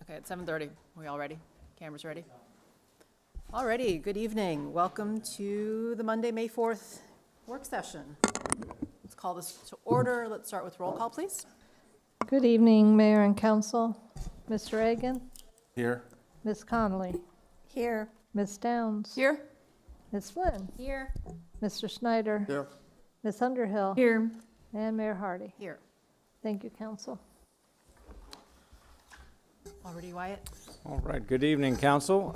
Okay, it's 7:30. We all ready? Cameras ready? Alrighty, good evening. Welcome to the Monday, May 4th work session. Let's call this to order. Let's start with roll call, please. Good evening, Mayor and Council. Mr. Egan, Here. Ms. Connolly, Here. Ms. Downs, Here. Ms. Flynn, Here. Mr. Snyder, Here. Ms. Underhill, Here. and Mayor Hardy. Here. Thank you, Council. All ready, Wyatt? All right, good evening, council.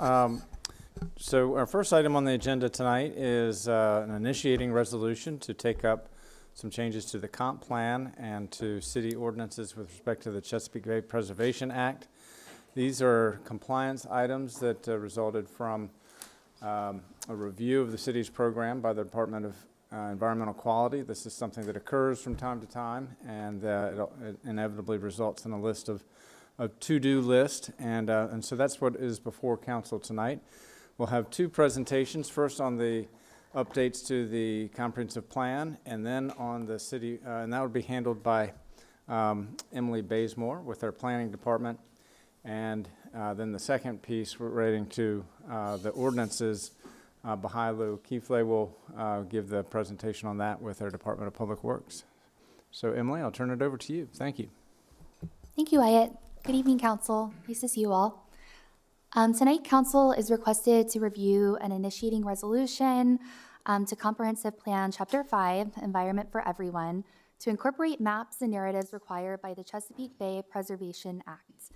So our first item on the agenda tonight is an initiating resolution to take up some changes to the comp plan and to city ordinances with respect to the Chesapeake Bay Preservation Act. These are compliance items that resulted from a review of the city's program by the Department of Environmental Quality. This is something that occurs from time to time, and it inevitably results in a list of to-do list, and so that's what is before council tonight. We'll have two presentations, first on the updates to the comprehensive plan, and then on the city, and that would be handled by Emily Bazemore with our planning department. And then the second piece relating to the ordinances, Bahilu Kifle will give the presentation on that with our Department of Public Works. So Emily, I'll turn it over to you. Thank you. Thank you, Wyatt. Good evening, Council. Nice to see you all. Tonight, Council is requested to review an initiating resolution to Comprehensive Plan Chapter 5, Environment for Everyone, to incorporate maps and narratives required by the Chesapeake Bay Preservation Act.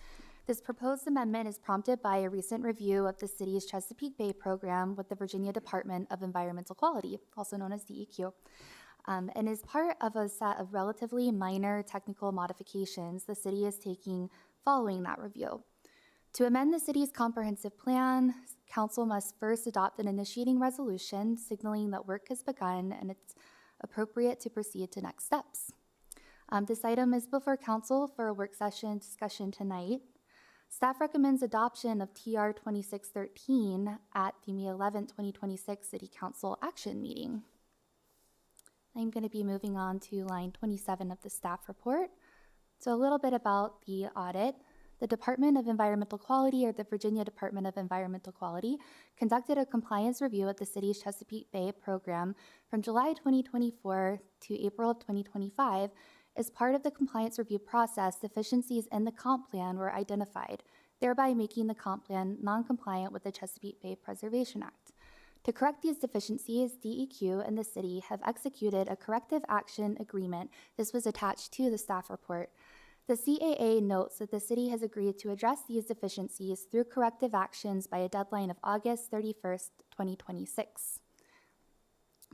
This proposed amendment is prompted by a recent review of the city's Chesapeake Bay program with the Virginia Department of Environmental Quality, also known as DEQ. And is part of a set of relatively minor technical modifications the city is taking following that review. To amend the city's comprehensive plan, council must first adopt an initiating resolution signaling that work has begun and it's appropriate to proceed to next steps. This item is before council for a work session discussion tonight. Staff recommends adoption of TR 2613 at the May 11, 2026 City Council action meeting. I'm going to be moving on to line 27 of the staff report. So a little bit about the audit. The Department of Environmental Quality, or the Virginia Department of Environmental Quality, conducted a compliance review at the city's Chesapeake Bay program from July 2024 to April of 2025. As part of the compliance review process, deficiencies in the comp plan were identified, thereby making the comp plan non-compliant with the Chesapeake Bay Preservation Act. To correct these deficiencies, DEQ and the city have executed a corrective action agreement. This was attached to the staff report. The CAA notes that the city has agreed to address these deficiencies through corrective actions by a deadline of August 31st, 2026.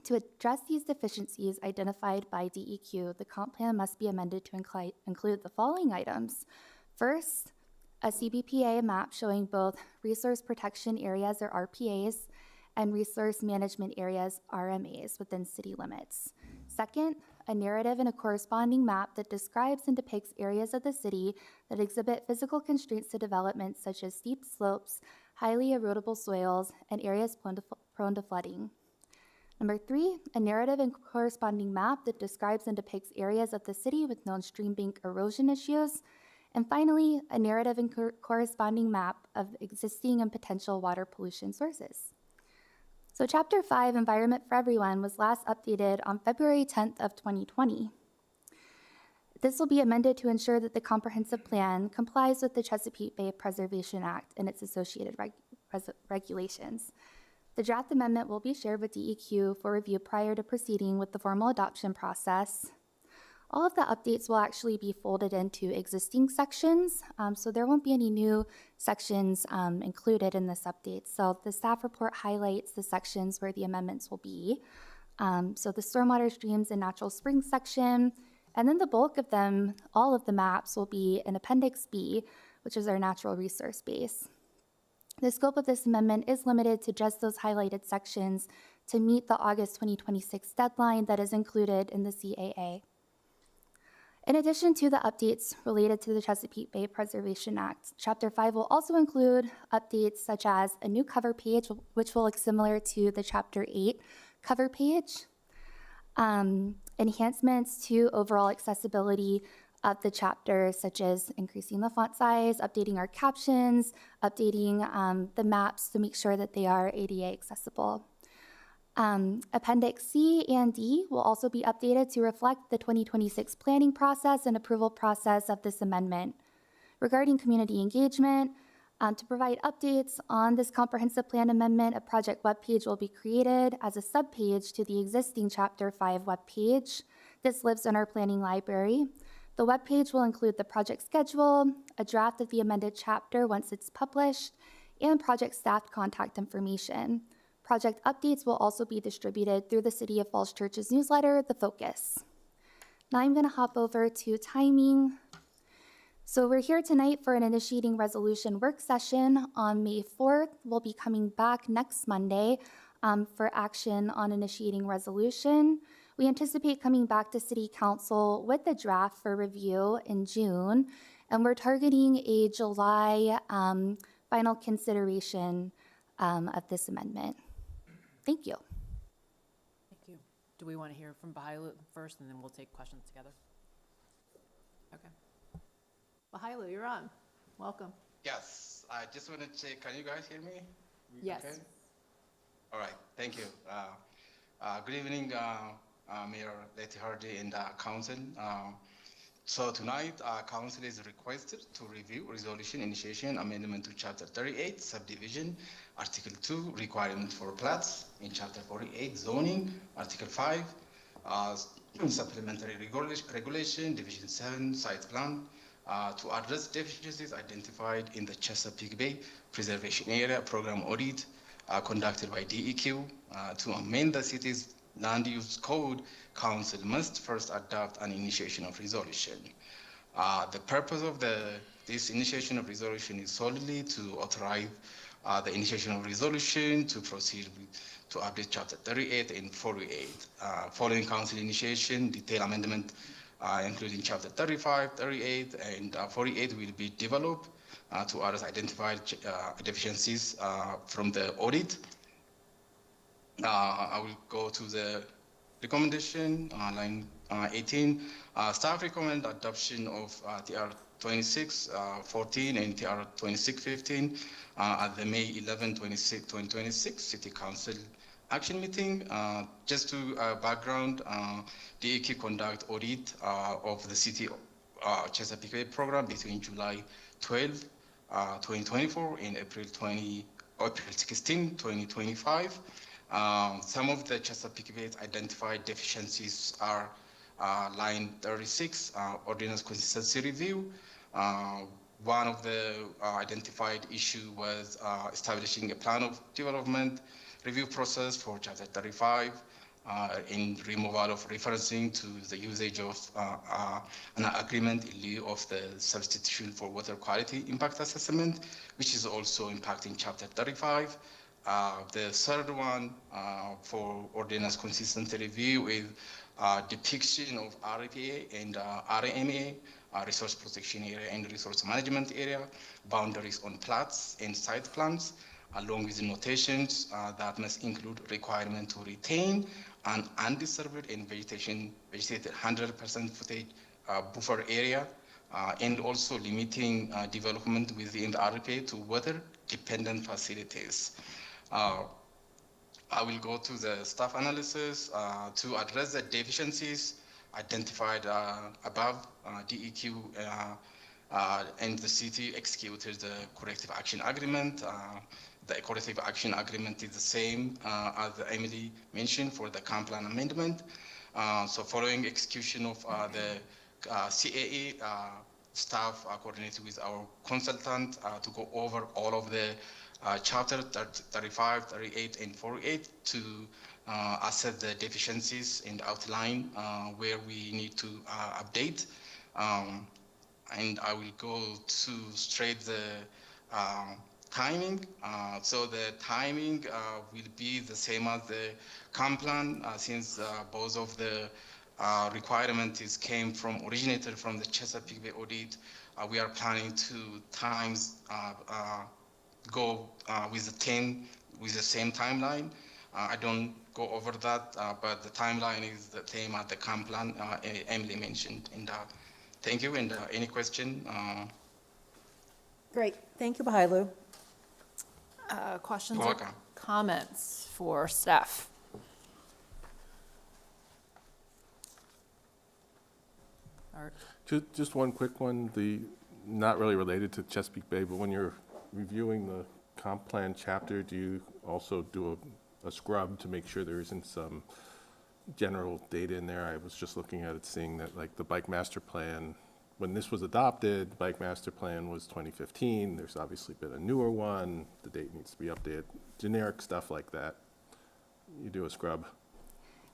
To address these deficiencies identified by DEQ, the comp plan must be amended to include the following items. First, a CBPA map showing both resource protection areas, or RPAs, and resource management areas, RMAs, within city limits. Second, a narrative and a corresponding map that describes and depicts areas of the city that exhibit physical constraints to development, such as steep slopes, highly erodible soils, and areas prone to flooding. Number three, a narrative and corresponding map that describes and depicts areas of the city with known stream bank erosion issues. And finally, a narrative and corresponding map of existing and potential water pollution sources. So Chapter 5, Environment for Everyone, was last updated on February 10th of 2020. This will be amended to ensure that the comprehensive plan complies with the Chesapeake Bay Preservation Act and its associated regulations. The draft amendment will be shared with DEQ for review prior to proceeding with the formal adoption process. All of the updates will actually be folded into existing sections, so there won't be any new sections included in this update. So the staff report highlights the sections where the amendments will be. So the stormwater streams and natural springs section, and then the bulk of them, all of the maps, will be in Appendix B, which is our natural resource base. The scope of this amendment is limited to just those highlighted sections to meet the August 2026 deadline that is included in the CAA. In addition to the updates related to the Chesapeake Bay Preservation Act, Chapter 5 will also include updates such as a new cover page, which will look similar to the Chapter 8 cover page, enhancements to overall accessibility of the chapter, such as increasing the font size, updating our captions, updating the maps to make sure that they are ADA accessible. Appendix C and D will also be updated to reflect the 2026 planning process and approval process of this amendment. Regarding community engagement, to provide updates on this comprehensive plan amendment, a project webpage will be created as a subpage to the existing Chapter 5 webpage. This lives in our planning library. The webpage will include the project schedule, a draft of the amended chapter once it's published, and project staff contact information. Project updates will also be distributed through the City of Falls Church's newsletter, The Focus. Now I'm going to hop over to timing. So we're here tonight for an initiating resolution work session on May 4th. We'll be coming back next Monday for action on initiating resolution. We anticipate coming back to City Council with a draft for review in June, and we're targeting a July final consideration of this amendment. Thank you. Thank you. Do we want to hear from Bahilu first, and then we'll take questions together? Okay. Bahilu, you're on. Welcome. Yes, I just want to check, can you guys hear me? Yes. Okay? All right, thank you. Good evening, Mayor Letty Hardy and Council. So tonight, Council is requested to review resolution initiation amendment to Chapter 38, subdivision, Article 2, requirement for plats, in Chapter 48, zoning, Article 5, supplementary regulation, Division 7, site plan, to address deficiencies identified in the Chesapeake Bay Preservation Area Program audit conducted by DEQ. To amend the city's land use code, Council must first adopt an initiation of resolution. The purpose of this initiation of resolution is solely to authorize the initiation of resolution to proceed to update Chapter 38 and 48. Following Council initiation, detailed amendment including Chapter 35, 38, and 48 will be developed to address identified deficiencies from the audit. I will go to the recommendation, line 18. Staff recommend adoption of TR 2614 and TR 2615 at the May 11, 2026 City Council action meeting. Just to background, DEQ conduct audit of the City Chesapeake Bay program between July 12, 2024 and April 16, 2025. Some of the Chesapeake Bay's identified deficiencies are line 36, ordinance consistency review. One of the identified issue was establishing a plan of development review process for Chapter 35 in removal of referencing to the usage of an agreement in lieu of the substitution for water quality impact assessment, which is also impacting Chapter 35. The third one for ordinance consistency review is depiction of RPA and RMA, resource protection area and resource management area, boundaries on plats and site plans, along with notations that must include requirement to retain an undisturbed and vegetated 100% footage buffer area, and also limiting development within the RPA to water-dependent facilities. I will go to the staff analysis to address the deficiencies identified above. DEQ and the city executed the corrective action agreement. The corrective action agreement is the same as Emily mentioned for the comp plan amendment. So following execution of the CAA, staff coordinated with our consultant to go over all of the Chapter 35, 38, and 48 to assess the deficiencies and outline where we need to update. And I will go to straight the timing. So the timing will be the same as the comp plan since both of the requirements originated from the Chesapeake Bay audit. We are planning to go with the same timeline. I don't go over that, but the timeline is the same as the comp plan Emily mentioned. And Thank you, and any question? Great, thank you, Bahilu. Questions You're or welcome. comments for staff? Art? Just one quick one, not really related to Chesapeake Bay, but when you're reviewing the comp plan chapter, do you also do a scrub to make sure there isn't some general data in there? I was just looking at it, seeing that like the bike master plan, when this was adopted, bike master plan was 2015. There's obviously been a newer one. The date needs to be updated. Generic stuff like that. You do a scrub.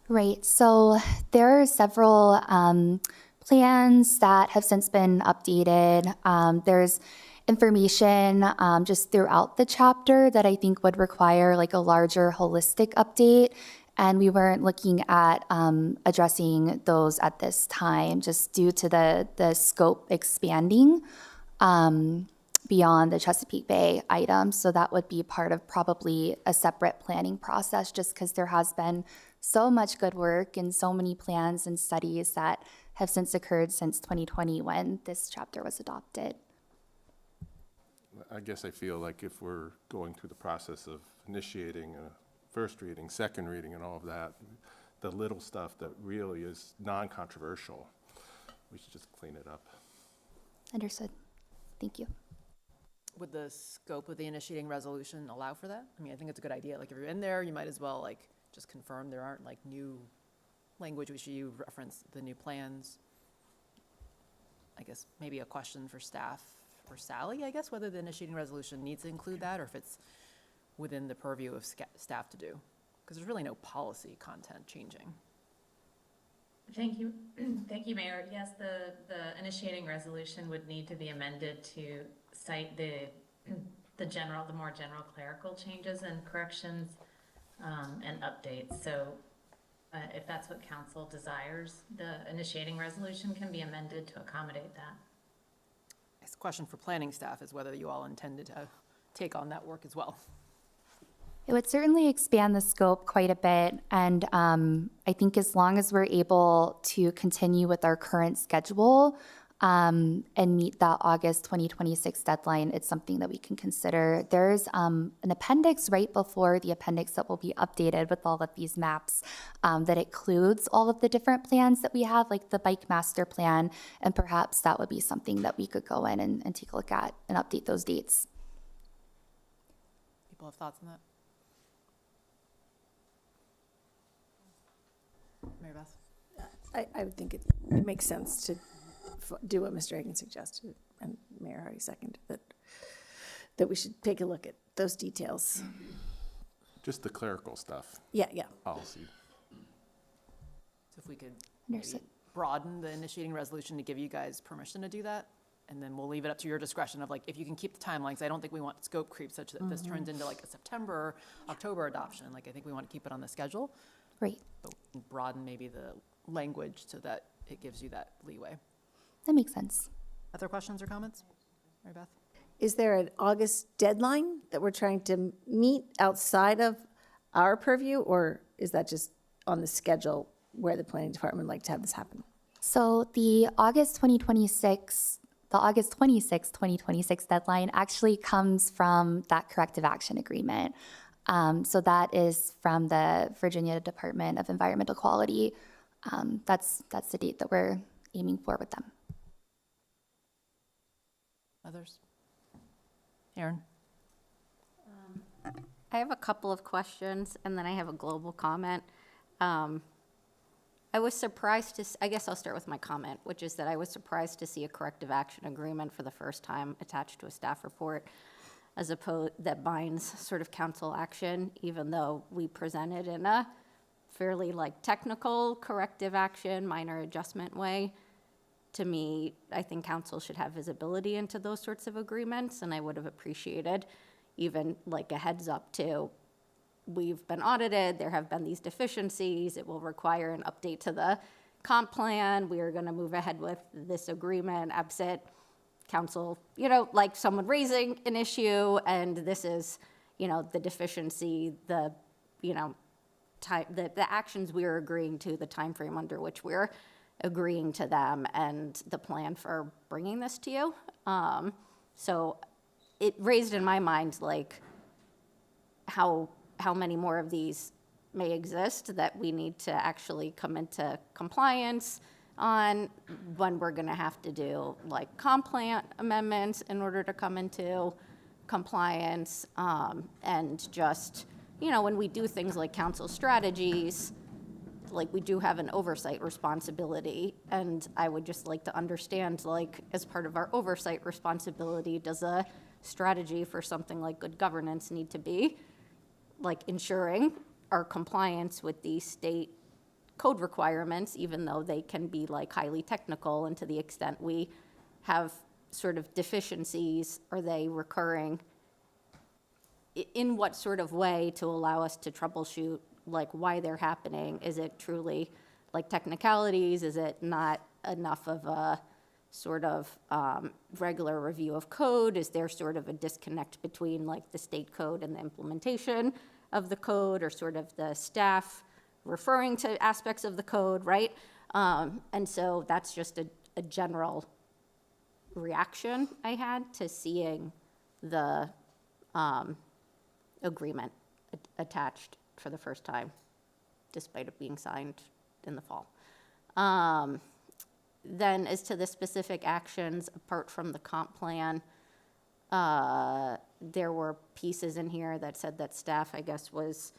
Right, so there are several plans that have since been updated. There's information just throughout the chapter that I think would require like a larger holistic update. And we weren't looking at addressing those at this time, just due to the scope expanding beyond the Chesapeake Bay items. So that would be part of probably a separate planning process, just because there has been so much good work and so many plans and studies that have since occurred since 2020 when this chapter was adopted. I guess I feel like if we're going through the process of initiating a first reading, second reading, and all of that, the little stuff that really is non-controversial, we should just clean it up. Understood. Thank you. Would the scope of the initiating resolution allow for that? I mean, I think it's a good idea. Like, if you're in there, you might as well, like, just confirm there aren't, like, new language we should use, reference the new plans. I guess maybe a question for staff, or Sally, I guess, whether the initiating resolution needs to include that, or if it's within the purview of staff to do. Because there's really no policy content changing. Thank you. Thank you, Mayor. Yes, the initiating resolution would need to be amended to cite the more general clerical changes and corrections and updates. So if that's what council desires, the initiating resolution can be amended to accommodate that. It's a question for planning staff is whether you all intended to take on that work as well. It would certainly expand the scope quite a bit, and I think as long as we're able to continue with our current schedule and meet that August 2026 deadline, it's something that we can consider. There's an appendix right before the appendix that will be updated with all of these maps that includes all of the different plans that we have, like the bike master plan, and perhaps that would be something that we could go in and take a look at and update those dates. People have thoughts on that? Mary Beth? I would think it makes sense to do what Mr. Hagan suggested, and Mayor Hardy seconded, that we should take a look at those details. Just the clerical stuff, Yeah, policy. So if we could maybe Understood. broaden the initiating resolution to give you guys permission to do that, and then we'll leave it up to your discretion of like, if you can keep the timelines. I don't think we want scope creep such that this turns into like a September, October adoption. Like, I think we want to keep it on the schedule, Right, but broaden maybe the language so that it gives you that leeway. that makes sense. Other questions or comments? Mary Beth? Is there an August deadline that we're trying to meet outside of our purview, or is that just on the schedule where the planning department would like to have this happen? So the August 26, 2026 deadline actually comes from that corrective action agreement. So that is from the Virginia Department of Environmental Quality. That's the date that we're aiming for with them. Others? Aaron? I have a couple of questions, and then I have a global comment. I was surprised I guess I'll start with my comment, which is that I was surprised to see a corrective action agreement for the first time attached to a staff report, as opposed that binds sort of council action, even though we presented in a fairly like technical corrective action, minor adjustment way. To me, I think council should have visibility into those sorts of agreements, and I would have appreciated even like a heads up to, we've been audited, there have been these deficiencies, it will require an update to the comp plan, we are gonna move ahead with this agreement, absent council, like someone raising an issue, and this is, the deficiency, the actions we're agreeing to, the time frame under which we're agreeing to them and the plan for bringing this to you. So it raised in my mind, like, how many more of these may exist that we need to actually come into compliance on, when we're gonna have to do like comp plan amendments in order to come into compliance, and just, when we do things like council strategies, like, we do have an oversight responsibility, and I would just like to understand, like, as part of our oversight responsibility, does a strategy for something like good governance need to be, like, ensuring our compliance with the state code requirements, even though they can be, like, highly technical, and to the extent we have sort of deficiencies, are they recurring? In what sort of way to allow us to troubleshoot, like, why they're happening? Is it truly like technicalities? Is it not enough of a sort of regular review of code? Is there sort of a disconnect between, like, the state code and the implementation of the code, or sort of the staff referring to aspects of the code, right? And so that's just a general reaction I had to seeing the agreement attached for the first time, despite it being signed in the fall. Then as to the specific actions, apart from the comp plan, there were pieces in here that said that staff, I guess, was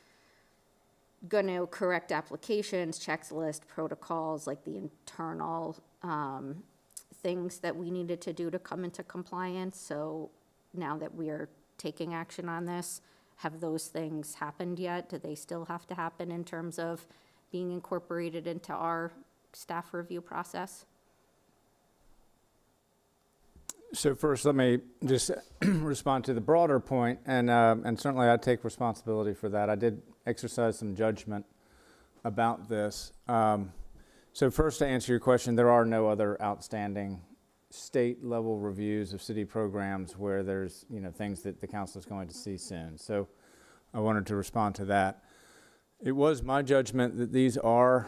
going to correct applications, checklist, protocols, like the internal things that we needed to do to come into compliance. So now that we are taking action on this, have those things happened yet? Do they still have to happen in terms of being incorporated into our staff review process? So first, let me just respond to the broader point, and certainly I take responsibility for that. I did exercise some judgment about this. So first, to answer your question, there are no other outstanding state-level reviews of city programs where there's, things that the council is going to see soon. So I wanted to respond to that. It was my judgment that these are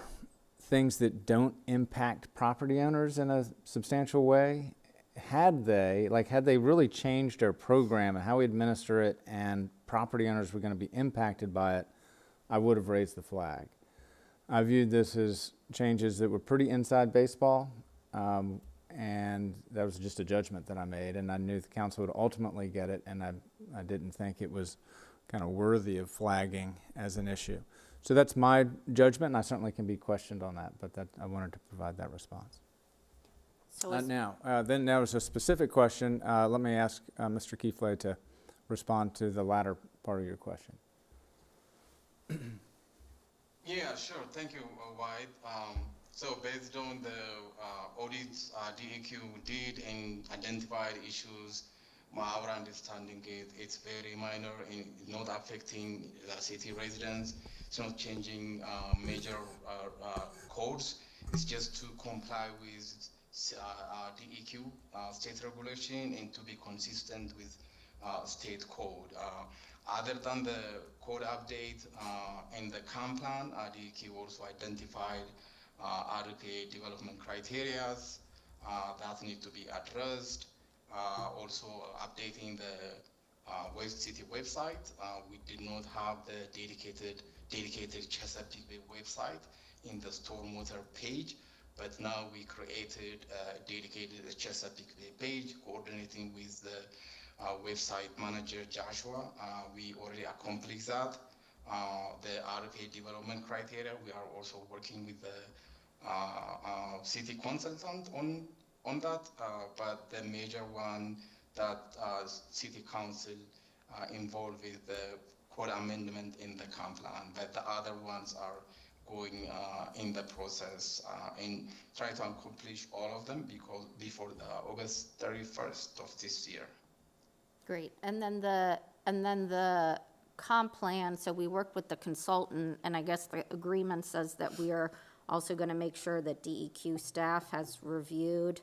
things that don't impact property owners in a substantial way. Had they really changed their program and how we administer it, and property owners were going to be impacted by it, I would have raised the flag. I viewed this as changes that were pretty inside baseball, and that was just a judgment that I made, and I knew the council would ultimately get it, and I didn't think it was kind of worthy of flagging as an issue. So that's my judgment, and I certainly can be questioned on that, but I wanted to provide that response. So Then there was a specific question. Let me ask Mr. Keefley to respond to the latter part of your question. Yeah, sure. Thank you, Wyatt. So based on the audits DEQ did and identified issues, our understanding is it's very minor and not affecting the city residents. It's not changing major codes. It's just to comply with DEQ state regulation and to be consistent with state code. Other than the code update and the comp plan, DEQ also identified RPA development criteria that need to be addressed. Also updating the West City website. We did not have the dedicated Chesapeake Bay website in the stormwater page, but now we created a dedicated Chesapeake Bay page coordinating with the website manager Joshua. We already accomplished that. The RPA development criteria, we are also working with the city consultant on that, but the major one that city council involved with the code amendment in the comp plan, but the other ones are going in the process and try to accomplish all of them before August 31st of this year. Great. And then the comp plan, so we worked with the consultant, and I guess the agreement says that we are also going to make sure that DEQ staff has reviewed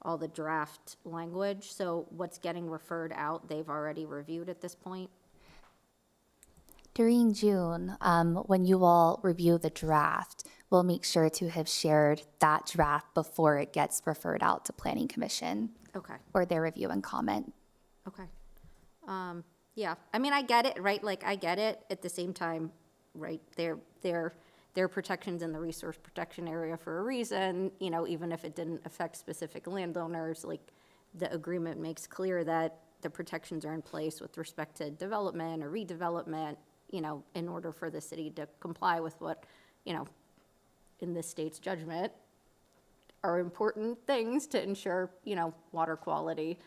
all the draft language. So what's getting referred out, they've already reviewed at this point? During June, when you all review the draft, we'll make sure to have shared that draft before it gets referred out to Planning Commission Okay. for their review and comment. Okay. Yeah, I mean, I get it, right? Like, I get it. At the same time, right, there are protections in the resource protection area for a reason, you know, even if it didn't affect specific landowners, like, the agreement makes clear that the protections are in place with respect to development or redevelopment, you know, in order for the city to comply with what, you know, in the state's judgment, are important things to ensure, you know, water quality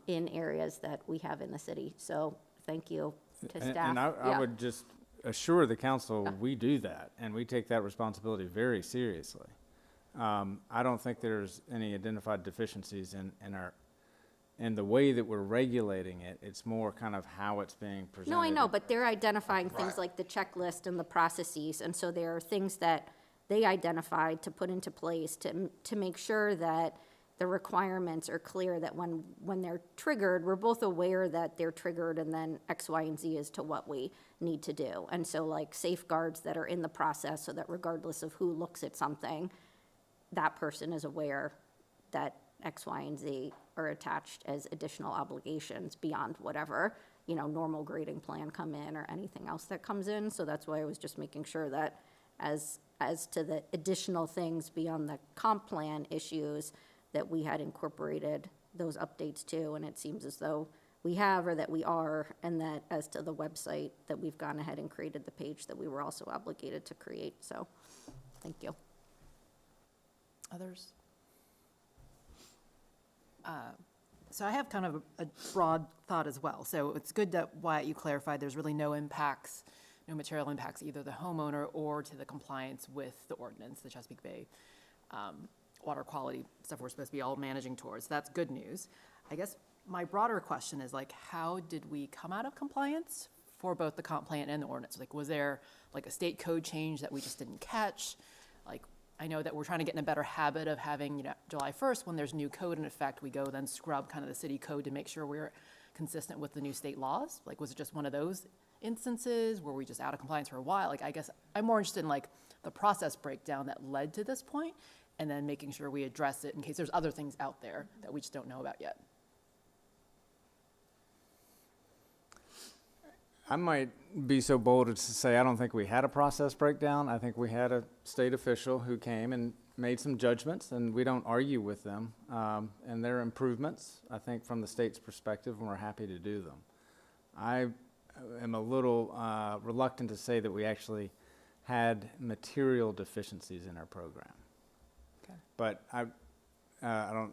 in areas that we have in the city. So thank you to And- staff. And I Yeah. would just assure the council, we do that, and we take that responsibility very seriously. I don't think there's any identified deficiencies in the way that we're regulating it. It's more kind of how it's being presented. No, I know, but they're identifying things like the checklist and the processes, and so there are things that they identified to put into place to make sure that the requirements are clear, that when they're triggered, we're both aware that they're triggered, and then X, Y, and Z as to what we need to do. And so like safeguards that are in the process, so that regardless of who looks at something, that person is aware that X, Y, and Z are attached as additional obligations beyond whatever, you know, normal grading plan come in or anything else that comes in. So that's why I was just making sure that as to the additional things beyond the comp plan issues, that we had incorporated those updates too. And it seems as though we have, or that we are, and that as to the website, that we've gone ahead and created the page that we were also obligated to create. So, thank you. Others? So I have kind of a broad thought as well. So it's good that, Wyatt, you clarified there's really no impacts, no material impacts, either the homeowner or to the compliance with the ordinance, the Chesapeake Bay water quality stuff we're supposed to be all managing towards. That's good news. I guess my broader question is, like, how did we come out of compliance for both the comp plan and the ordinance? Like, was there like a state code change that we just didn't catch? Like, I know that we're trying to get in a better habit of having, you know, July 1st, when there's new code in effect, we go then scrub kind of the city code to make sure we're consistent with the new state laws. Like, was it just one of those instances? Were we just out of compliance for a while? Like, I guess I'm more interested in like the process breakdown that led to this point, and then making sure we address it in case there's other things out there that we just don't know about yet. I might be so bold as to say I don't think we had a process breakdown. I think we had a state official who came and made some judgments, and we don't argue with them. And there are improvements, I think, from the state's perspective, and we're happy to do them. I am a little reluctant to say that we actually had material deficiencies in our program. Okay. But I don't,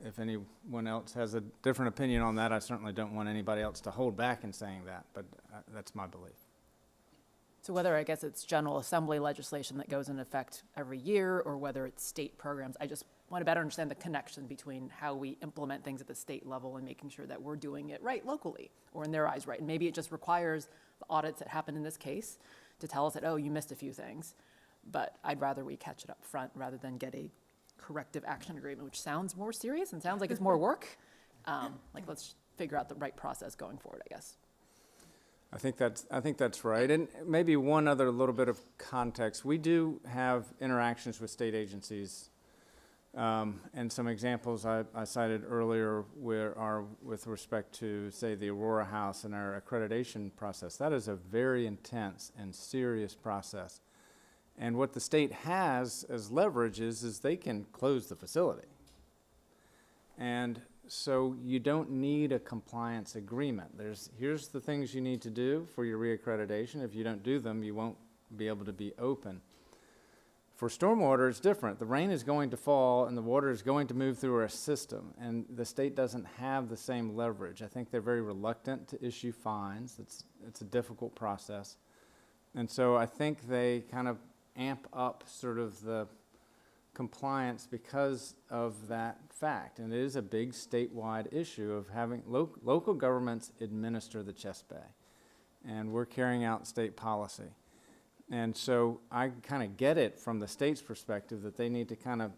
if anyone else has a different opinion on that, I certainly don't want anybody else to hold back in saying that, but that's my belief. So whether, I guess, it's General Assembly legislation that goes into effect every year, or whether it's state programs, I just want to better understand the connection between how we implement things at the state level and making sure that we're doing it right locally, or in their eyes right. And maybe it just requires the audits that happen in this case to tell us that, oh, you missed a few things. But I'd rather we catch it up front rather than get a corrective action agreement, which sounds more serious and sounds like it's more work. Like, let's figure out the right process going forward, I guess. I think that's right. And maybe one other little bit of context. We do have interactions with state agencies. And some examples I cited earlier are with respect to, say, the Aurora House and our accreditation process. That is a very intense and serious process. And what the state has as leverage is they can close the facility. And so you don't need a compliance agreement. Here's the things you need to do for your reaccreditation. If you don't do them, you won't be able to be open. For stormwater, it's different. The rain is going to fall and the water is going to move through our system, and the state doesn't have the same leverage. I think they're very reluctant to issue fines. It's a difficult process. And so I think they kind of amp up sort of the compliance because of that fact. And it is a big statewide issue of having local governments administer the Chest Bay. And we're carrying out state policy. And so I kind of get it from the state's perspective that they need to kind of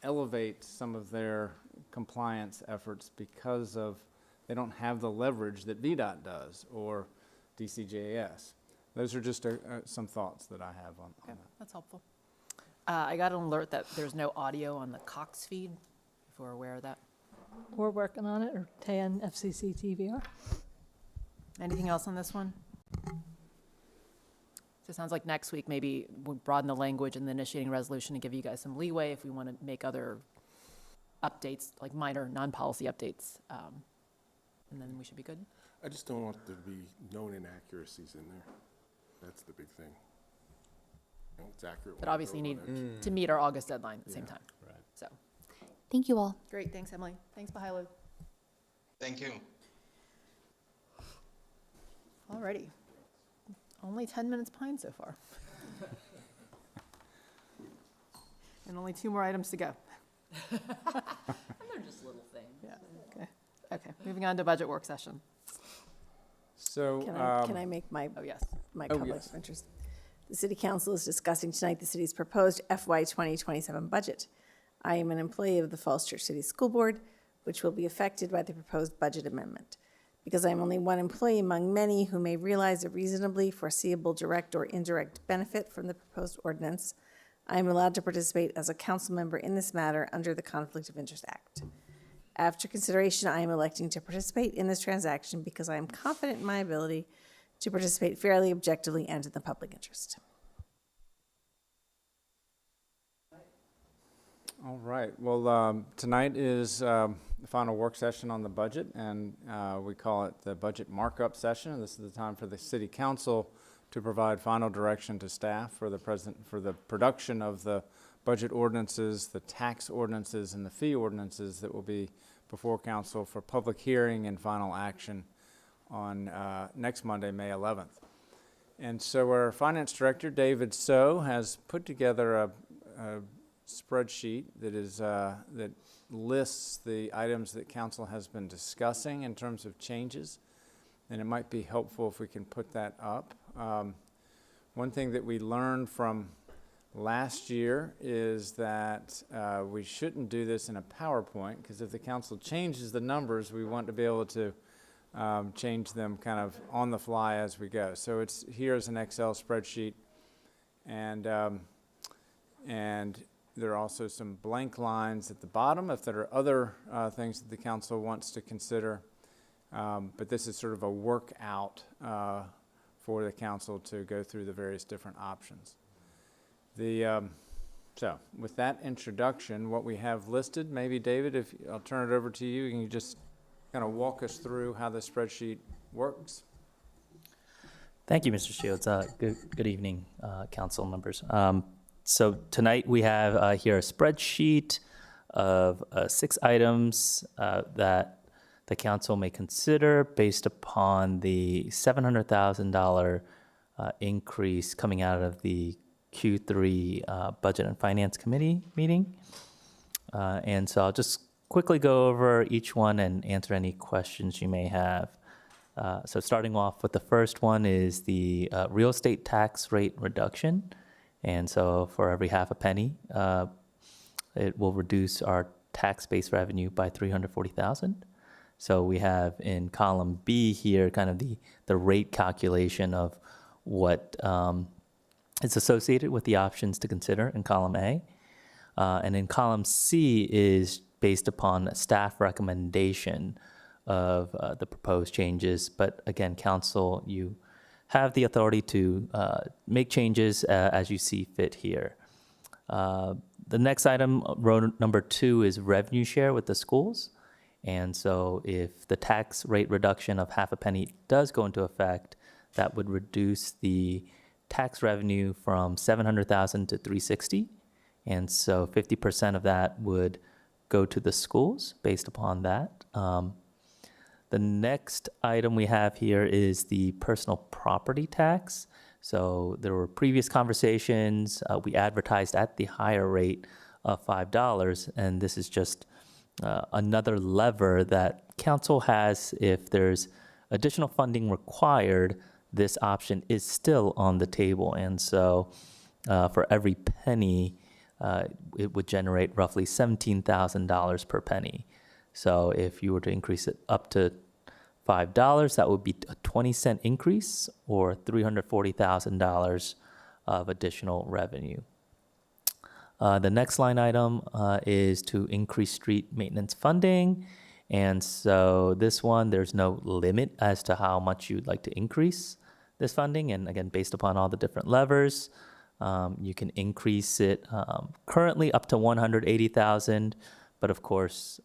elevate some of their compliance efforts because of they don't have the leverage that VDOT does or DCJS. Those are just some thoughts that I have on that. That's helpful. I got an alert that there's no audio on the Cox feed, if we're aware of that. We're working on it, or TAN FCC TVR. Anything else on this one? So it sounds like next week, maybe we'll broaden the language in the initiating resolution to give you guys some leeway if we want to make other updates, like minor, non-policy updates. And then we should be good. I just don't want there to be known inaccuracies in there. That's the big thing. You know, it's accurate. But obviously you need to meet our August deadline at the same time. Right. So, Thank you all. great, thanks, Emily. Thanks, Bahilu. Thank you. All righty. Only 10 minutes behind so far. And only 2 more items to go. And they're just little things. Yeah, okay. Okay, moving on to budget work session. So, Can I make my Oh, yes. conflict yes. of interest? The city council is discussing tonight the city's proposed FY 2027 budget. I am an employee of the Falls Church City School Board, which will be affected by the proposed budget amendment. Because I am only one employee among many who may realize a reasonably foreseeable direct or indirect benefit from the proposed ordinance, I am allowed to participate as a council member in this matter under the Conflict of Interest Act. After consideration, I am electing to participate in this transaction because I am confident in my ability to participate fairly, objectively, and in the public interest. all right. Well, tonight is the final work session on the budget, and we call it the budget markup session. This is the time for the city council to provide final direction to staff for the production of the budget ordinances, the tax ordinances, and the fee ordinances that will be before council for public hearing and final action on next Monday, May 11th. And so our finance director, David So, has put together a spreadsheet that lists the items that council has been discussing in terms of changes, and it might be helpful if we can put that up. One thing that we learned from last year is that we shouldn't do this in a PowerPoint, because if the council changes the numbers, we want to be able to change them kind of on the fly as we go. So here's an Excel spreadsheet, and there are also some blank lines at the bottom if there are other things that the council wants to consider. But this is sort of a workout for the council to go through the various different options. So with that introduction, what we have listed, maybe David, I'll turn it over to you, can you just kind of walk us through how the spreadsheet works? Thank you, Mr. Shields. Good evening, council members. So tonight we have here a spreadsheet of 6 items that the council may consider based upon the $700,000 increase coming out of the Q3 Budget and Finance Committee meeting. And so I'll just quickly go over each one and answer any questions you may have. So starting off with the first one is the real estate tax rate reduction. And so for every half a penny, it will reduce our tax-based revenue by $340,000. So we have in column B here kind of the rate calculation of what is associated with the options to consider in column A. And in column C is based upon a staff recommendation of the proposed changes. But again, council, you have the authority to make changes as you see fit here. The next item, row number 2, is revenue share with the schools. And so if the tax rate reduction of half a penny does go into effect, that would reduce the tax revenue from $700,000 to $360,000. And so 50% of that would go to the schools based upon that. The next item we have here is the personal property tax. So there were previous conversations. We advertised at the higher rate of $5, and this is just another lever that council has. If there's additional funding required, this option is still on the table. And so for every penny, it would generate roughly $17,000 per penny. So if you were to increase it up to $5, that would be a 20-cent increase or $340,000 of additional revenue. The next line item is to increase street maintenance funding. And so this one, there's no limit as to how much you'd like to increase this funding. And again, based upon all the different levers, you can increase it currently up to 180,000. But of course,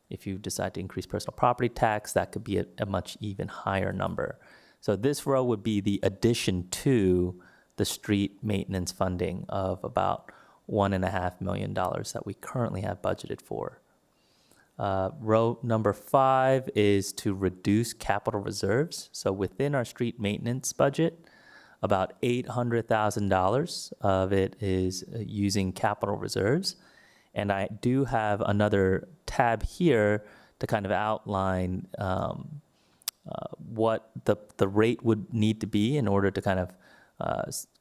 if you decide to increase personal property tax, that could be a much even higher number. So this row would be the addition to the street maintenance funding of about $1.5 million that we currently have budgeted for. Row number 5 is to reduce capital reserves. So within our street maintenance budget, about $800,000 of it is using capital reserves. And I do have another tab here to kind of outline what the rate would need to be in order to kind of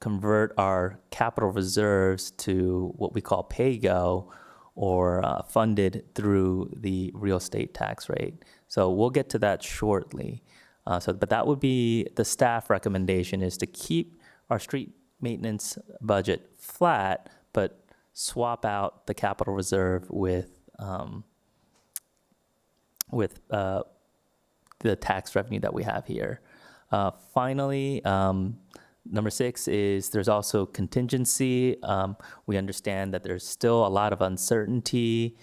convert our capital reserves to what we call pay-go, or funded through the real estate tax rate. So we'll get to that shortly. But that would be the staff recommendation, is to keep our street maintenance budget flat, but swap out the capital reserve with the tax revenue that we have here. Finally, number 6 is there's also contingency. We understand that there's still a lot of uncertainty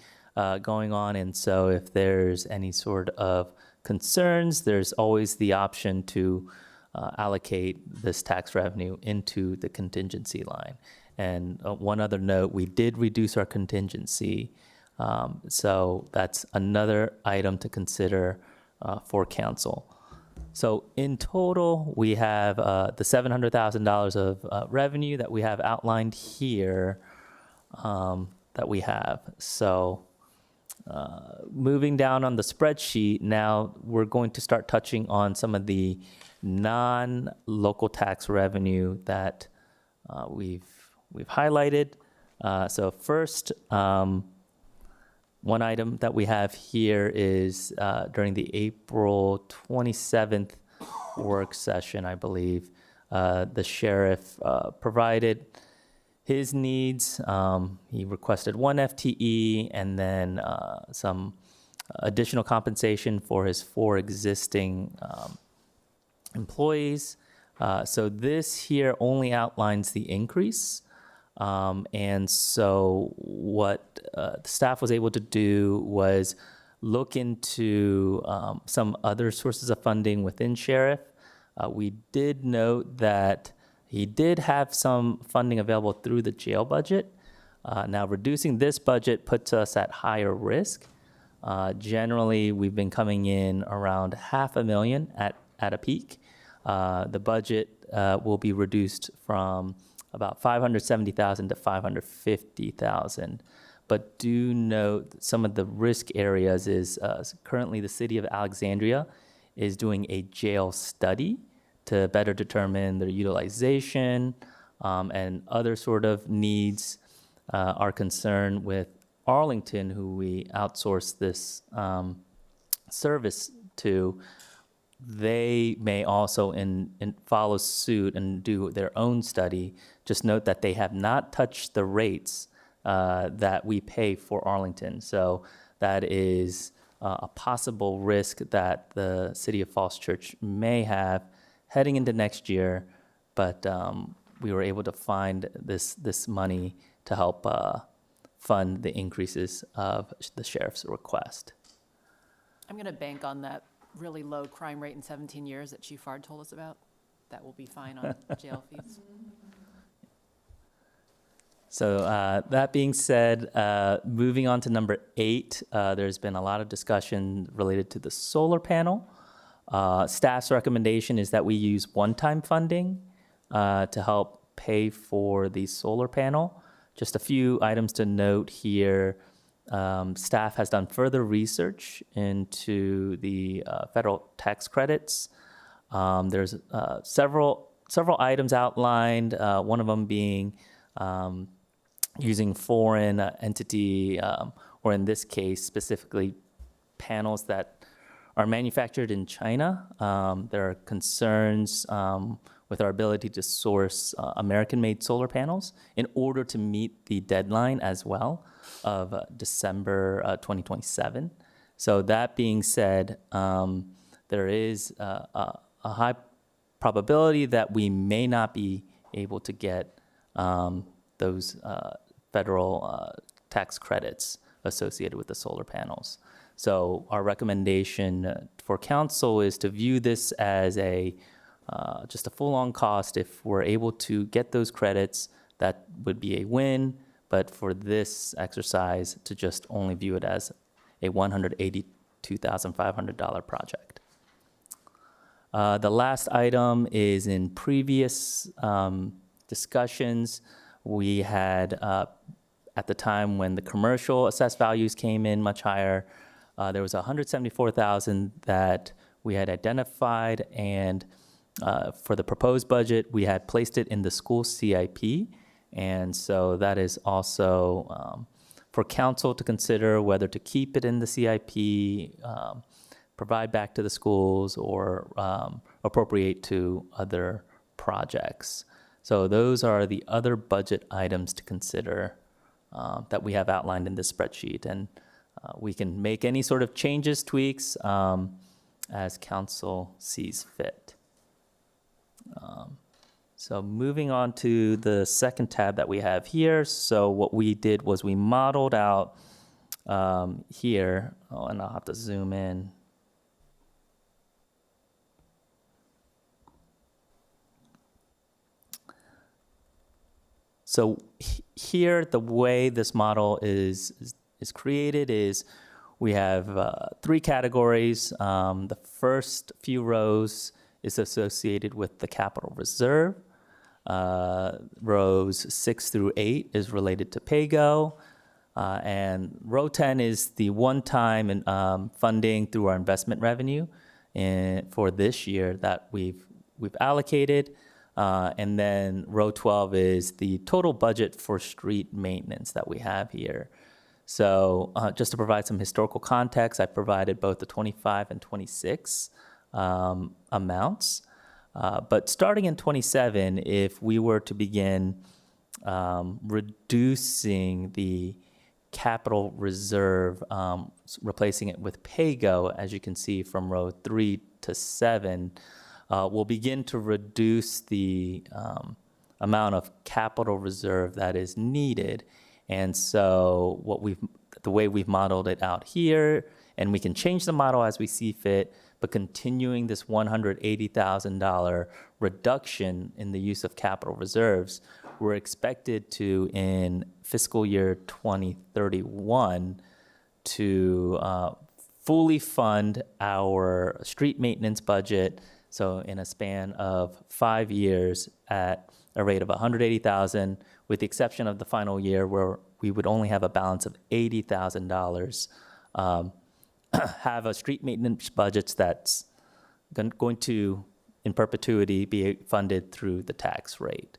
going on, and so if there's any sort of concerns, there's always the option to allocate this tax revenue into the contingency line. And one other note, we did reduce our contingency, so that's another item to consider for council. So in total, we have the $700,000 of revenue that we have outlined here that we have. So moving down on the spreadsheet, now we're going to start touching on some of the non-local tax revenue that we've highlighted. So first, one item that we have here is during the April 27th work session, I believe, the sheriff provided his needs. He requested 1 FTE and then some additional compensation for his 4 existing employees. So this here only outlines the increase. And so what the staff was able to do was look into some other sources of funding within sheriff. We did note that he did have some funding available through the jail budget. Now reducing this budget puts us at higher risk. Generally, we've been coming in around $500,000 at a peak. The budget will be reduced from about $570,000 to $550,000. But do note some of the risk areas is currently the city of Alexandria is doing a jail study to better determine their utilization and other sort of needs. Our concern with Arlington, who we outsource this service to, they may also follow suit and do their own study. Just note that they have not touched the rates that we pay for Arlington. So that is a possible risk that the City of Falls Church may have heading into next year. But we were able to find this money to help fund the increases of the sheriff's request. I'm going to bank on that really low crime rate in 17 years that Chief Fard told us about. That will be fine on jail fees. So that being said, moving on to number 8, there's been a lot of discussion related to the solar panel. Staff's recommendation is that we use one-time funding to help pay for the solar panel. Just a few items to note here. Staff has done further research into the federal tax credits. There's several items outlined, one of them being using foreign entity, or in this case, specifically panels that are manufactured in China. There are concerns with our ability to source American-made solar panels in order to meet the deadline as well of December 2027. So that being said, there is a high probability that we may not be able to get those federal tax credits associated with the solar panels. So our recommendation for council is to view this as just a full-on cost. If we're able to get those credits, that would be a win. But for this exercise, to just only view it as a $182,500 project. The last item is in previous discussions. We had, at the time when the commercial assessed values came in much higher, there was $174,000 that we had identified, and for the proposed budget, we had placed it in the school CIP. And so that is also for council to consider whether to keep it in the CIP, provide back to the schools, or appropriate to other projects. So those are the other budget items to consider that we have outlined in this spreadsheet. And we can make any sort of changes, tweaks, as council sees fit. So moving on to the second tab that we have here. So what we did was we modeled out here, and I'll have to zoom in. So here, the way this model is created is we have 3 categories. The first few rows is associated with the capital reserve. Rows 6 through 8 is related to PAYGO. And row 10 is the one-time funding through our investment revenue for this year that we've allocated. And then row 12 is the total budget for street maintenance that we have here. So just to provide some historical context, I provided both the 25 and 26 amounts. But starting in 27, if we were to begin reducing the capital reserve, replacing it with PAYGO, as you can see from row 3 to 7, we'll begin to reduce the amount of capital reserve that is needed. And so the way we've modeled it out here, and we can change the model as we see fit, but continuing this $180,000 reduction in the use of capital reserves, we're expected to, in fiscal year 2031, to fully fund our street maintenance budget. So in a span of 5 years at a rate of $180,000, with the exception of the final year where we would only have a balance of $80,000, have a street maintenance budget that's going to, in perpetuity, be funded through the tax rate.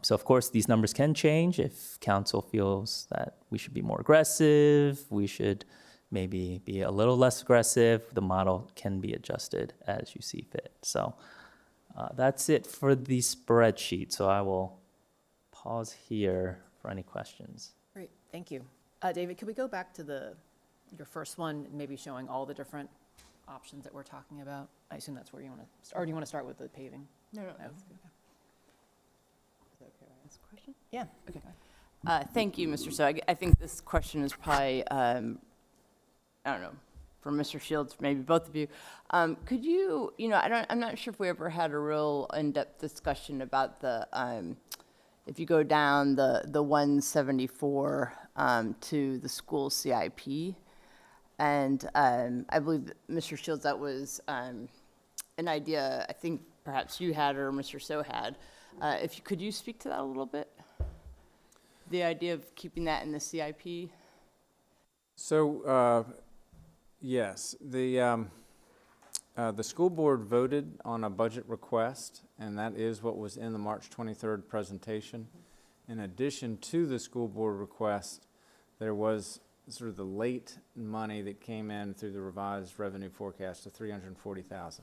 So of course, these numbers can change if council feels that we should be more aggressive, we should maybe be a little less aggressive. The model can be adjusted as you see fit. So that's it for the spreadsheet. So I will pause here for any questions. Great, thank you. David, could we go back to your first one, maybe showing all the different options that we're talking about? I assume that's where you want to start, or do you want to start with the paving? No. Okay. Is that okay? Ask a question? Yeah. Okay. Thank you, Mr. So. I think this question is probably, I don't know, for Mr. Shields, maybe both of you. Could you, I'm not sure if we ever had a real in-depth discussion about if you go down the 174 to the school CIP. And I believe, Mr. Shields, that was an idea I think perhaps you had or Mr. So had. Could you speak to that a little bit? The idea of keeping that in the CIP? So, yes, the school board voted on a budget request, and that is what was in the March 23rd presentation. In addition to the school board request, there was sort of the late money that came in through the revised revenue forecast of $340,000,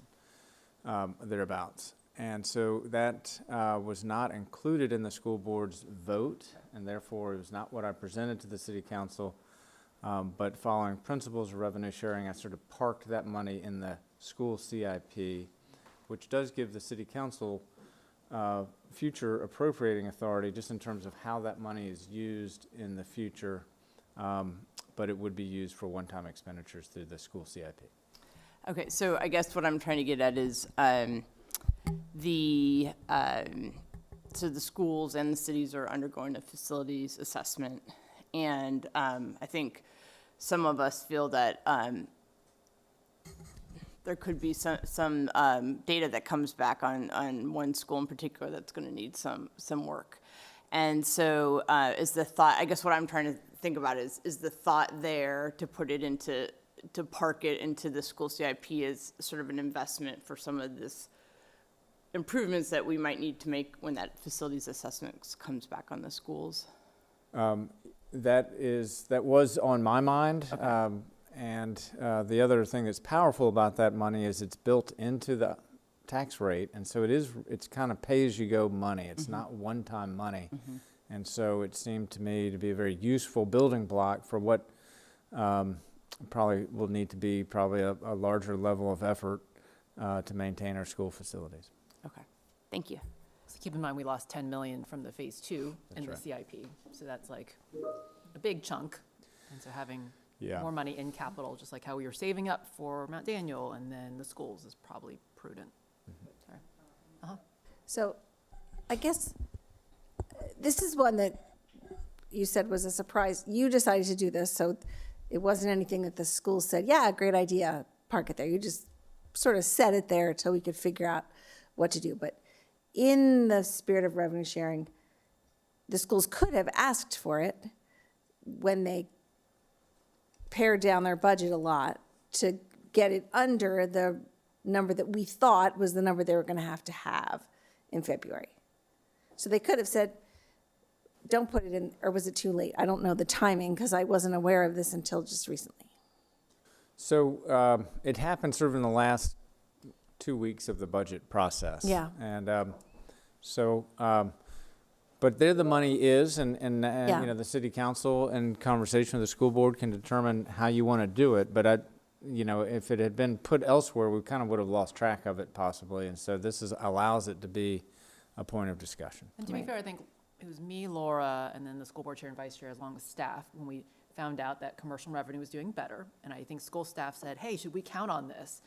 thereabouts. And so that was not included in the school board's vote, and therefore it was not what I presented to the city council. But following principles of revenue sharing, I sort of parked that money in the school CIP, which does give the city council future appropriating authority just in terms of how that money is used in the future. But it would be used for one-time expenditures through the school CIP. Okay, so I guess what I'm trying to get at is so the schools and the cities are undergoing a facilities assessment. And I think some of us feel that there could be some data that comes back on one school in particular that's going to need some work. And so is the thought, I guess what I'm trying to think about is the thought there to put it into, to park it into the school CIP as sort of an investment for some of this improvements that we might need to make when that facilities assessment comes back on the schools? That was on my mind. Okay. And the other thing that's powerful about that money is it's built into the tax rate. And so it's kind of pay-as-you-go money. It's not one-time money. And so it seemed to me to be a very useful building block for what probably will need to be a larger level of effort to maintain our school facilities. Okay, thank you. So keep in mind, we lost 10 million from the phase 2 in the CIP. So that's like a big chunk. And so having more money in capital, just like how we were saving up for Mount Daniel and then the schools, is probably prudent. Sorry. So I guess this is one that you said was a surprise. You decided to do this, so it wasn't anything that the school said, yeah, great idea, park it there. You just sort of set it there until we could figure out what to do. But in the spirit of revenue sharing, the schools could have asked for it when they pared down their budget a lot to get it under the number that we thought was the number they were going to have in February. So they could have said, don't put it in, or was it too late? I don't know the timing because I wasn't aware of this until just recently. So it happened sort of in the last 2 weeks of the budget process. Yeah. And but there the money is, and Yeah. you know, the city council in conversation with the school board can determine how you want to do it. But if it had been put elsewhere, we kind of would have lost track of it possibly. And so this allows it to be a point of discussion. And to be fair, I think it was me, Laura, and then the school board chair and vice chair, along with staff, when we found out that commercial revenue was doing better. And I think school staff said, hey, should we count on this?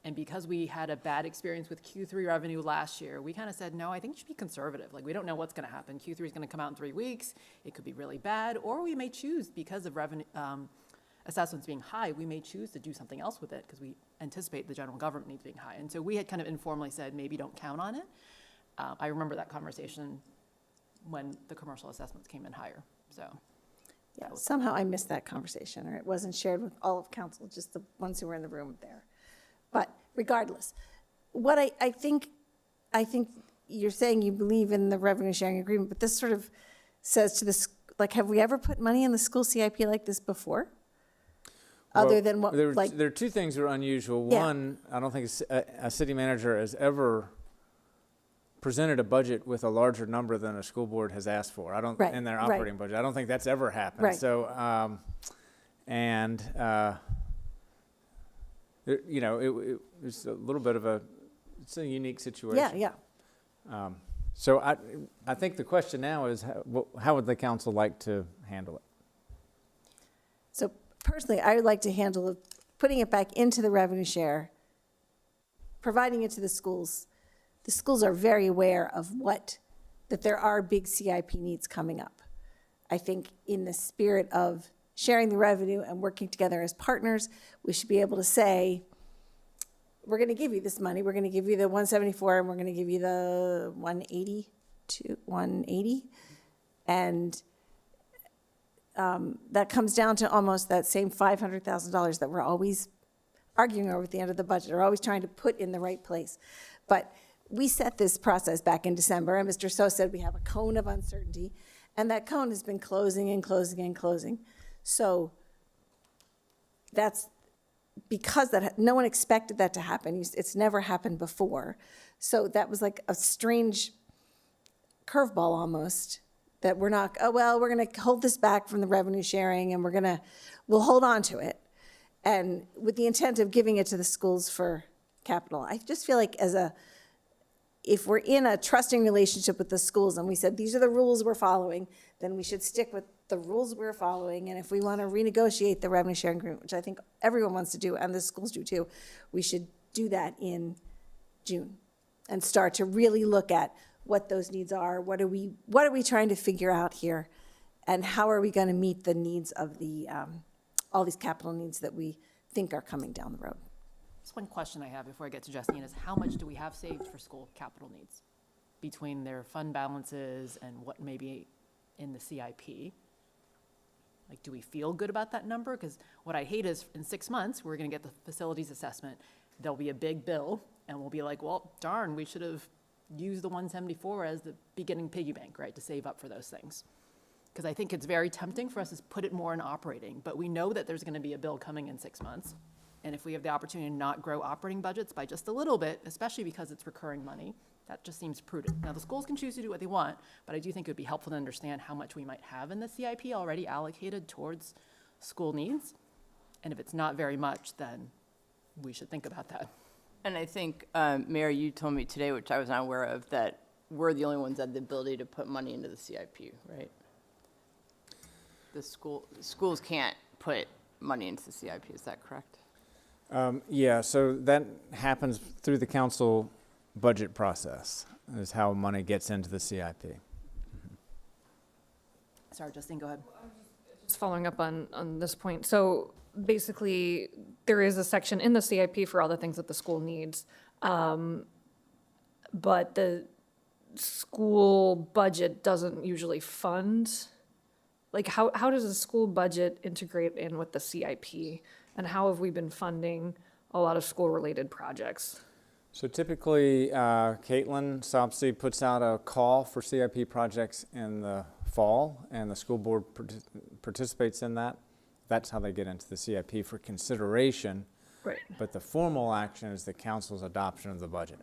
And because we had a bad experience with Q3 revenue last year, we kind of said, no, I think it should be conservative. Like, we don't know what's going to happen. Q3 is going to come out in 3 weeks. It could be really bad. Or we may choose, because of revenue assessments being high, we may choose to do something else with it because we anticipate the general government needs being high. And so we had kind of informally said, maybe don't count on it. I remember that conversation when the commercial assessments came in higher. So Yeah, somehow I missed that conversation, or it wasn't shared with all of council, just the ones who were in the room there. But regardless, what I think you're saying you believe in the revenue sharing agreement, but this sort of says to this, like, have we ever put money in the school CIP like this before? Other than what, there like, are two things that are unusual. Yeah. One, I don't think a city manager has ever presented a budget with a larger number than a school board has asked for. Right, in their right. operating budget. I don't think that's ever happened. Right. So, it's a little bit of it's a unique situation. yeah. So I think the question now is how would the council like to handle it? So personally, I would like to handle it, putting it back into the revenue share, providing it to the schools. The schools are very aware of that there are big CIP needs coming up. I think in the spirit of sharing the revenue and working together as partners, we should be able to say, we're going to give you this money. We're going to give you the 174 and we're going to give you the 180 to 180. And that comes down to almost that same $500,000 that we're always arguing over at the end of the budget, or always trying to put in the right place. But we set this process back in December, and Mr. So said we have a cone of uncertainty, and that cone has been closing and closing and closing. So that's because no one expected that to happen. It's never happened before. So that was like a strange curveball almost, that we're not, oh, well, we're going to hold this back from the revenue sharing and we'll hold on to it. And with the intent of giving it to the schools for capital. I just feel like if we're in a trusting relationship with the schools and we said, these are the rules we're following, then we should stick with the rules we're following. And if we want to renegotiate the revenue sharing agreement, which I think everyone wants to do, and the schools do too, we should do that in June and start to really look at what those needs are. What are we trying to figure out here? And how are we going to meet the needs of all these capital needs that we think are coming down the road? Just one question I have before I get to Justine is how much do we have saved for school capital needs between their fund balances and what may be in the CIP? Like, do we feel good about that number? Because what I hate is in 6 months, we're going to get the facilities assessment. There'll be a big bill and we'll be like, well, darn, we should have used the 174 as the beginning piggy bank, right, to save up for those things. Because I think it's very tempting for us to put it more in operating, but we know that there's going to be a bill coming in 6 months. And if we have the opportunity to not grow operating budgets by just a little bit, especially because it's recurring money, that just seems prudent. Now, the schools can choose to do what they want, but I do think it would be helpful to understand how much we might have in the CIP already allocated towards school needs. And if it's not very much, then we should think about that. And I think, Mayor, you told me today, which I was not aware of, that we're the only ones that have the ability to put money into the CIP, right? The schools can't put money into the CIP, is that correct? Yeah, so that happens through the council budget process, is how money gets into the CIP. Sorry, Justine, go ahead. Just following up on this point. So basically, there is a section in the CIP for all the things that the school needs. But the school budget doesn't usually fund. Like, how does the school budget integrate in with the CIP? And how have we been funding a lot of school-related projects? So typically, Caitlin Sopsey puts out a call for CIP projects in the fall, and the school board participates in that. That's how they get into the CIP for consideration. Right. But the formal action is the council's adoption of the budget.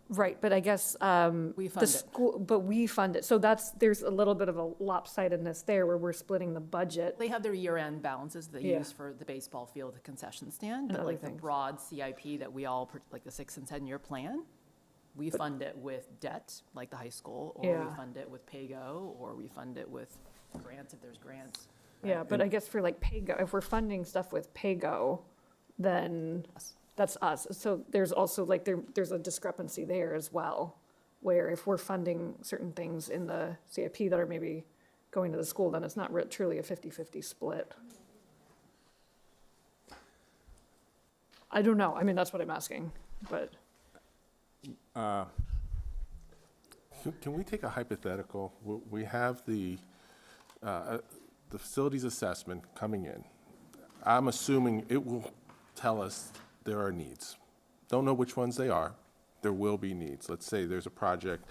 Right, but I guess We the fund it. school, but we fund it. So there's a little bit of a lopsidedness there where we're splitting the budget. They have their year-end balances they Yeah. use for the baseball field, the concession stand, And but other like the things. broad CIP that we all, like the 6 and 10-year plan, we fund it with debt, like the high school, or we Yeah. fund it with PAYGO, or we fund it with grants if there's grants. Yeah, but I guess for like PAYGO, if we're funding stuff with PAYGO, then that's us. So there's also like, there's a discrepancy there as well, where if we're funding certain things in the CIP that are maybe going to the school, then it's not truly a 50-50 split. I don't know. I mean, that's what I'm asking, but. Can we take a hypothetical? We have the facilities assessment coming in. I'm assuming it will tell us there are needs. Don't know which ones they are. There will be needs. Let's say there's a project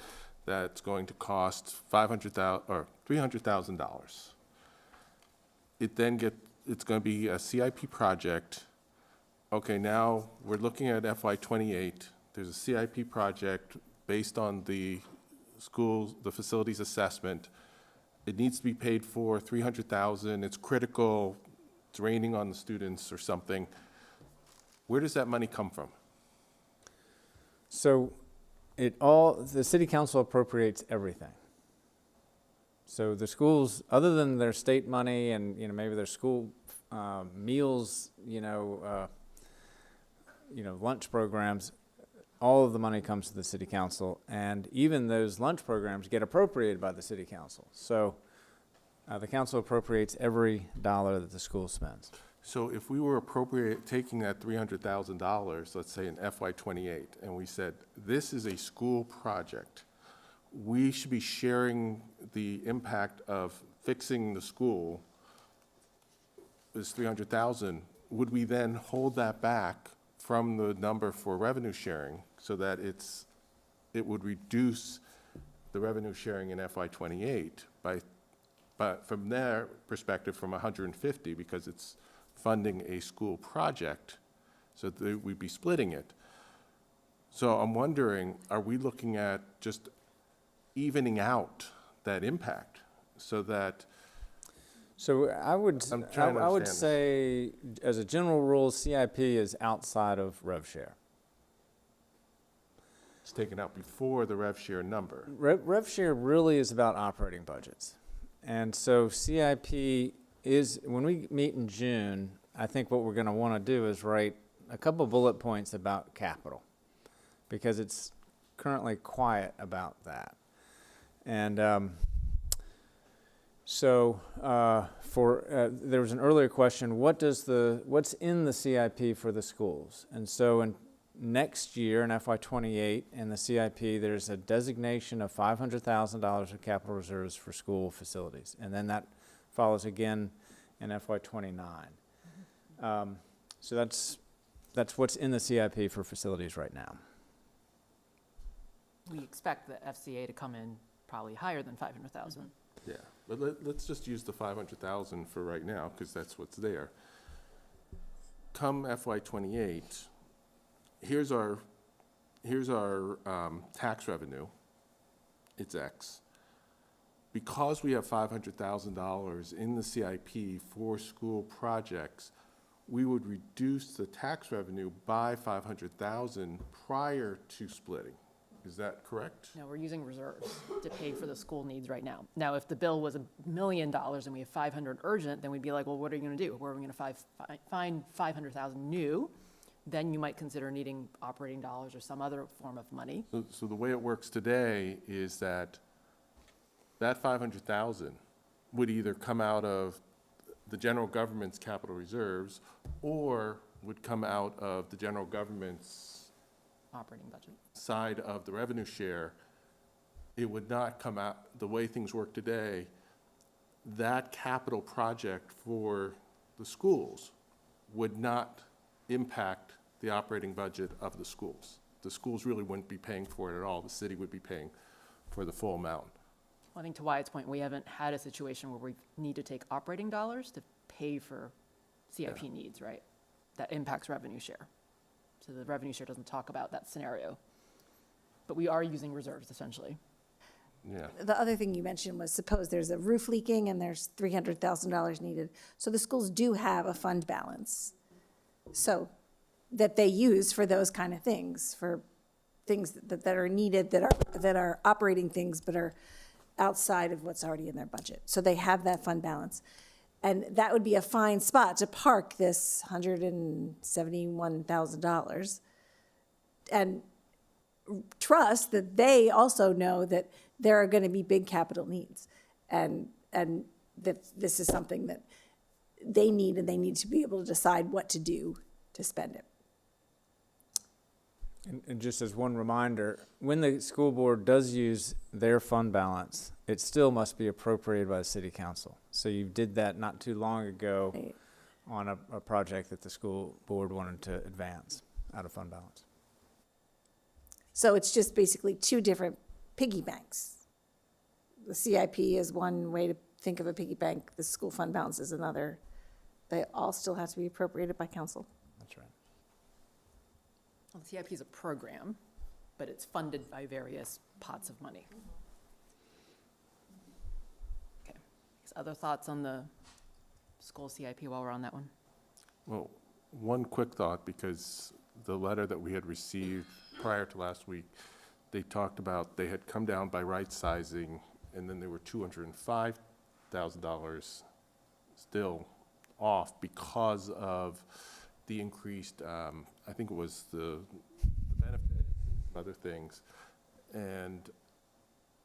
that's going to cost $500,000 or $300,000. It's going to be a CIP project. Okay, now we're looking at FY28. There's a CIP project based on the facilities assessment. It needs to be paid for $300,000. It's critical. It's raining on the students or something. Where does that money come from? So the city council appropriates everything. So the schools, other than their state money and, maybe their school meals, lunch programs, all of the money comes to the city council, and even those lunch programs get appropriated by the city council. So the council appropriates every dollar that the school spends. So if we were taking that $300,000, let's say in FY28, and we said, this is a school project, we should be sharing the impact of fixing the school is $300,000. Would we then hold that back from the number for revenue sharing so that it would reduce the revenue sharing in FY28 but from their perspective, from 150, because it's funding a school project, so we'd be splitting it. So I'm wondering, are we looking at just evening out that impact so that, So I would, I'm trying to I would understand say, as a general rule, CIP is outside of rev share. it's taken out before the rev share number? Rev share really is about operating budgets. And so CIP is, when we meet in June, I think what we're going to want to do is write a couple bullet points about capital, because it's currently quiet about that. And there was an earlier question, what's in the CIP for the schools? And so next year in FY28 in the CIP, there's a designation of $500,000 of capital reserves for school facilities. And then that follows again in FY29. So that's what's in the CIP for facilities right now. We expect the FCA to come in probably higher than 500,000. Yeah, but let's just use the 500,000 for right now, because that's what's there. Come FY28, here's our tax revenue, it's X. Because we have $500,000 in the CIP for school projects, we would reduce the tax revenue by 500,000 prior to splitting. Is that correct? No, we're using reserves to pay for the school needs right now. Now, if the bill was $1 million and we have 500 urgent, then we'd be like, well, what are you going to do? Where are we going to find 500,000 new? Then you might consider needing operating dollars or some other form of money. So the way it works today is that 500,000 would either come out of the general government's capital reserves or would come out of the general government's Operating budget. side of the revenue share. It would not come out, the way things work today, that capital project for the schools would not impact the operating budget of the schools. The schools really wouldn't be paying for it at all. The city would be paying for the full amount. Well, I think to Wyatt's point, we haven't had a situation where we need to take operating dollars to pay for CIP needs, right? That impacts revenue share. So the revenue share doesn't talk about that scenario. But we are using reserves essentially. Yeah. The other thing you mentioned was, suppose there's a roof leaking and there's $300,000 needed. So the schools do have a fund balance, so that they use for those kind of things, for things that are needed, that are operating things, but are outside of what's already in their budget. So they have that fund balance. And that would be a fine spot to park this $171,000 and trust that they also know that there are going to be big capital needs, and that this is something that they need, and they need to be able to decide what to do to spend it. And just as one reminder, when the school board does use their fund balance, it still must be appropriated by the city council. So you did that not too long ago Right. on a project that the school board wanted to advance out of fund balance. So it's just basically two different piggy banks. The CIP is one way to think of a piggy bank, the school fund balance is another. They all still have to be appropriated by council. That's right. Well, the CIP is a program, but it's funded by various pots of money. Okay. Other thoughts on the school CIP while we're on that one? Well, one quick thought, because the letter that we had received prior to last week, they talked about they had come down by right sizing, and then there were $205,000 still off because of the increased, I think it was the benefit, other things. And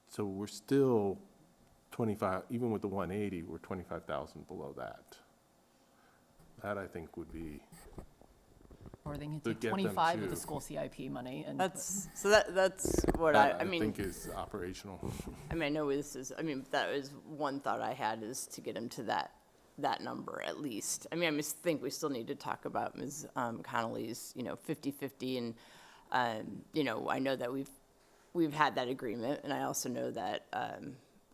so we're still 25, even with the 180, we're 25,000 below that. That, I think, would be, Or they can To take get them 25 of the to- school CIP money and. That's what that I mean. think is operational. I mean, I know this is, I mean, that was one thought I had, is to get him to that number at least. I mean, I just think we still need to talk about Ms. Connolly's, 50/50, and, I know that we've had that agreement, and I also know that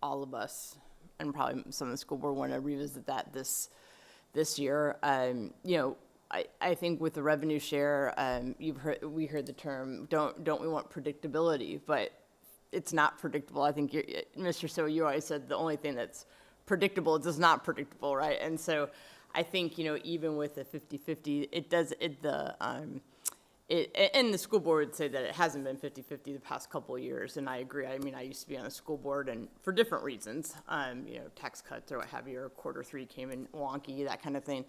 all of us, and probably some of the school board, want to revisit that this this year. You know, I think with the revenue share, we heard the term, don't we want predictability? But it's not predictable. I think Mr. So, you always said the only thing that's predictable is not predictable, right? And so I think, you know, even with the 50-50, and the school board would say that it hasn't been 50-50 the past couple of years, and I agree. I mean, I used to be on a school board, and for different reasons, you know, tax cuts or what have you, or quarter three came in wonky, that kind of thing.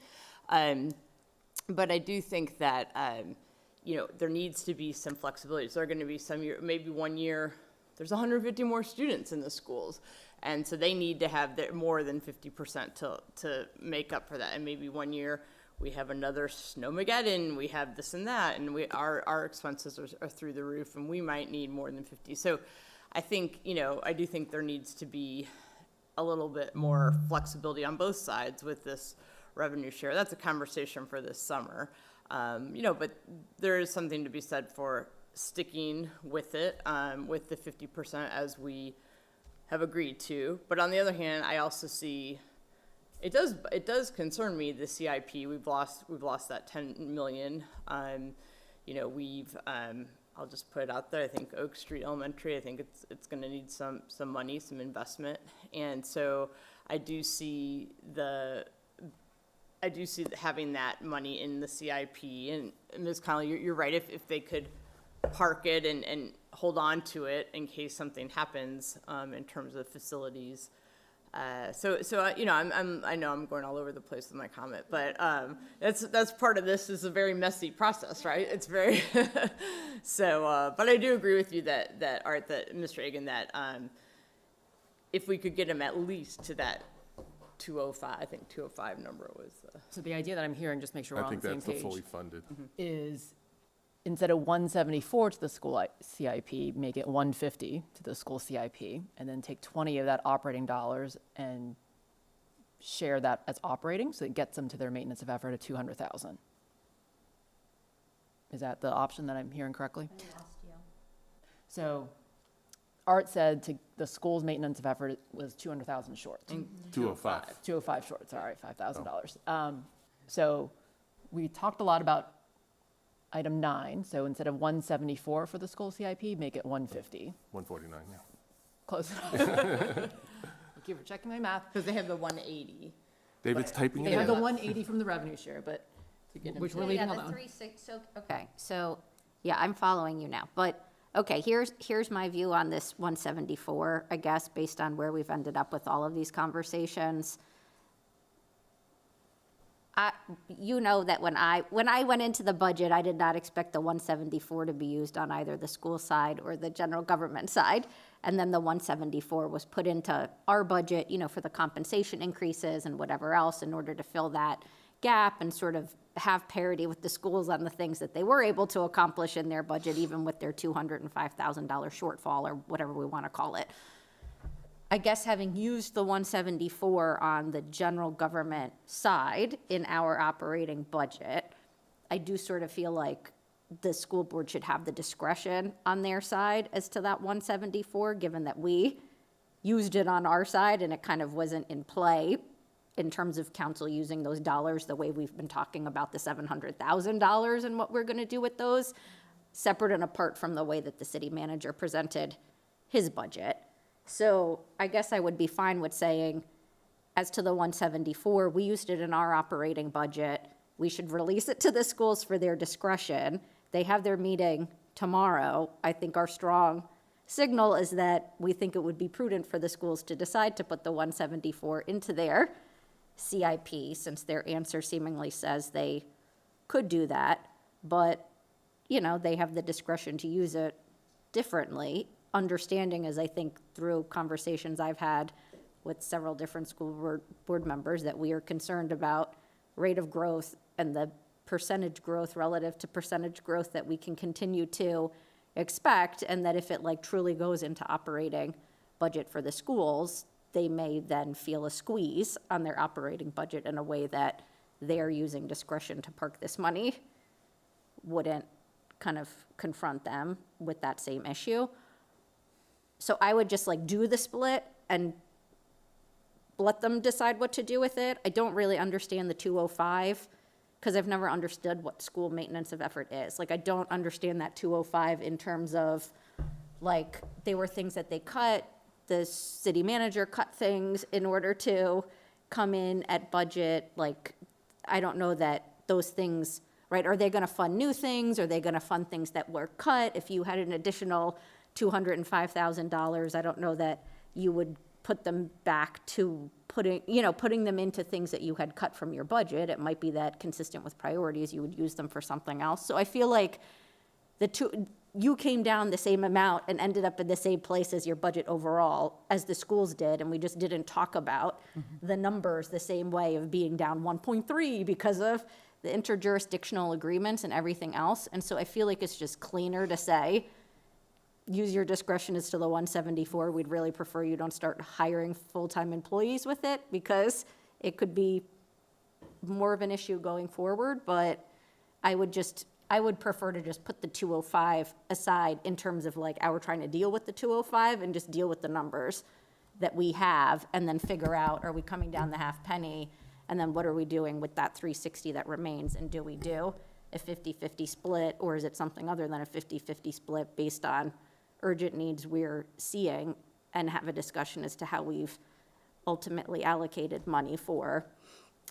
But I do think that, you know, there needs to be some flexibility. So there are going to be some year, maybe one year, there's 150 more students in the schools. And so they need to have more than 50% to make up for that. And maybe one year we have another snowmageddon, we have this and that, and our expenses are through the roof, and we might need more than 50. So I think, you know, I do think there needs to be a little bit more flexibility on both sides with this revenue share. That's a conversation for this summer. You know, but there is something to be said for sticking with it, with the 50% as we have agreed to. But on the other hand, I also see it does concern me, the CIP. We've lost that 10 million. You know, I'll just put it out there. I think Oak Street Elementary, I think it's going to need some money, some investment. And so I do see having that money in the CIP. And Ms. Connolly, you're right. If they could park it and hold on to it in case something happens in terms of facilities. So you know, I know I'm going all over the place with my comment, but that's part of this. Is a very messy process, right? It's very so. But I do agree with you that Mr. Egan, that if we could get him at least to that 205, I think 205 number was. So the idea that I'm hearing, just make sure we're I on think the same that's the page, fully funded. is instead of 174 to the school CIP, make it 150 to the school CIP, and then take 20 of that operating dollars and share that as operating, so it gets them to their maintenance of effort of 200,000. Is that the option that I'm hearing correctly? I lost you. So Art said the school's maintenance of effort was 200,000 short. 205. 205 short, sorry, $5,000. So we talked a lot about item 9, so instead of 174 for the school CIP, make it 150. 149, yeah. Close enough. Thank you for checking my math. Because they have the 180. David's typing They it have in. the 180 from the revenue share, but, which we're leaving alone. Okay, so, yeah, I'm following you now. But, okay, here's my view on this 174, I guess, based on where we've ended up with all of these conversations. You know that when I went into the budget, I did not expect the 174 to be used on either the school side or the general government side. And then the 174 was put into our budget, you know, for the compensation increases and whatever else in order to fill that gap and sort of have parity with the schools on the things that they were able to accomplish in their budget, even with their $205,000 shortfall or whatever we want to call it. I guess having used the 174 on the general government side in our operating budget, I do sort of feel like the school board should have the discretion on their side as to that 174, given that we used it on our side and it kind of wasn't in play in terms of council using those dollars the way we've been talking about the $700,000 and what we're going to do with those, separate and apart from the way that the city manager presented his budget. So I guess I would be fine with saying, as to the 174, we used it in our operating budget. We should release it to the schools for their discretion. They have their meeting tomorrow. I think our strong signal is that we think it would be prudent for the schools to decide to put the 174 into their CIP, since their answer seemingly says they could do that. But, you know, they have the discretion to use it differently. Understanding, as I think through conversations I've had with several different school board members, that we are concerned about rate of growth and the percentage growth relative to percentage growth that we can continue to expect, and that if it like truly goes into operating budget for the schools, they may then feel a squeeze on their operating budget in a way that they're using discretion to park this money wouldn't kind of confront them with that same issue. So I would just like do the split and let them decide what to do with it. I don't really understand the 205, because I've never understood what school maintenance of effort is. Like, I don't understand that 205 in terms of, like, they were things that they cut, the city manager cut things in order to come in at budget. Like, I don't know that those things, right, are they gonna fund new things? Are they gonna fund things that were cut? If you had an additional $205,000, I don't know that you would put them back to putting them into things that you had cut from your budget. It might be that, consistent with priorities, you would use them for something else. So I feel like you came down the same amount and ended up in the same place as your budget overall as the schools did, and we just didn't talk about the numbers the same way of being down 1.3 because of the interjurisdictional agreements and everything else. And so I feel like it's just cleaner to say, use your discretion as to the 174. We'd really prefer you don't start hiring full-time employees with it, because it could be more of an issue going forward. But I would prefer to just put the 205 aside in terms of, like, how we're trying to deal with the 205, and just deal with the numbers that we have, and then figure out, are we coming down the half penny? And then what are we doing with that 360 that remains? And do we do a 50-50 split, or is it something other than a 50-50 split based on urgent needs we're seeing, and have a discussion as to how we've ultimately allocated money for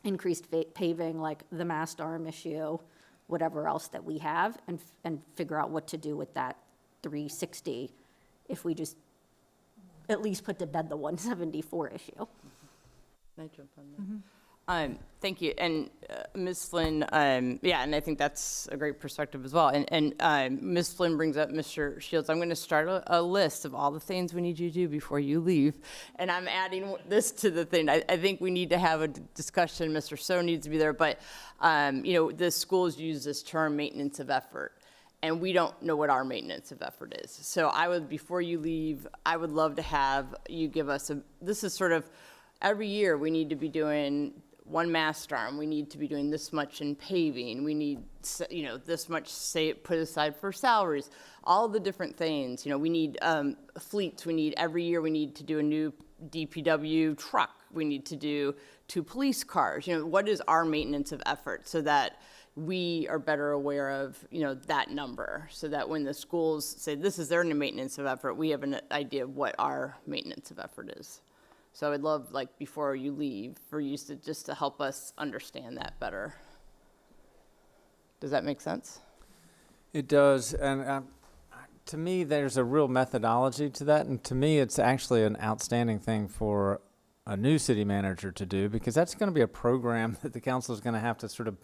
increased paving, like the mast arm issue, whatever else that we have, and figure out what to do with that 360 if we just at least put to bed the 174 issue. Can I jump on that? Thank you. And Ms. Flynn, yeah, and I think that's a great perspective as well. And Ms. Flynn brings up Mr. Shields. I'm going to start a list of all the things we need you to do before you leave. And I'm adding this to the thing. I think we need to have a discussion. Mr. So needs to be there. But, the schools use this term maintenance of effort. And we don't know what our maintenance of effort is. So before you leave, I would love to have you give us this is sort of, every year we need to be doing one mast arm, we need to be doing this much in paving, we need, this much put aside for salaries, all the different things. We need fleets, every year we need to do a new DPW truck, we need to do 2 police cars. What is our maintenance of effort, so that we are better aware of, that number, so that when the schools say this is their maintenance of effort, we have an idea of what our maintenance of effort is. So I would love, like, before you leave, for you to help us understand that better. Does that make sense? It does, and to me, there's a real methodology to that, and to me, it's actually an outstanding thing for a new city manager to do, because that's going to be a program that the council is going to have to sort of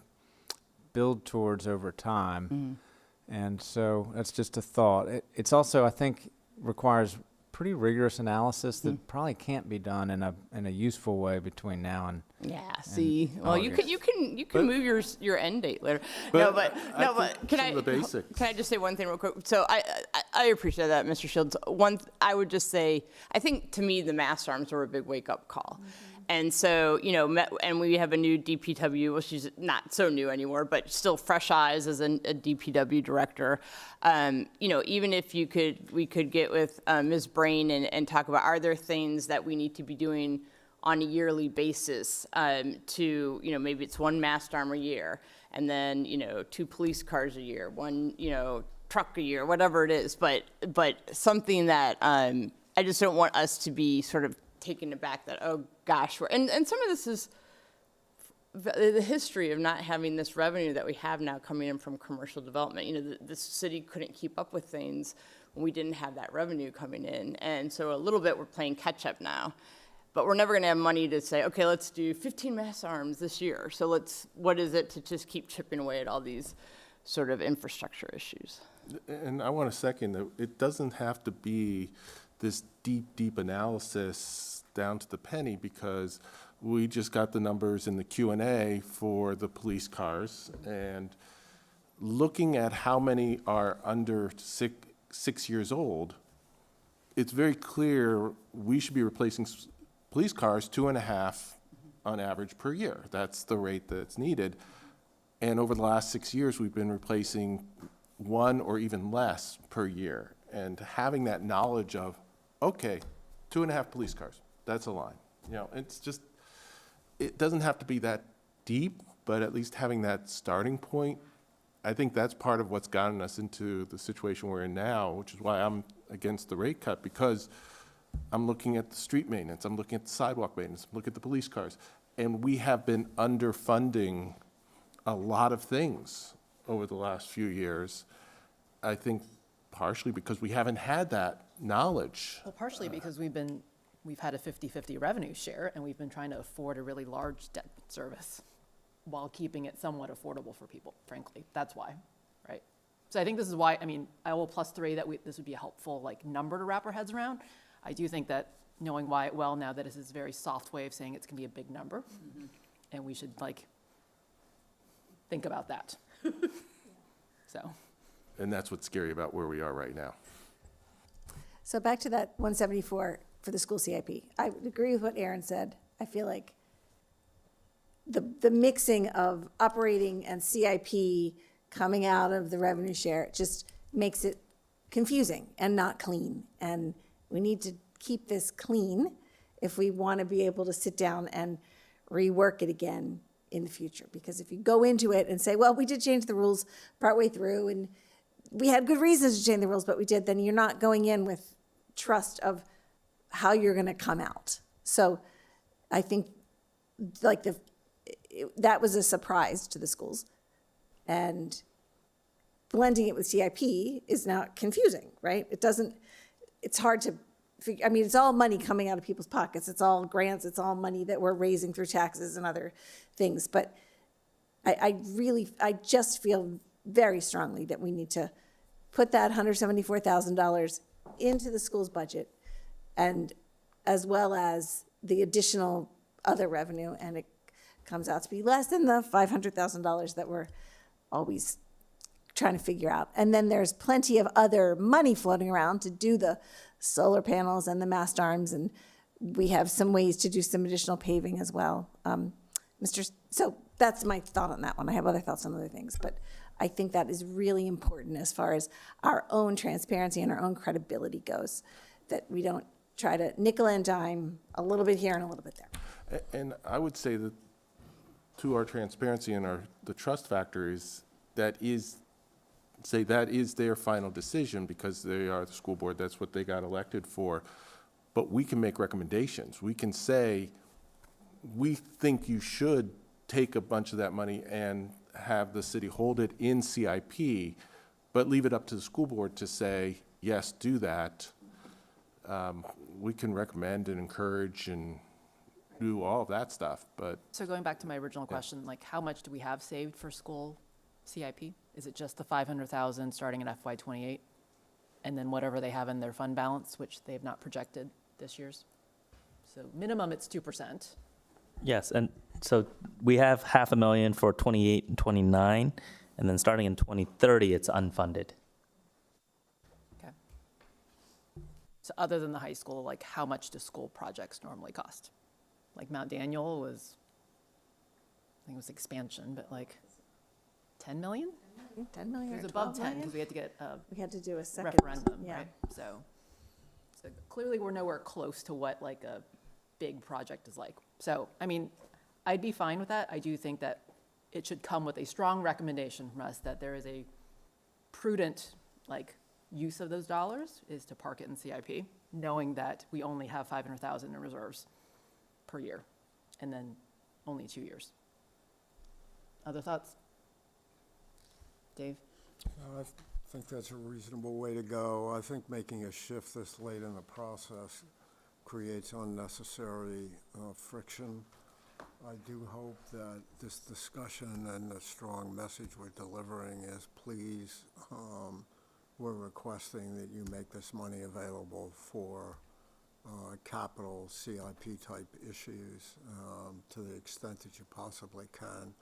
build towards over time. And so that's just a thought. It's also, I think, requires pretty rigorous analysis that probably can't be done in a useful way between now and see, well, you can move your end date later. But can I just say one thing real quick? So I appreciate that, Mr. Shields. I would just say, I think, to me, the mast arms were a big wake up call. And so, and we have a new DPW, well, she's not so new anymore, but still fresh eyes as a DPW director. Even if we could get with Ms. Brain and talk about, are there things that we need to be doing on a yearly basis to, maybe it's one mast arm a year, and then, 2 police cars a year, one, truck a year, whatever it is, but something that I just don't want us to be sort of taken aback that, oh gosh, and some of this is the history of not having this revenue that we have now coming in from commercial development. The city couldn't keep up with things when we didn't have that revenue coming in, and so a little bit we're playing catch up now. But we're never going to have money to say, okay, let's do 15 mast arms this year. So what is it to just keep chipping away at all these sort of infrastructure issues? And I want to second that it doesn't have to be this deep analysis down to the penny, because we just got the numbers in the Q&A for the police cars, and looking at how many are under 6 years old, it's very clear we should be replacing police cars 2.5 on average per year. That's the rate that's needed. And over the last 6 years, we've been replacing 1 or even less per year. And having that knowledge of, okay, 2.5 police cars, that's a line. You know, it's just, it doesn't have to be that deep, but at least having that starting point, I think that's part of what's gotten us into the situation we're in now, which is why I'm against the rate cut, because I'm looking at the street maintenance, I'm looking at the sidewalk maintenance, I'm looking at the police cars, and we have been underfunding a lot of things over the last few years. I think partially because we haven't had that knowledge. Well, partially because we've had a 50-50 revenue share, and we've been trying to afford a really large debt service while keeping it somewhat affordable for people, frankly. That's why, right? So I think this is why, I mean, I will +3 that this would be a helpful, like, number to wrap our heads around. I do think that knowing Wyatt well now, that is his very soft way of saying it's gonna be a big number, and we should, like, think about that. So. And that's what's scary about where we are right now. So back to that 174 for the school CIP. I would agree with what Aaron said. I feel like the mixing of operating and CIP coming out of the revenue share just makes it confusing and not clean. And we need to keep this clean if we want to be able to sit down and rework it again in the future. Because if you go into it and say, well, we did change the rules partway through and we had good reasons to change the rules, but we did, then you're not going in with trust of how you're going to come out. So I think like that was a surprise to the schools. And blending it with CIP is now confusing, right? It's hard to figure, I mean, it's all money coming out of people's pockets. It's all grants, it's all money that we're raising through taxes and other things. But I just feel very strongly that we need to put that $174,000 into the school's budget, and as well as the additional other revenue, and it comes out to be less than the $500,000 that we're always trying to figure out. And then there's plenty of other money floating around to do the solar panels and the mast arms, and we have some ways to do some additional paving as well. So that's my thought on that one. I have other thoughts on other things, but I think that is really important as far as our own transparency and our own credibility goes, that we don't try to nickel and dime a little bit here and a little bit there. And I would say that to our transparency and the trust factor is that is their final decision because they are the school board, that's what they got elected for. But we can make recommendations. We can say, we think you should take a bunch of that money and have the city hold it in CIP, but leave it up to the school board to say, yes, do that. We can recommend and encourage and do all of that stuff, but. So going back to my original question, like, how much do we have saved for school CIP? Is it just the 500,000 starting in FY '28? And then whatever they have in their fund balance, which they have not projected this year's? So minimum, it's 2%. Yes, and so we have $500,000 for 28 and 29, and then starting in 2030, it's unfunded. Okay. So other than the high school, like, how much do school projects normally cost? Like Mount Daniel was, I think it was expansion, but like 10 million? 10 million It or was 12 above 10 million? because we had to get a We had to do a second. referendum, Yeah. right? So clearly we're nowhere close to what like a big project is like. So, I mean, I'd be fine with that. I do think that it should come with a strong recommendation from us that there is a prudent, like, use of those dollars is to park it in CIP, knowing that we only have 500,000 in reserves per year, and then only 2 years. Other thoughts? Dave? I think that's a reasonable way to go. I think making a shift this late in the process creates unnecessary friction. I do hope that this discussion and the strong message we're delivering is, please, we're requesting that you make this money available for capital CIP type issues to the extent that you possibly can.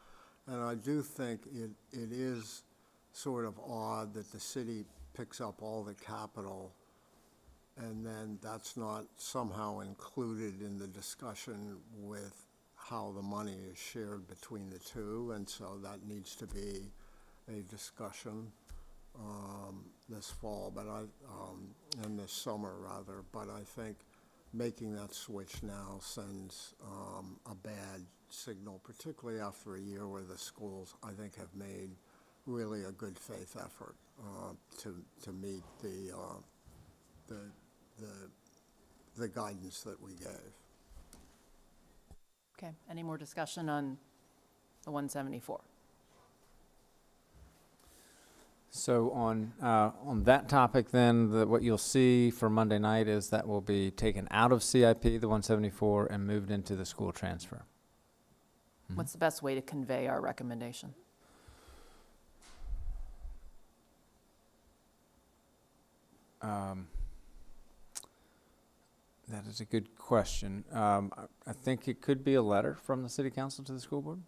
And I do think it is sort of odd that the city picks up all the capital and then that's not somehow included in the discussion with how the money is shared between the two, and so that needs to be a discussion this fall, but in this summer rather. But I think making that switch now sends a bad signal, particularly after a year where the schools, I think, have made really a good faith effort to meet the guidance that we gave. Okay, any more discussion on the 174? So on that topic then, what you'll see for Monday night is that will be taken out of CIP, the 174, and moved into the school transfer. What's the best way to convey our recommendation? That is a good question. I think it could be a letter from the city council to the school board.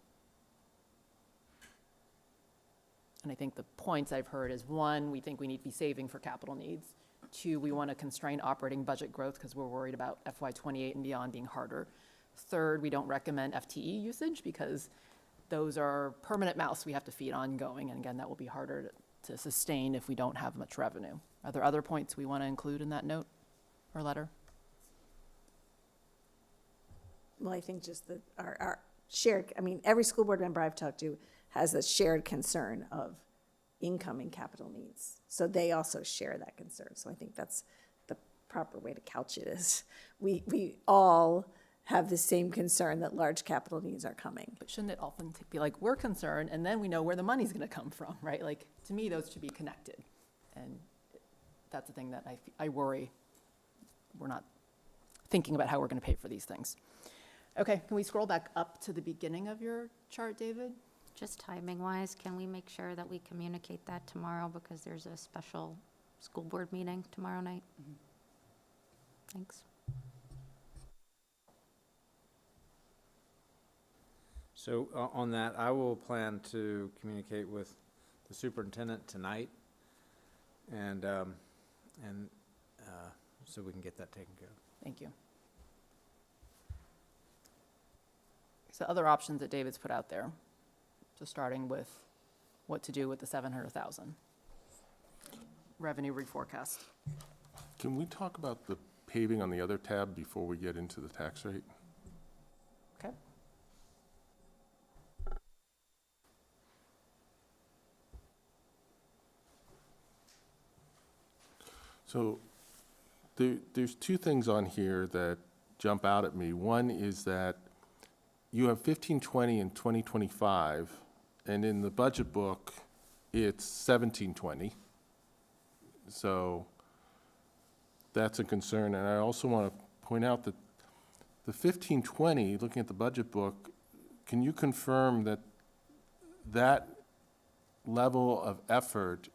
And I think the points I've heard is, one, we think we need to be saving for capital needs. Two, we want to constrain operating budget growth because we're worried about FY28 and beyond being harder. Third, we don't recommend FTE usage because those are permanent mouths we have to feed ongoing. And again, that will be harder to sustain if we don't have much revenue. Are there other points we want to include in that note or letter? Well, I think just that our shared, I mean, every school board member I've talked to has a shared concern of incoming capital needs. So they also share that concern. So I think that's the proper way to couch it is we all have the same concern that large capital needs are coming. But shouldn't it often be like, we're concerned, and then we know where the money's going to come from, right? Like, to me, those should be connected. And that's the thing that I worry we're not thinking about how we're going to pay for these things. Okay, can we scroll back up to the beginning of your chart, David? Just timing-wise, can we make sure that we communicate that tomorrow because there's a special school board meeting tomorrow night? Thanks. So on that, I will plan to communicate with the superintendent tonight, and so we can get that taken care of. Thank you. So other options that David's put out there. So starting with what to do with the 700,000 revenue reforecast. Can we talk about the paving on the other tab before we get into the tax rate? Okay. So there's two things on here that jump out at me. One is that you have 1520 and 2025, and in the budget book, it's 1720. So that's a concern. And I also want to point out that the 1520, looking at the budget book, can you confirm that that level of effort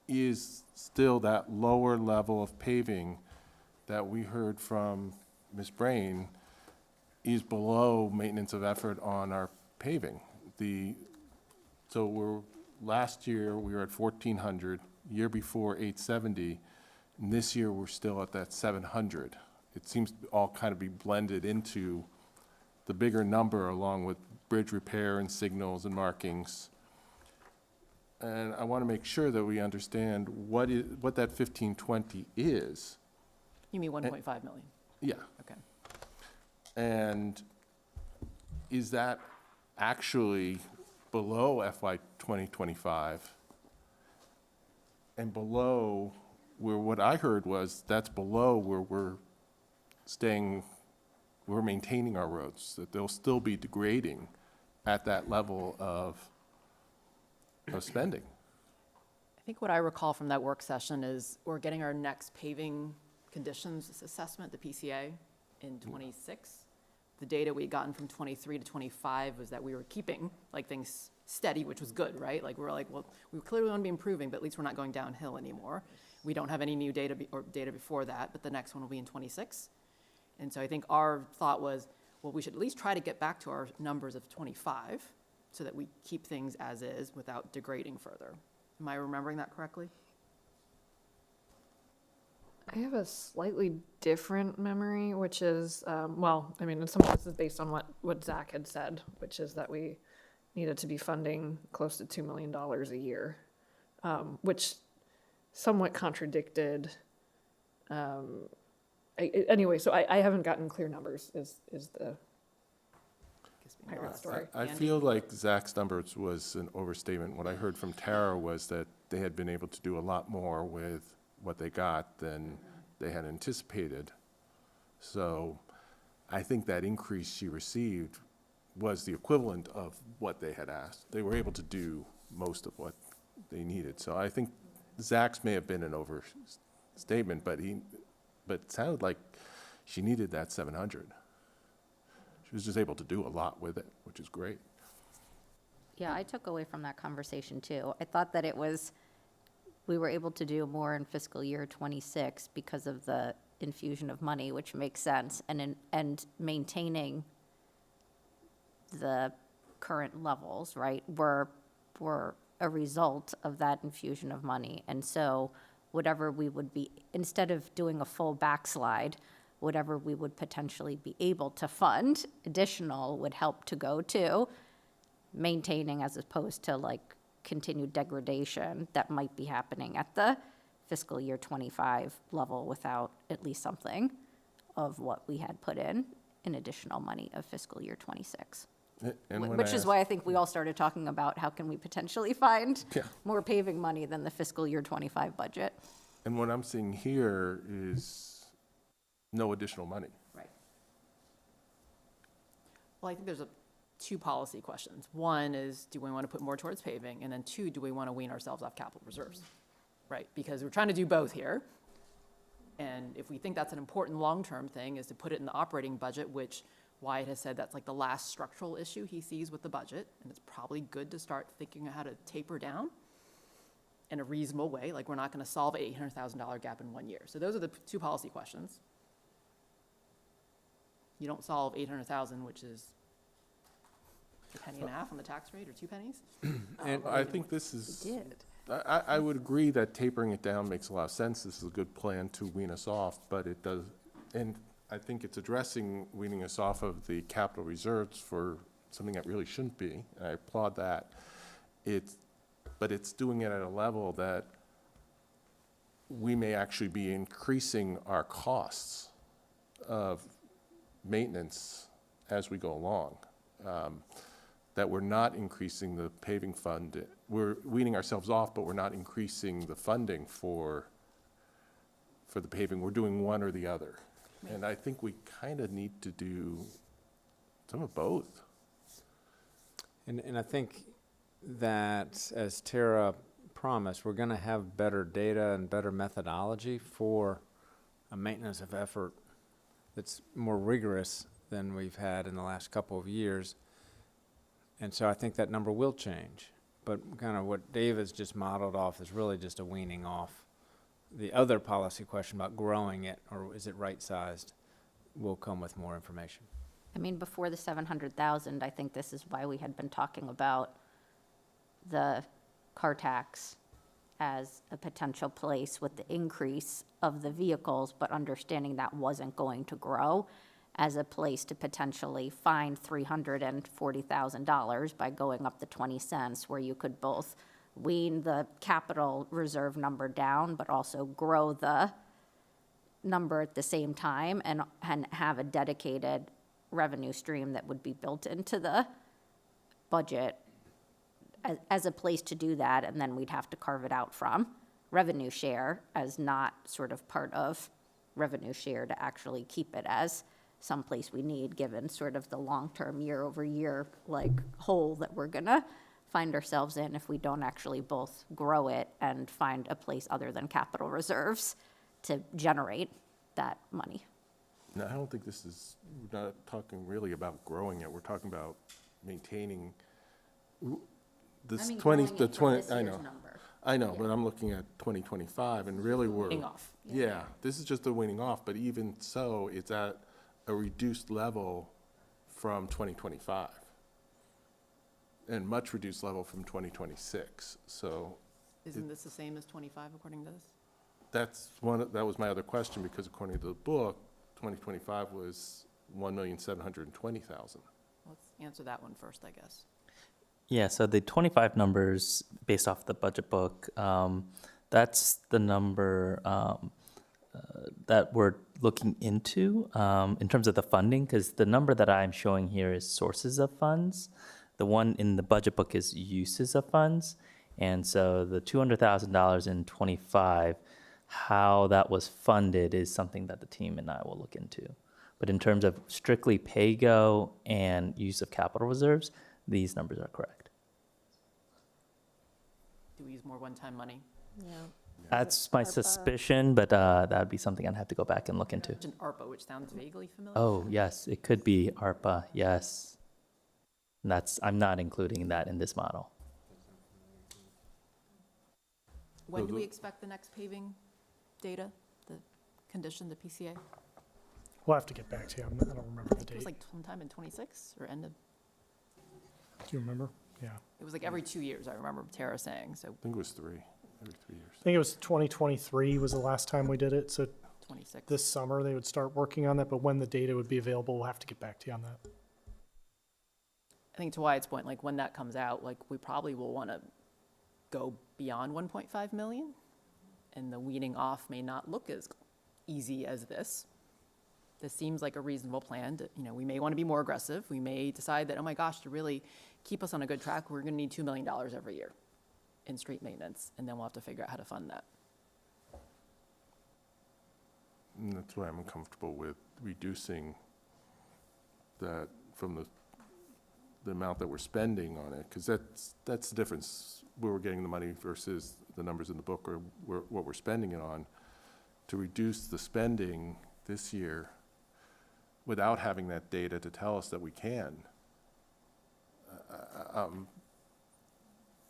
is still that lower level of paving that we heard from Ms. Brain is below maintenance of effort on our paving? Last year, we were at 1,400, year before 870, and this year, we're still at that 700. It seems to all kind of be blended into the bigger number along with bridge repair and signals and markings. And I want to make sure that we understand what that 1520 is. You mean 1.5 million? Yeah. Okay. And is that actually below FY 2025? And below where what I heard was that's below where we're maintaining our roads, that they'll still be degrading at that level of spending. I think what I recall from that work session is we're getting our next paving conditions assessment, the PCA, in 26. The data we'd gotten from 23 to 25 was that we were keeping things steady, which was good, right? Like, we were like, well, we clearly want to be improving, but at least we're not going downhill anymore. We don't have any new data or data before that, but the next one will be in 26. And so I think our thought was, well, we should at least try to get back to our numbers of 25 so that we keep things as is without degrading further. Am I remembering that correctly? I have a slightly different memory, which is, well, I mean, in some cases based on what Zach had said, which is that we needed to be funding close to $2 million a year, which somewhat contradicted Anyway, so I haven't gotten clear numbers is the pirate story. I feel like Zach's numbers was an overstatement. What I heard from Tara was that they had been able to do a lot more with what they got than they had anticipated. So I think that increase she received was the equivalent of what they had asked. They were able to do most of what they needed. So I think Zach's may have been an overstatement, but it sounded like she needed that 700. She was just able to do a lot with it, which is great. Yeah, I took away from that conversation too. I thought that we were able to do more in fiscal year '26 because of the infusion of money, which makes sense, and maintaining the current levels, right, were a result of that infusion of money. And so whatever we would be, instead of doing a full backslide, whatever we would potentially be able to fund additional would help to go to maintaining, as opposed to like continued degradation that might be happening at the fiscal year '25 level without at least something of what we had put in additional money of fiscal year '26. Which is why I think we all started talking about how can we potentially find more paving money than the fiscal year '25 budget. And what I'm seeing here is no additional money. Right. Well, I think there's two policy questions. One is, do we want to put more towards paving? And then two, do we want to wean ourselves off capital reserves? Right, because we're trying to do both here. And if we think that's an important long-term thing, is to put it in the operating budget, which Wyatt has said that's like the last structural issue he sees with the budget, and it's probably good to start thinking of how to taper down in a reasonable way. Like, we're not going to solve an $800,000 gap in 1 year. So those are the two policy questions. You don't solve 800,000, which is a penny and a half on the tax rate, or 2 pennies. And I think this is, Did. I would agree that tapering it down makes a lot of sense. This is a good plan to wean us off, but it does, and I think it's addressing weaning us off of the capital reserves for something that really shouldn't be. And I applaud that. But it's doing it at a level that we may actually be increasing our costs of maintenance as we go along. That we're not increasing the paving fund. We're weaning ourselves off, but we're not increasing the funding for the paving. We're doing one or the other. And I think we kind of need to do some of both. And I think that, as Tara promised, we're going to have better data and better methodology for a maintenance of effort that's more rigorous than we've had in the last couple of years. And so I think that number will change. But kind of what Dave has just modeled off is really just a weaning off. The other policy question about growing it, or is it right-sized, will come with more information. I mean, before the 700,000, I think this is why we had been talking about the car tax as a potential place with the increase of the vehicles, but understanding that wasn't going to grow, as a place to potentially find $340,000 by going up the 20 cents, where you could both wean the capital reserve number down, but also grow the number at the same time, and have a dedicated revenue stream that would be built into the budget as a place to do that. And then we'd have to carve it out from revenue share as not sort of part of revenue share to actually keep it as someplace we need, given sort of the long-term year-over-year like hole that we're gonna find ourselves in if we don't actually both grow it and find a place other than capital reserves to generate that money. No, I don't think this is, we're not talking really about growing it. We're talking about maintaining this 20, the 20, I know. I know, but I'm looking at 2025, and really we're. Weaning off. Yeah, this is just a weaning off, but even so, it's at a reduced level from 2025. And much reduced level from 2026, so. Isn't this the same as 25 according to this? That was my other question, because according to the book, 2025 was 1,720,000. Let's answer that one first, I guess. Yeah, so the 25 numbers based off the budget book, that's the number that we're looking into in terms of the funding, because the number that I'm showing here is sources of funds. The one in the budget book is uses of funds. And so the $200,000 in '25, how that was funded is something that the team and I will look into. But in terms of strictly pay-go and use of capital reserves, these numbers are correct. Do we use more one-time money? Yeah. That's my suspicion, but that'd be something I'd have to go back and look into. Mentioned ARPA, which sounds vaguely familiar. Oh, yes, it could be ARPA, yes. I'm not including that in this model. When do we expect the next paving data, the condition, the PCA? We'll have to get back to you. I don't remember the It date. was like sometime in '26 or end of, Do you remember? Yeah. it was like every 2 years, I remember Tara saying, so I think it was every 3 years. I think it was 2023 was the last time we did it. So 26. this summer they would start working on that, but when the data would be available, we'll have to get back to you on that. I think to Wyatt's point, like when that comes out, like we probably will want to go beyond 1.5 million. And the weaning off may not look as easy as this. This seems like a reasonable plan. We may want to be more aggressive. We may decide that, oh my gosh, to really keep us on a good track, we're going to need $2 million every year in street maintenance. And then we'll have to figure out how to fund that. And that's why I'm uncomfortable with reducing that from the amount that we're spending on it, because that's the difference, where we're getting the money versus the numbers in the book or what we're spending it on. To reduce the spending this year without having that data to tell us that we can,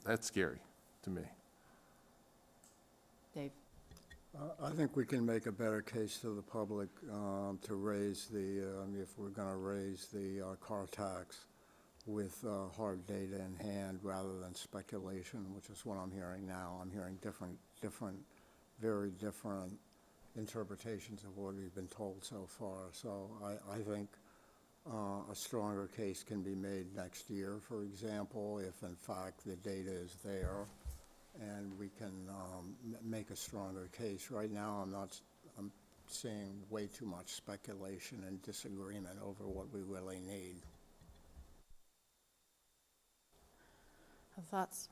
that's scary to me. Dave? I think we can make a better case to the public to raise if we're going to raise the car tax with hard data in hand rather than speculation, which is what I'm hearing now. I'm hearing very different interpretations of what we've been told so far. So I think a stronger case can be made next year, for example, if in fact the data is there and we can make a stronger case. Right now, I'm seeing way too much speculation and disagreement over what we really need. Thoughts?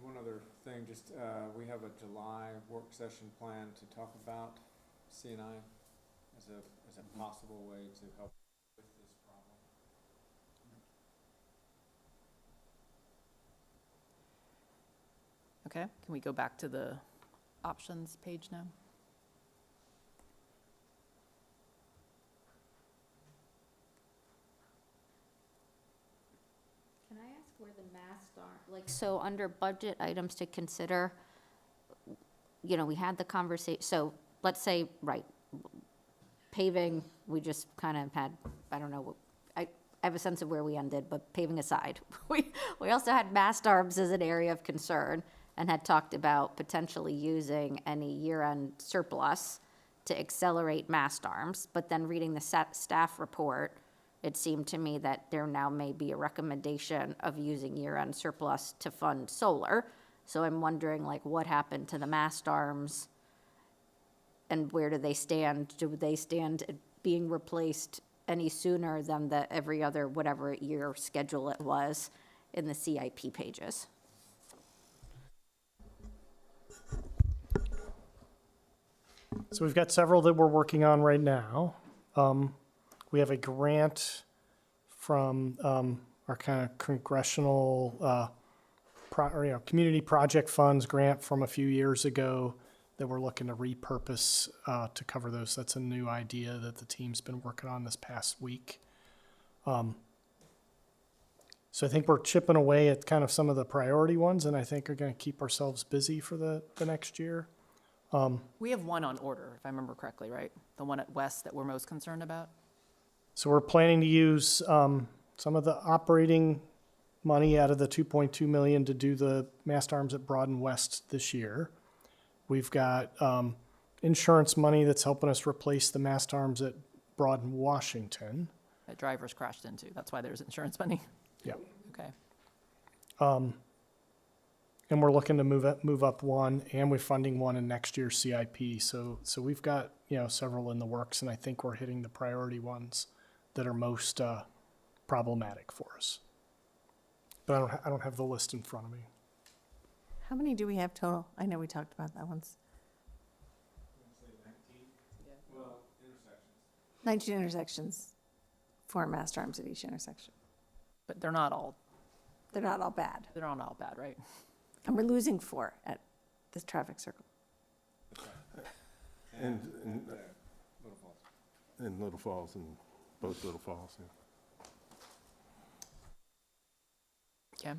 One other thing, just, we have a July work session plan to talk about CNI as a possible way to help with this problem. Okay, can we go back to the options page now? Can I ask where the masks are? Like, so under budget items to consider, we had the conversation, so let's say, right, paving, we just kind of had, I don't know, I have a sense of where we ended, but paving aside. We also had mast arms as an area of concern and had talked about potentially using any year-end surplus to accelerate mast arms, but then reading the staff report, it seemed to me that there now may be a recommendation of using year-end surplus to fund solar. So I'm wondering, like, what happened to the mast arms and where do they stand? Do they stand at being replaced any sooner than the every other whatever year schedule it was in the CIP pages? So we've got several that we're working on right now. We have a grant from our kind of congressional, community project funds grant from a few years ago that we're looking to repurpose to cover those. That's a new idea that the team's been working on this past week. So I think we're chipping away at kind of some of the priority ones, and I think are going to keep ourselves busy for the next year. We have one on order, if I remember correctly, right? The one at West that we're most concerned about? So we're planning to use some of the operating money out of the 2.2 million to do the mast arms at Broad and West this year. We've got insurance money that's helping us replace the mast arms at Broad and Washington. That drivers crashed into, that's why there's insurance money? Yeah. Okay. And we're looking to move up one, and we're funding one in next year's CIP. So we've got, several in the works, and I think we're hitting the priority ones that are most problematic for us. But I don't have the list in front of me. How many do we have total? I know we talked about that once. 19 intersections, 4 mast arms at each intersection. But they're not all They're not all bad. bad, right? And we're losing 4 at this traffic circle. And Little Falls, and both Little Falls, yeah. Okay.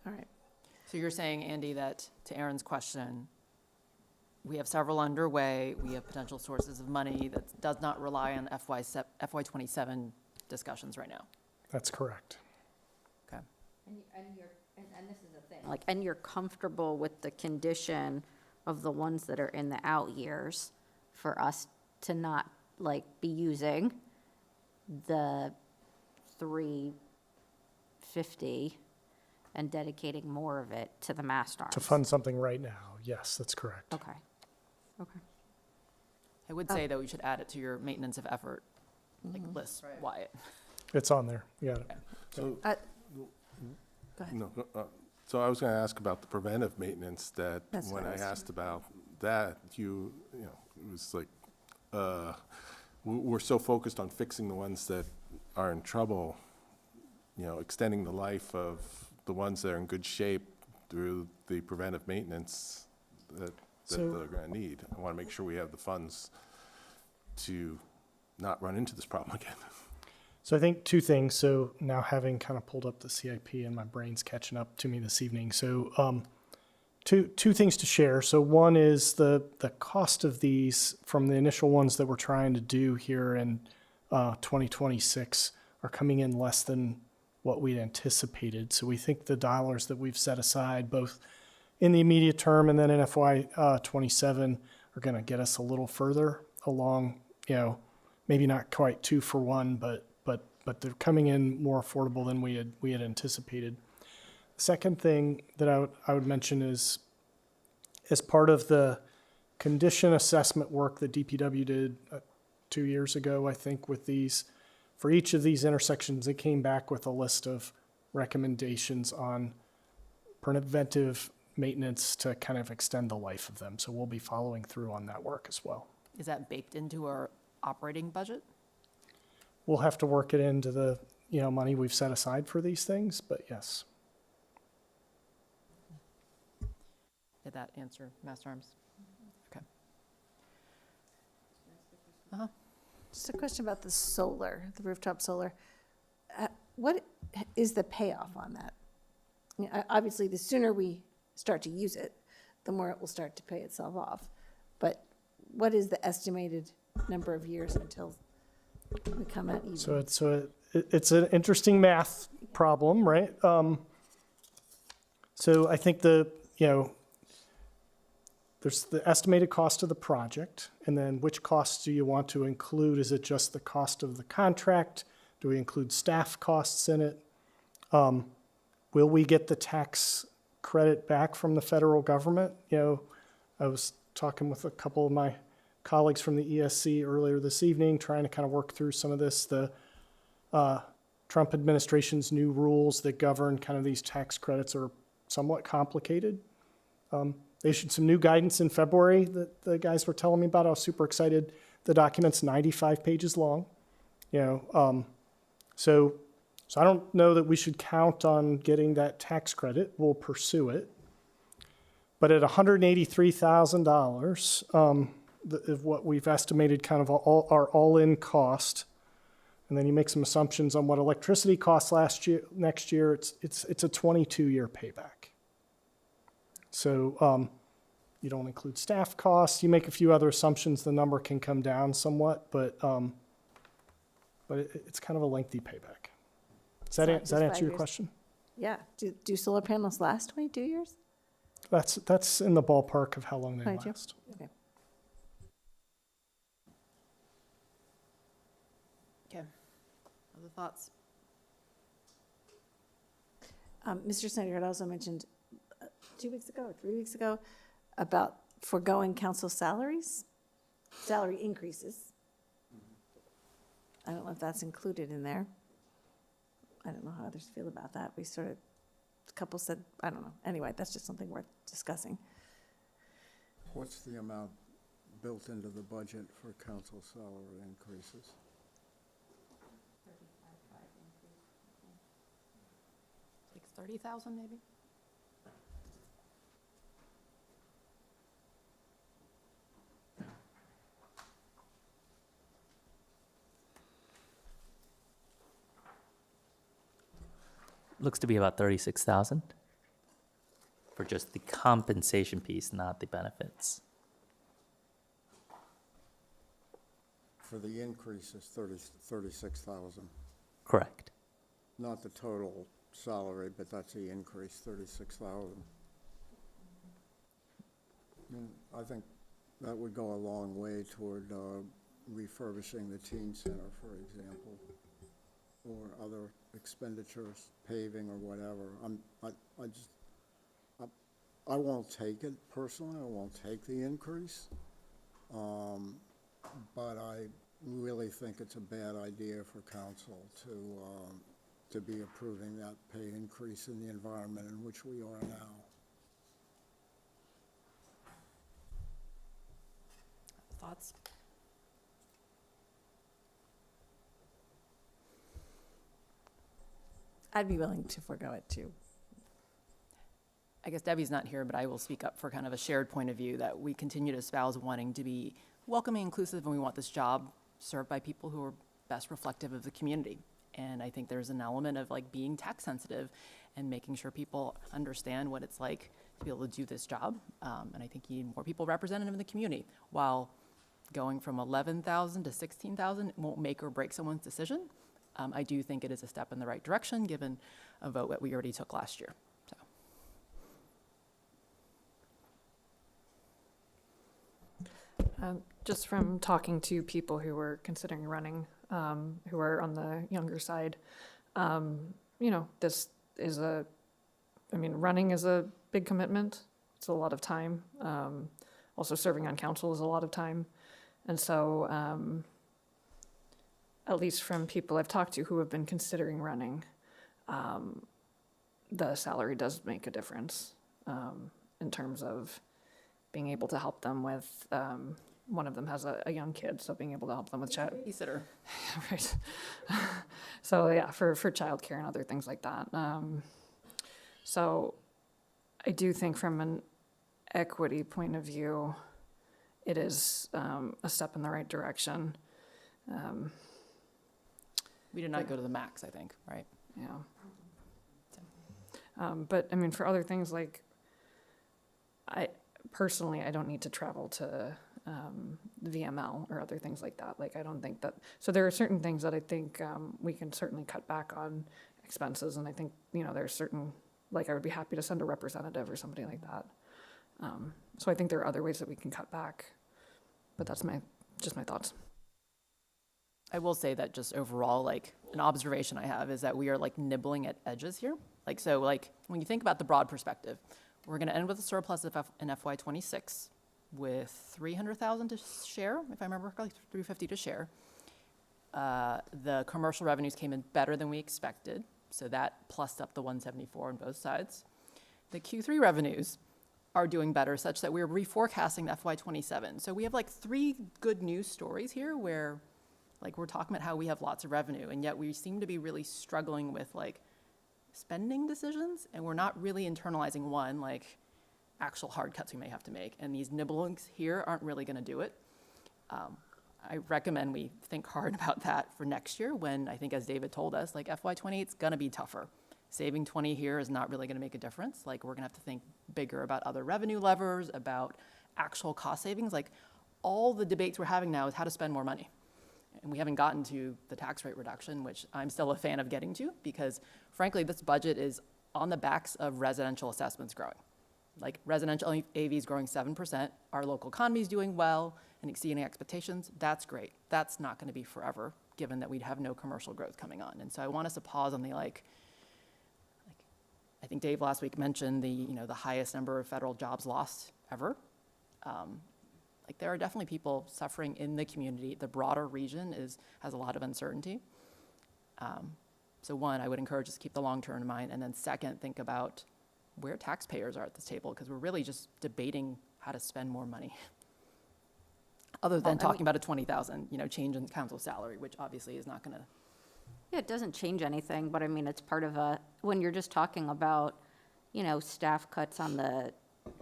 All right. So you're saying, Andy, that to Aaron's question, we have several underway, we have potential sources of money that does not rely on FY27 discussions right now. That's correct. Okay. And this is the thing. Like, and you're comfortable with the condition of the ones that are in the out years for us to not, like, be using the 350 and dedicating more of it to the mast arms? To fund something right now, yes, that's correct. Okay. Okay. I would say, though, we should add it to your maintenance of effort, like list, Wyatt. It's on there. You got it. So, Go ahead. no, so I was going to ask about the preventive maintenance that, That's what when I I was asked about that, it was like, we're so focused on fixing the ones that are in trouble, extending the life of the ones that are in good shape through the preventive maintenance that they're going to need. I want to make sure we have the funds to not run into this problem again. So I think 2 things. So now having kind of pulled up the CIP and my brain's catching up to me this evening. So two things to share. So one is the cost of these from the initial ones that we're trying to do here in 2026 are coming in less than what we'd anticipated. So we think the dollars that we've set aside, both in the immediate term and then in FY27, are going to get us a little further along, maybe not quite 2 for 1, but they're coming in more affordable than we had anticipated. The second thing that I would mention is, as part of the condition assessment work that DPW did 2 years ago, I think, with these, for each of these intersections, it came back with a list of recommendations on preventive maintenance to kind of extend the life of them. So we'll be following through on that work as well. Is that baked into our operating budget? We'll have to work it into the, money we've set aside for these things, but yes. Did that answer mast arms? Okay. Just a question about the solar, the rooftop solar. What is the payoff on that? Obviously, the sooner we start to use it, the more it will start to pay itself off. But what is the estimated number of years until we come out even? So it's an interesting math problem, right? So I think there's the estimated cost of the project, and then which costs do you want to include? Is it just the cost of the contract? Do we include staff costs in it? Will we get the tax credit back from the federal government? I was talking with a couple of my colleagues from the ESC earlier this evening, trying to kind of work through some of this. The Trump administration's new rules that govern kind of these tax credits are somewhat complicated. They issued some new guidance in February that the guys were telling me about. I was super excited. The document's 95 pages long. So I don't know that we should count on getting that tax credit. We'll pursue it. But at $183,000, of what we've estimated kind of our all-in cost, and then you make some assumptions on what electricity costs next year, it's a 22-year payback. So you don't include staff costs. You make a few other assumptions, the number can come down somewhat, but it's kind of a lengthy payback. Does that answer your question? Yeah. Do solar panels last 22 years? That's in the ballpark of how long they 22? last. Okay. Okay. Other thoughts? Mr. Snyder had also mentioned 2 weeks ago or 3 weeks ago about foregoing council salaries, salary increases. I don't know if that's included in there. I don't know how others feel about that. We sort of, a couple said, I don't know. Anyway, that's just something worth discussing. What's the amount built into the budget for council salary increases? Like 30,000 maybe? Looks to be about 36,000 for just the compensation piece, not the benefits. For the increase is 36,000, Correct. not the total salary, but that's the increase, 36,000. I think that would go a long way toward refurbishing the teen center, for example, or other expenditures, paving or whatever. I won't take it personally. I won't take the increase. But I really think it's a bad idea for council to be approving that pay increase in the environment in which we are now. Thoughts? I'd be willing to forego it too. I guess Debbie's not here, but I will speak up for kind of a shared point of view that we continue to espouse wanting to be welcoming, inclusive, and we want this job served by people who are best reflective of the community. And I think there's an element of like being tax sensitive and making sure people understand what it's like to be able to do this job. And I think you need more people representative in the community. While going from 11,000 to 16,000 won't make or break someone's decision, I do think it is a step in the right direction given a vote that we already took last year. Just from talking to people who were considering running, who are on the younger side, this is running is a big commitment. It's a lot of time. Also serving on council is a lot of time. And so, at least from people I've talked to who have been considering running, the salary does make a difference in terms of being able to help them with, one of them has a young kid, so being able to help them with Babysitter. right. So yeah, for childcare and other things like that. So I do think from an equity point of view, it is a step in the right direction. We did not go to the max, I think, right? Yeah. But I mean, for other things like, I don't need to travel to VML or other things like that. Like, I don't think that, so there are certain things that I think we can certainly cut back on expenses. And I think, there's certain, like, I would be happy to send a representative or somebody like that. So I think there are other ways that we can cut back, but that's just my thoughts. I will say that just overall, like, an observation I have is that we are like nibbling at edges here. Like, so like when you think about the broad perspective, we're going to end with a surplus in FY26 with 300,000 to share, if I remember correctly, 350 to share. The commercial revenues came in better than we expected, so that plussed up the 174 on both sides. The Q3 revenues are doing better, such that we're reforecasting the FY27. So we have like 3 good news stories here where, like, we're talking about how we have lots of revenue, and yet we seem to be really struggling with like spending decisions, and we're not really internalizing one, like actual hard cuts we may have to make. And these nibblings here aren't really going to do it. I recommend we think hard about that for next year when, I think as David told us, like FY28 is going to be tougher. Saving 20 here is not really going to make a difference. Like, we're going to have to think bigger about other revenue levers, about actual cost savings. Like, all the debates we're having now is how to spend more money. And we haven't gotten to the tax rate reduction, which I'm still a fan of getting to, because frankly, this budget is on the backs of residential assessments growing. Like, residential AV is growing 7%, our local economy is doing well and exceeding expectations. That's great. That's not going to be forever, given that we'd have no commercial growth coming on. And so I want us to pause on the I think Dave last week mentioned the highest number of federal jobs lost ever. Like, there are definitely people suffering in the community. The broader region has a lot of uncertainty. So one, I would encourage us to keep the long term in mind, and then second, think about where taxpayers are at this table, because we're really just debating how to spend more money. Other than talking about a 20,000, change in council salary, which obviously is not going to. Yeah, it doesn't change anything, but I mean, it's part of when you're just talking about, staff cuts on the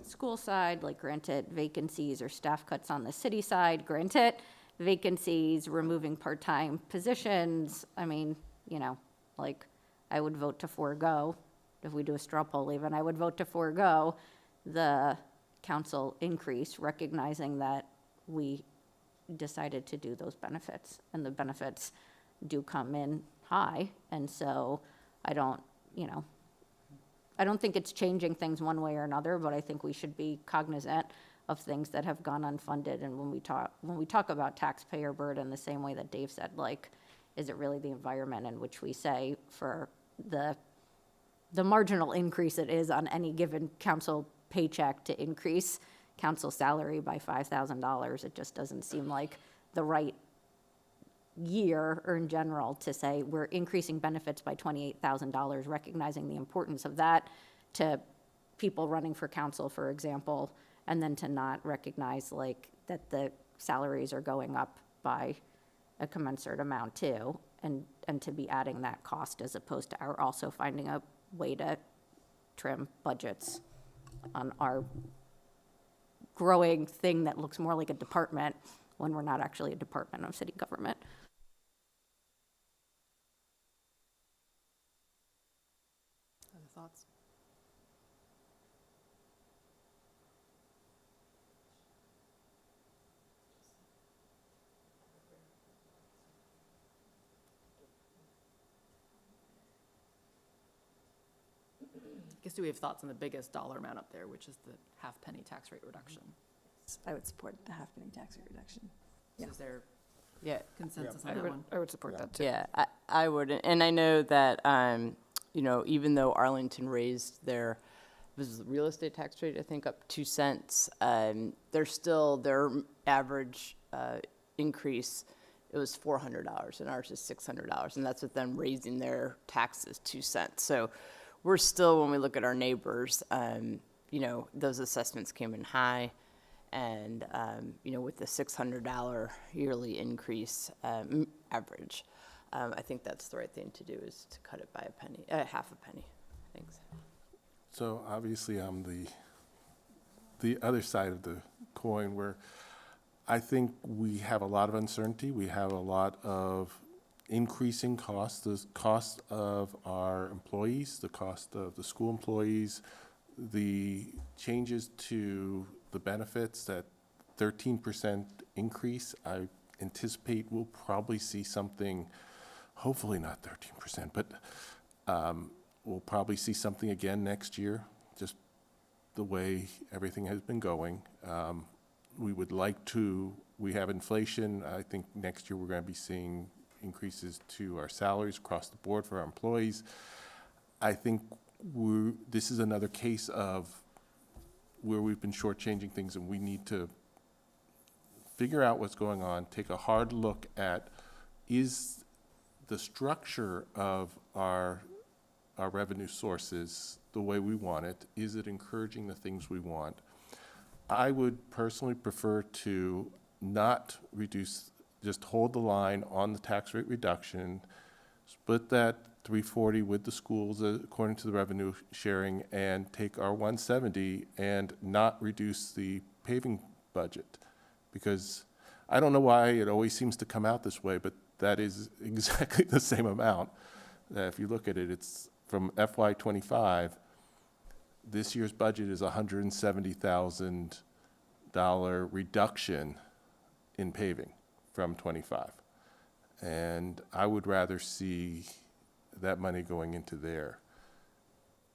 school side, like granted vacancies, or staff cuts on the city side, granted vacancies, removing part-time positions. I mean, like, I would vote to forego, if we do a straw poll even, I would vote to forego the council increase, recognizing that we decided to do those benefits, and the benefits do come in high, and so I don't think it's changing things one way or another, but I think we should be cognizant of things that have gone unfunded, and when we talk about taxpayer burden, the same way that Dave said, like, is it really the environment in which we say for the marginal increase it is on any given council paycheck to increase council salary by $5,000, it just doesn't seem like the right year, or in general, to say we're increasing benefits by $28,000, recognizing the importance of that to people running for council, for example, and then to not recognize like that the salaries are going up by a commensurate amount too, and to be adding that cost as opposed to our also finding a way to trim budgets on our growing thing that looks more like a department when we're not actually a department of city government. Other thoughts? I guess, do we have thoughts on the biggest dollar amount up there, which is the half-penny tax rate reduction? I would support the half-penny tax rate reduction. Is there Yeah, consensus on that one? I would support that too. yeah, I would, and I know that, even though Arlington raised their, was the real estate tax rate, I think, up 2 cents, they're still, their average increase, it was $400, and ours is $600, and that's with them raising their taxes 2 cents. So we're still, when we look at our neighbors, those assessments came in high, and, with the $600 yearly increase average, I think that's the right thing to do, is to cut it by a penny, half a penny. Thanks. So obviously, I'm the other side of the coin, where I think we have a lot of uncertainty. We have a lot of increasing costs, the cost of our employees, the cost of the school employees, the changes to the benefits, that 13% increase. I anticipate we'll probably see something, hopefully not 13%, but we'll probably see something again next year, just the way everything has been going. We would like to, we have inflation. I think next year we're going to be seeing increases to our salaries across the board for our employees. I think this is another case of where we've been shortchanging things, and we need to figure out what's going on, take a hard look at, is the structure of our revenue sources the way we want it? Is it encouraging the things we want? I would personally prefer to not reduce, just hold the line on the tax rate reduction, split that 340 with the schools according to the revenue sharing, and take our 170 and not reduce the paving budget. Because I don't know why it always seems to come out this way, but that is exactly the same amount. If you look at it, it's from FY25, this year's budget is $170,000 reduction in paving from 25. And I would rather see that money going into there,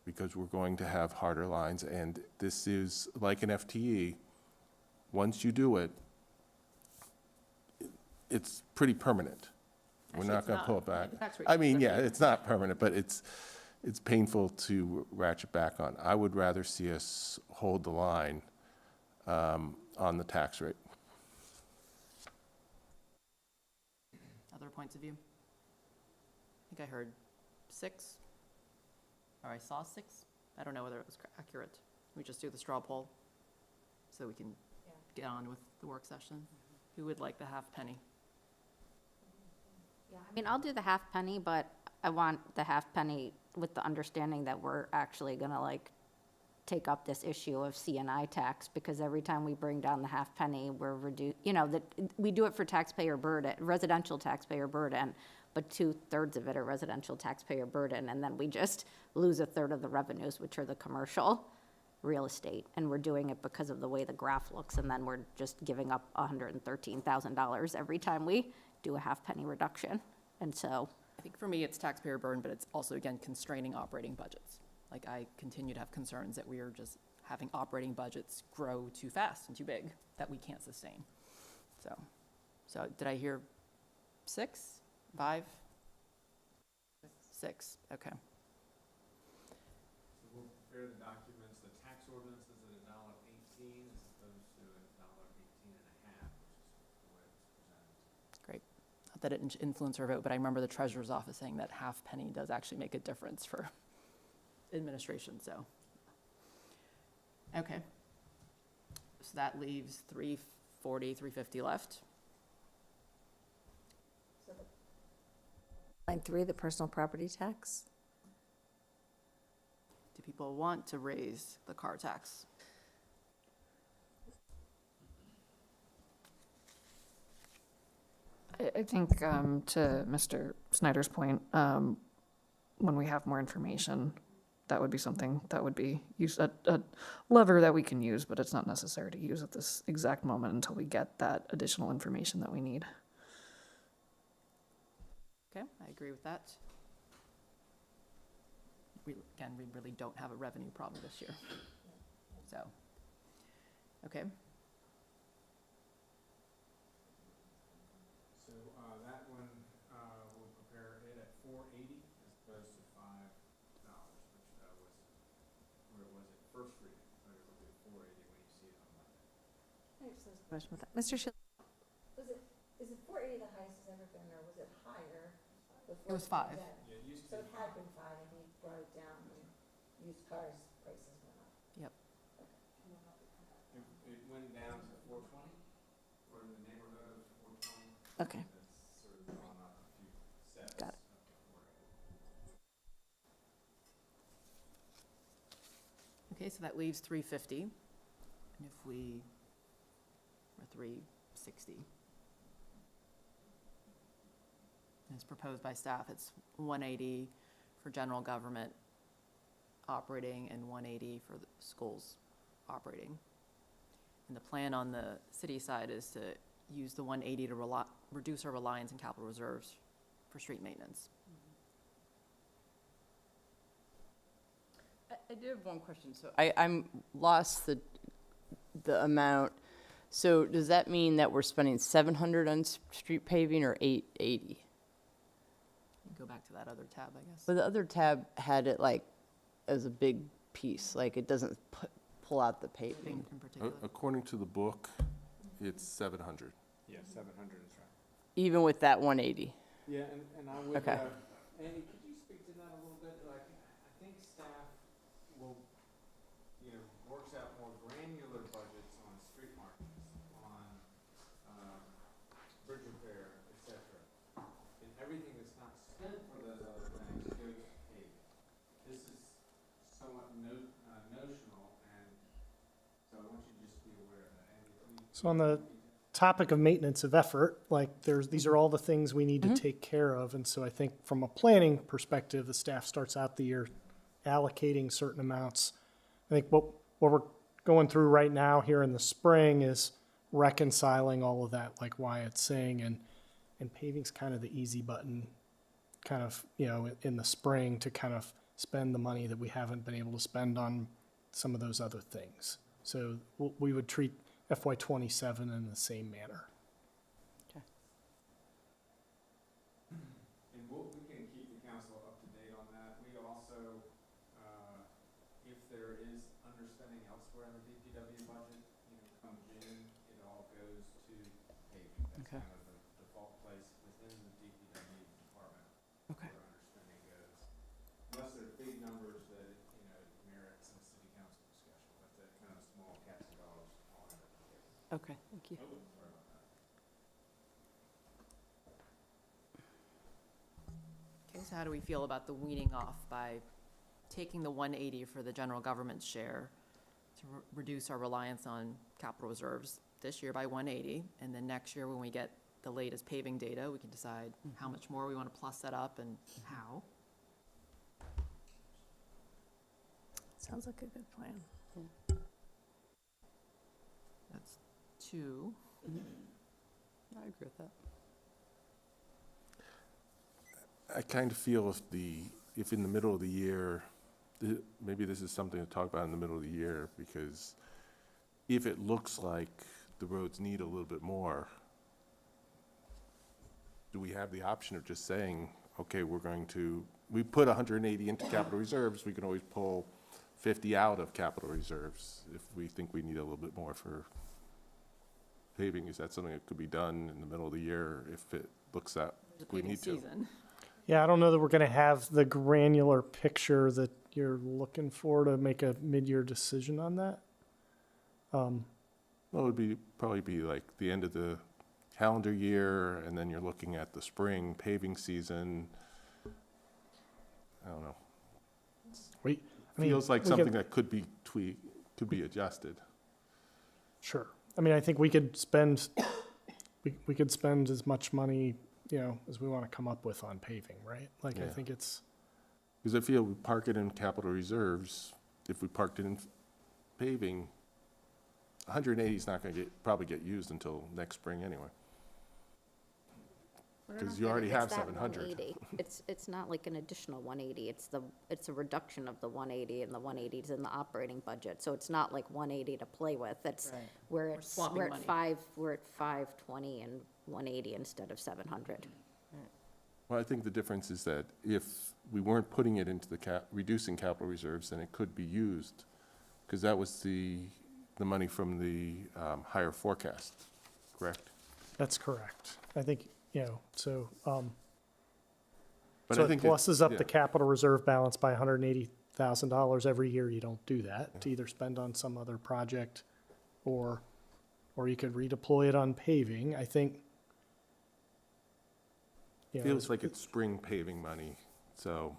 because we're going to have harder lines, and this is like an FTE. Once you do it, it's pretty permanent. We're not going to pull it back. I mean, yeah, it's not permanent, but it's, it's painful to ratchet back on. I would rather see us hold the line on the tax rate. Other points of view? I think I heard 6, or I saw 6. I don't know whether it was accurate. We just do the straw poll so we can get on with the work session. Who would like the half penny? I mean, I'll do the half penny, but I want the half penny with the understanding that we're actually gonna like take up this issue of CNI tax, because every time we bring down the half penny, we're that we do it for taxpayer burden, residential taxpayer burden, but 2/3 of it are residential taxpayer burden, and then we just lose 1/3 of the revenues, which are the commercial real estate, and we're doing it because of the way the graph looks, and then we're just giving up $113,000 every time we do a half penny reduction, and so. I think for me, it's taxpayer burden, but it's also, again, constraining operating budgets. Like, I continue to have concerns that we are just having operating budgets grow too fast and too big that we can't sustain. So did I hear 6, 5? 6, okay. So we'll prepare the documents, the tax ordinance is at $1.18 as opposed to $1.18.50, which is the way it's presented. Great. Not that it influenced our vote, but I remember the treasurer's office saying that half penny does actually make a difference for administration, so. Okay. So that leaves 340, 350 left. Line 3, the personal property tax. Do people want to raise the car tax? I think to Mr. Snyder's point, when we have more information, that would be something that would be a lever that we can use, but it's not necessary to use at this exact moment until we get that additional information that we need. Okay, I agree with that. Again, we really don't have a revenue problem this year. So, okay. So that one, we'll prepare it at $4.80 as opposed to $5, which was where it was at first reading. So it'll be $4.80 when you see it on Monday. Question with that. Mr. Shields? Is it 480 the highest it's ever been, or was it higher? It was 5. Yeah, it used to So be it had been 5, and he brought it down, and used cars prices went up. Yep. It went down to 420, or in the neighborhood of 420. Okay. That's sort of gone up a few steps. Got it. up to 480. Okay, so that leaves 350. And if we, or 360. As proposed by staff, it's 180 for general government operating and 180 for the schools operating. And the plan on the city side is to use the 180 to reduce our reliance on capital reserves for street maintenance. I do have one question. So I'm lost the amount. So does that mean that we're spending 700 on street paving or 880? Go back to that other tab, I guess. But the other tab had it like as a big piece, like it doesn't pull out the paving. In particular. According to the book, it's 700. Yeah, 700 is right. Even with that 180? Yeah, and I would, Okay. Andy, could you speak to that a little bit? Like, I think staff will, works out more granular budgets on street markings, on bridge repair, et cetera. And everything that's not spent for those other things goes to paving. This is somewhat notional, and so I want you to just be aware of that. Andy, please. So on the topic of maintenance of effort, like these are all the things we need to take care of. And so I think from a planning perspective, the staff starts out the year allocating certain amounts. I think what we're going through right now here in the spring is reconciling all of that, like Wyatt's saying, and paving's kind of the easy button, kind of, in the spring to kind of spend the money that we haven't been able to spend on some of those other things. So we would treat FY '27 in the same manner. Okay. And we can keep the council up to date on that. We also also, if there is underspending elsewhere in the DPW budget, come June, it all goes to paving. That's Okay. kind of the default place within the DPW department Okay. where underspending goes. Unless they're big numbers that, it merits some city council discussion, but the kind of small cats and dogs all end up in paving. Okay, thank you. Oh, sorry about that. Okay, so how do we feel about the weaning off by taking the 180 for the general government share to reduce our reliance on capital reserves this year by 180, and then next year when we get the latest paving data, we can decide how much more we want to plus that up and how. Sounds like a good plan. That's 2. I agree with that. I kind of feel if in the middle of the year, maybe this is something to talk about in the middle of the year, because if it looks like the roads need a little bit more, do we have the option of just saying, okay, we put 180 into capital reserves, we can always pull 50 out of capital reserves if we think we need a little bit more for paving? Is that something that could be done in the middle of the year if it looks that we need to? Yeah, I don't know that we're going to have the granular picture that you're looking for to make a mid-year decision on that. Well, it would probably be like the end of the calendar year, and then you're looking at the spring paving season. I don't know. Feels like something that could be tweaked, could be adjusted. Sure. I mean, I think we could spend, we could spend as much money, as we want to come up with on paving, right? Like, I Yeah. think it's, Because I feel we park it in capital reserves, if we parked it in paving, 180 is not going to probably get used until next spring anyway. Because you already have 700. It's not like an additional 180, it's a reduction of the 180, and the 180 is in the operating budget, so it's not like 180 to play with, it's, Right. we're swapping at money. 520 and 180 instead of 700. Well, I think the difference is that if we weren't putting it into reducing capital reserves, then it could be used, because that was the money from the higher forecast, correct? that's correct. I think, so, But so I it think pluses up yeah. the capital reserve balance by $180,000 every year. You don't do that, to either spend on some other project or you could redeploy it on paving. I think, Feels like it's spring paving money, so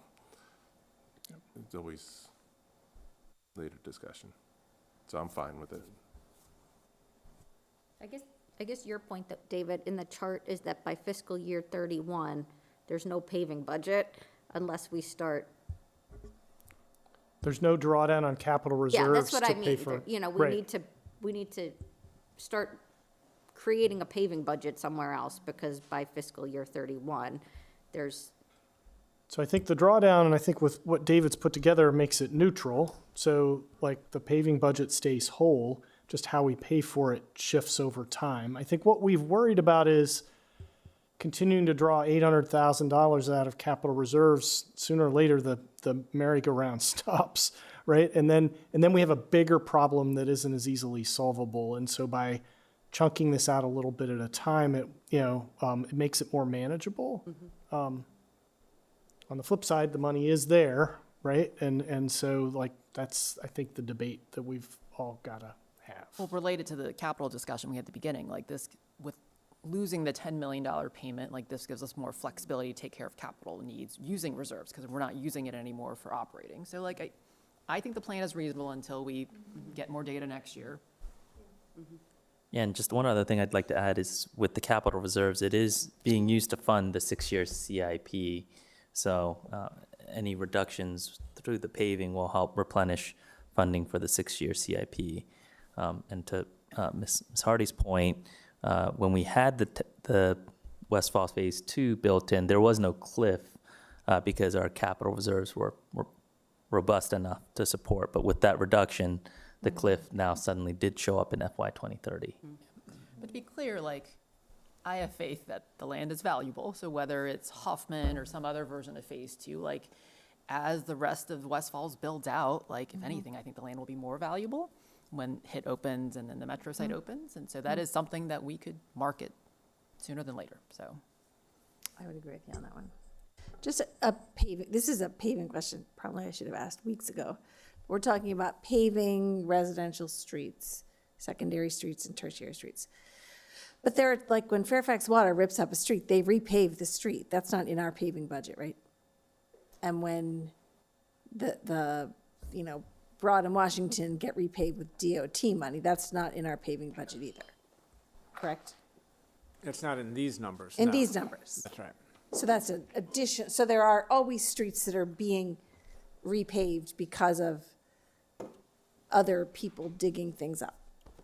it's always later discussion. So I'm fine with it. I guess your point, that David, in the chart is that by fiscal year 31, there's no paving budget unless we start. there's no drawdown on capital Yeah, reserves that's what to I pay mean. for. We Right. need to start creating a paving budget somewhere else, because by fiscal year 31, there's, So I think the drawdown, and I think with what David's put together, makes it neutral. So like the paving budget stays whole, just how we pay for it shifts over time. I think what we've worried about is continuing to draw $800,000 out of capital reserves. Sooner or later, the merry-go-round stops, right? And then we have a bigger problem that isn't as easily solvable. And so by chunking this out a little bit at a time, it makes it more manageable. On the flip side, the money is there, right? And so like that's, I think, the debate that we've all got to have. Well, related to the capital discussion we had at the beginning, like this, with losing the $10 million payment, like this gives us more flexibility to take care of capital needs using reserves, because we're not using it anymore for operating. So like, I think the plan is reasonable until we get more data next year. Yeah, and just one other thing I'd like to add is with the capital reserves, it is being used to fund the 6-year CIP. So any reductions through the paving will help replenish funding for the 6-year CIP. And to Ms. Hardy's point, when we had the West Falls Phase 2 built in, there was no cliff because our capital reserves were robust enough to support. But with that reduction, the cliff now suddenly did show up in FY 2030. But to be clear, like, I have faith that the land is valuable. So whether it's Hoffman or some other version of Phase 2, like, as the rest of West Falls builds out, like, if anything, I think the land will be more valuable when HIT opens and then the metro site opens. And so that is something that we could market sooner than later, so. I would agree with you on that one. Just a paving, this is a paving question, probably I should have asked weeks ago. We're talking about paving residential streets, secondary streets and tertiary streets. But they're, like, when Fairfax Water rips up a street, they repave the street. That's not in our paving budget, right? And when the Broad and Washington get repaved with DOT money, that's not in our paving budget either, correct? It's not in these numbers. In no. these numbers. That's right. So that's an addition, so there are always streets that are being repaved because of other people digging things up.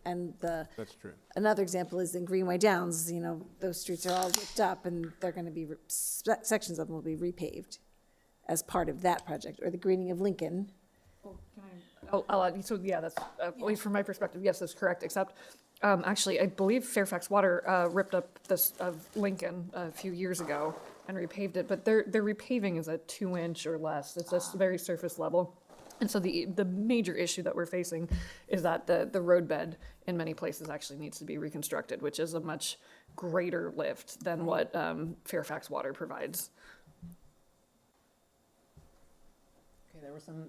And That's true. another example is in Greenway Downs, those streets are all ripped up and they're gonna be, sections of them will be repaved as part of that project, or the greening of Lincoln. I'll add, so yeah, that's, at least from my perspective, yes, that's correct, except, actually, I believe Fairfax Water ripped up this of Lincoln a few years ago and repaved it, but their repaving is a 2-inch or less. It's just very surface level. And so the major issue that we're facing is that the roadbed in many places actually needs to be reconstructed, which is a much greater lift than what Fairfax Water provides. Okay, there were some,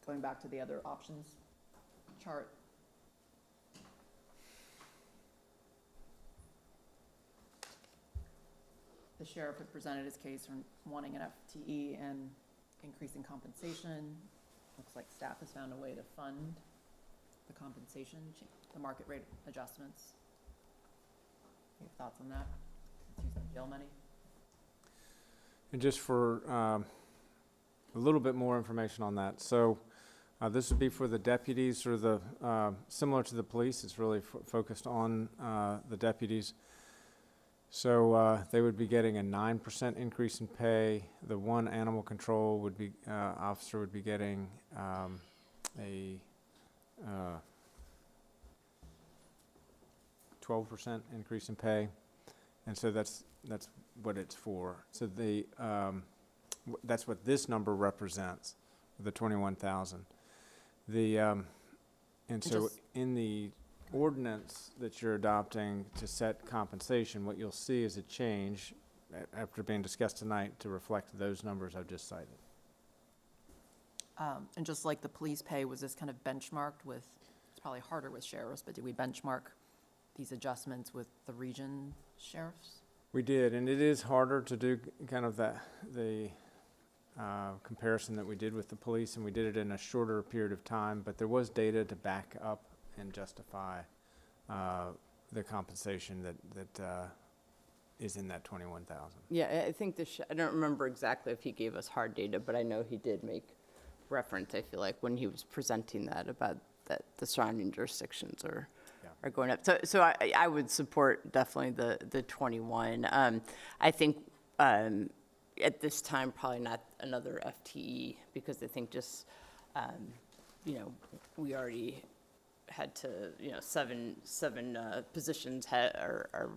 going back to the other options chart. The sheriff had presented his case for wanting an FTE and increasing compensation. Looks like staff has found a way to fund the compensation, the market rate adjustments. Any thoughts on that? Let's use that jail money. And just for a little bit more information on that. So this would be for the deputies, or the similar to the police. It's really focused on the deputies. So they would be getting a 9% increase in pay. The one animal control would be officer would be getting a 12% increase in pay, and so that's what it's for. So they that's what this number represents, the 21,000. The and so in the ordinance that you're adopting to set compensation, what you'll see is a change after being discussed tonight to reflect those numbers I've just cited. And just like the police pay, was this kind of benchmarked with, it's probably harder with sheriffs, but did we benchmark these adjustments with the region sheriffs? We did, and it is harder to do kind of the comparison that we did with the police, and we did it in a shorter period of time, but there was data to back up and justify the compensation that is in that 21,000. Yeah, I think I don't remember exactly if he gave us hard data, but I know he did make reference, I feel like, when he was presenting that, about that the surrounding jurisdictions are going up. So I would support definitely the 21. I think at this time, probably not another FTE, because I think just, we already had to, 7 positions are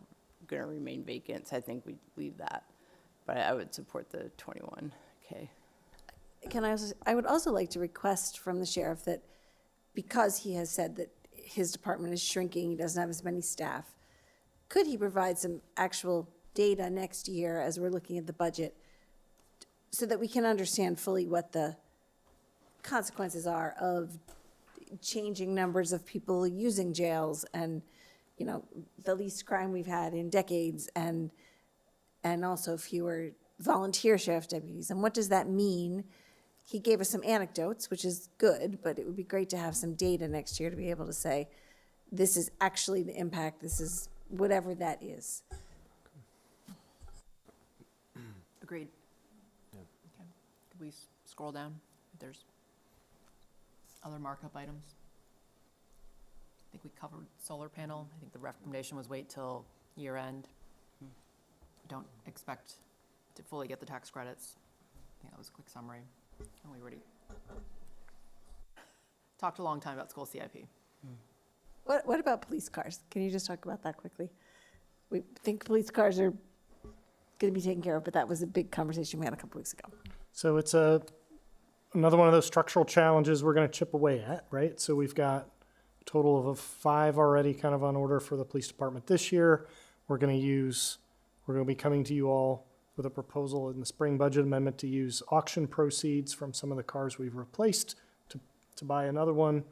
going to remain vacant, so I think we leave that. But I would support the 21K. I would also like to request from the sheriff that, because he has said that his department is shrinking, he doesn't have as many staff, could he provide some actual data next year as we're looking at the budget, so that we can understand fully what the consequences are of changing numbers of people using jails, and, the least crime we've had in decades, and also fewer volunteer sheriff deputies, and what does that mean? He gave us some anecdotes, which is good, but it would be great to have some data next year to be able to say, this is actually the impact, this is whatever that is. Agreed. Okay. Could we scroll down? If there's other markup items. I think we covered solar panel. I think the recommendation was wait till year end. Don't expect to fully get the tax credits. I think that was a quick summary. And we already talked a long time about school CIP. What about police cars? Can you just talk about that quickly? We think police cars are going to be taken care of, but that was a big conversation we had a couple weeks ago. So it's another one of those structural challenges we're going to chip away at, right? So we've got a total of 5 already kind of on order for the police department this year. We're going to be coming to you all with a proposal in the spring budget amendment to use auction proceeds from some of the cars we've replaced to buy another one.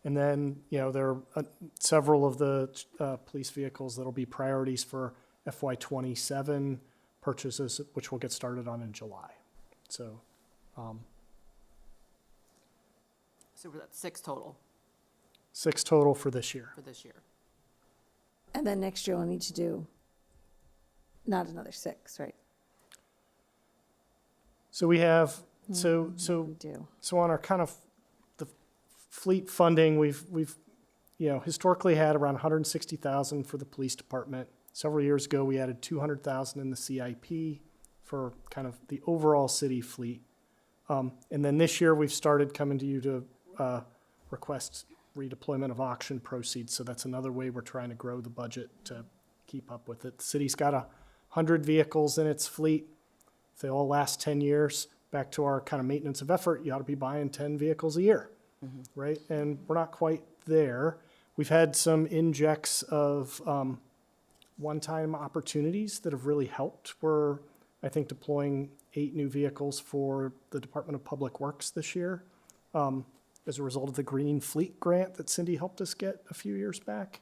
And then, there are several of the police vehicles that'll be priorities for FY27 purchases, which we'll get started on in July. So, So we're at 6 total 6 total for this year. for this year. And then next year we'll need to do not another 6, right? So we have, We so do. on our kind of the fleet funding, we've historically had around 160,000 for the police department. Several years ago, we added 200,000 in the CIP for kind of the overall city fleet. And then this year, we've started coming to you to request redeployment of auction proceeds. So that's another way we're trying to grow the budget to keep up with it. The city's got 100 vehicles in its fleet. If they all last 10 years, back to our kind of maintenance of effort, you ought to be buying 10 vehicles a year, right? And we're not quite there. We've had some injects of one-time opportunities that have really helped. We're, I think, deploying 8 new vehicles for the Department of Public Works this year as a result of the Green Fleet Grant that Cindy helped us get a few years back.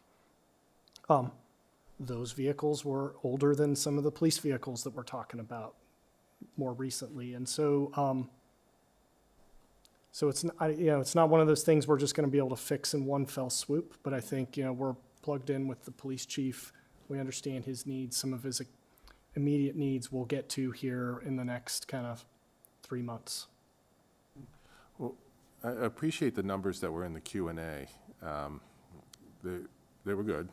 Those vehicles were older than some of the police vehicles that we're talking about more recently. And so, so it's not, it's not one of those things we're just going to be able to fix in one fell swoop, but I think, we're plugged in with the police chief. We understand his needs. Some of his immediate needs we'll get to here in the next kind of 3 months. Well, I appreciate the numbers that were in the Q&A. They were good,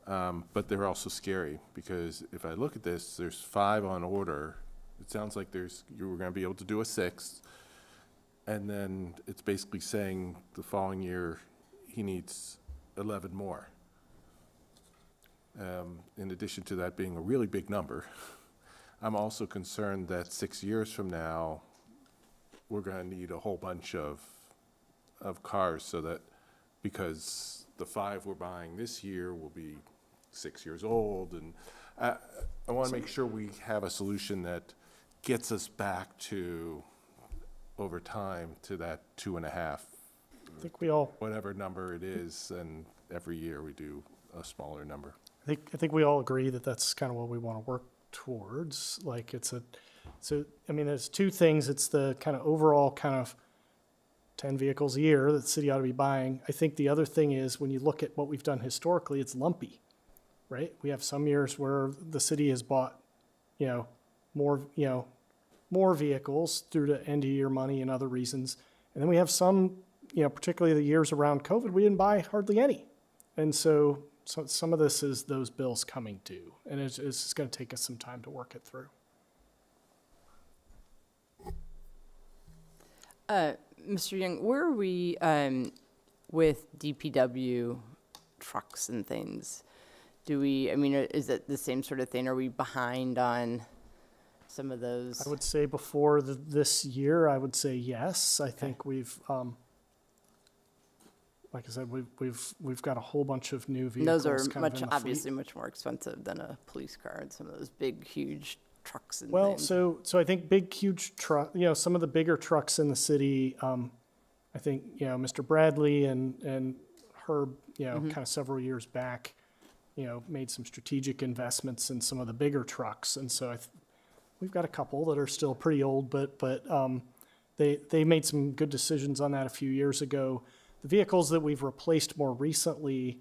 but they're also scary because if I look at this, there's 5 on order. It sounds like you were going to be able to do a 6th, and then it's basically saying the following year he needs 11 more. In addition to that being a really big number, I'm also concerned that 6 years from now, we're going to need a whole bunch of cars so that, because the 5 we're buying this year will be 6 years old, and I want to make sure we have a solution that gets us back to, over time, to that 2.5. I think we all, whatever number it is, and every year we do a smaller number. I think we all agree that that's kind of what we want to work towards. Like there's 2 things. It's the kind of overall kind of 10 vehicles a year that the city ought to be buying. I think the other thing is when you look at what we've done historically, it's lumpy, right? We have some years where the city has bought, more vehicles through the end of year money and other reasons. And then we have some, particularly the years around COVID, we didn't buy hardly any. And so some of this is those bills coming due, and it's going to take us some time to work it through. Mr. Young, where are we with DPW trucks and things? Is it the same sort of thing? Are we behind on some of those? I would say before this year, I would say yes. I think we've, like I said, we've got a whole bunch of new vehicles. Those are kind of in the obviously fleet. much more expensive than a police car and some of those big, huge trucks and Well, things. so I think big, huge truck, some of the bigger trucks in the city, I think, Mr. Bradley and Herb, kind of several years back, made some strategic investments in some of the bigger trucks. And so we've got a couple that are still pretty old, but they made some good decisions on that a few years ago. The vehicles that we've replaced more recently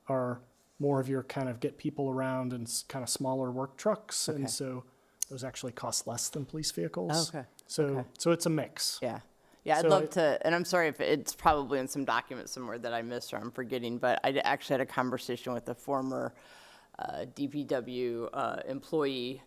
are more of your kind of get people around and kind of smaller work trucks. Okay. And so those actually cost less than police vehicles. Okay. So it's a mix. Yeah. Yeah, I'd So love to, and I'm sorry if it's probably in some document somewhere that I missed or I'm forgetting, but I actually had a conversation with a former DPW employee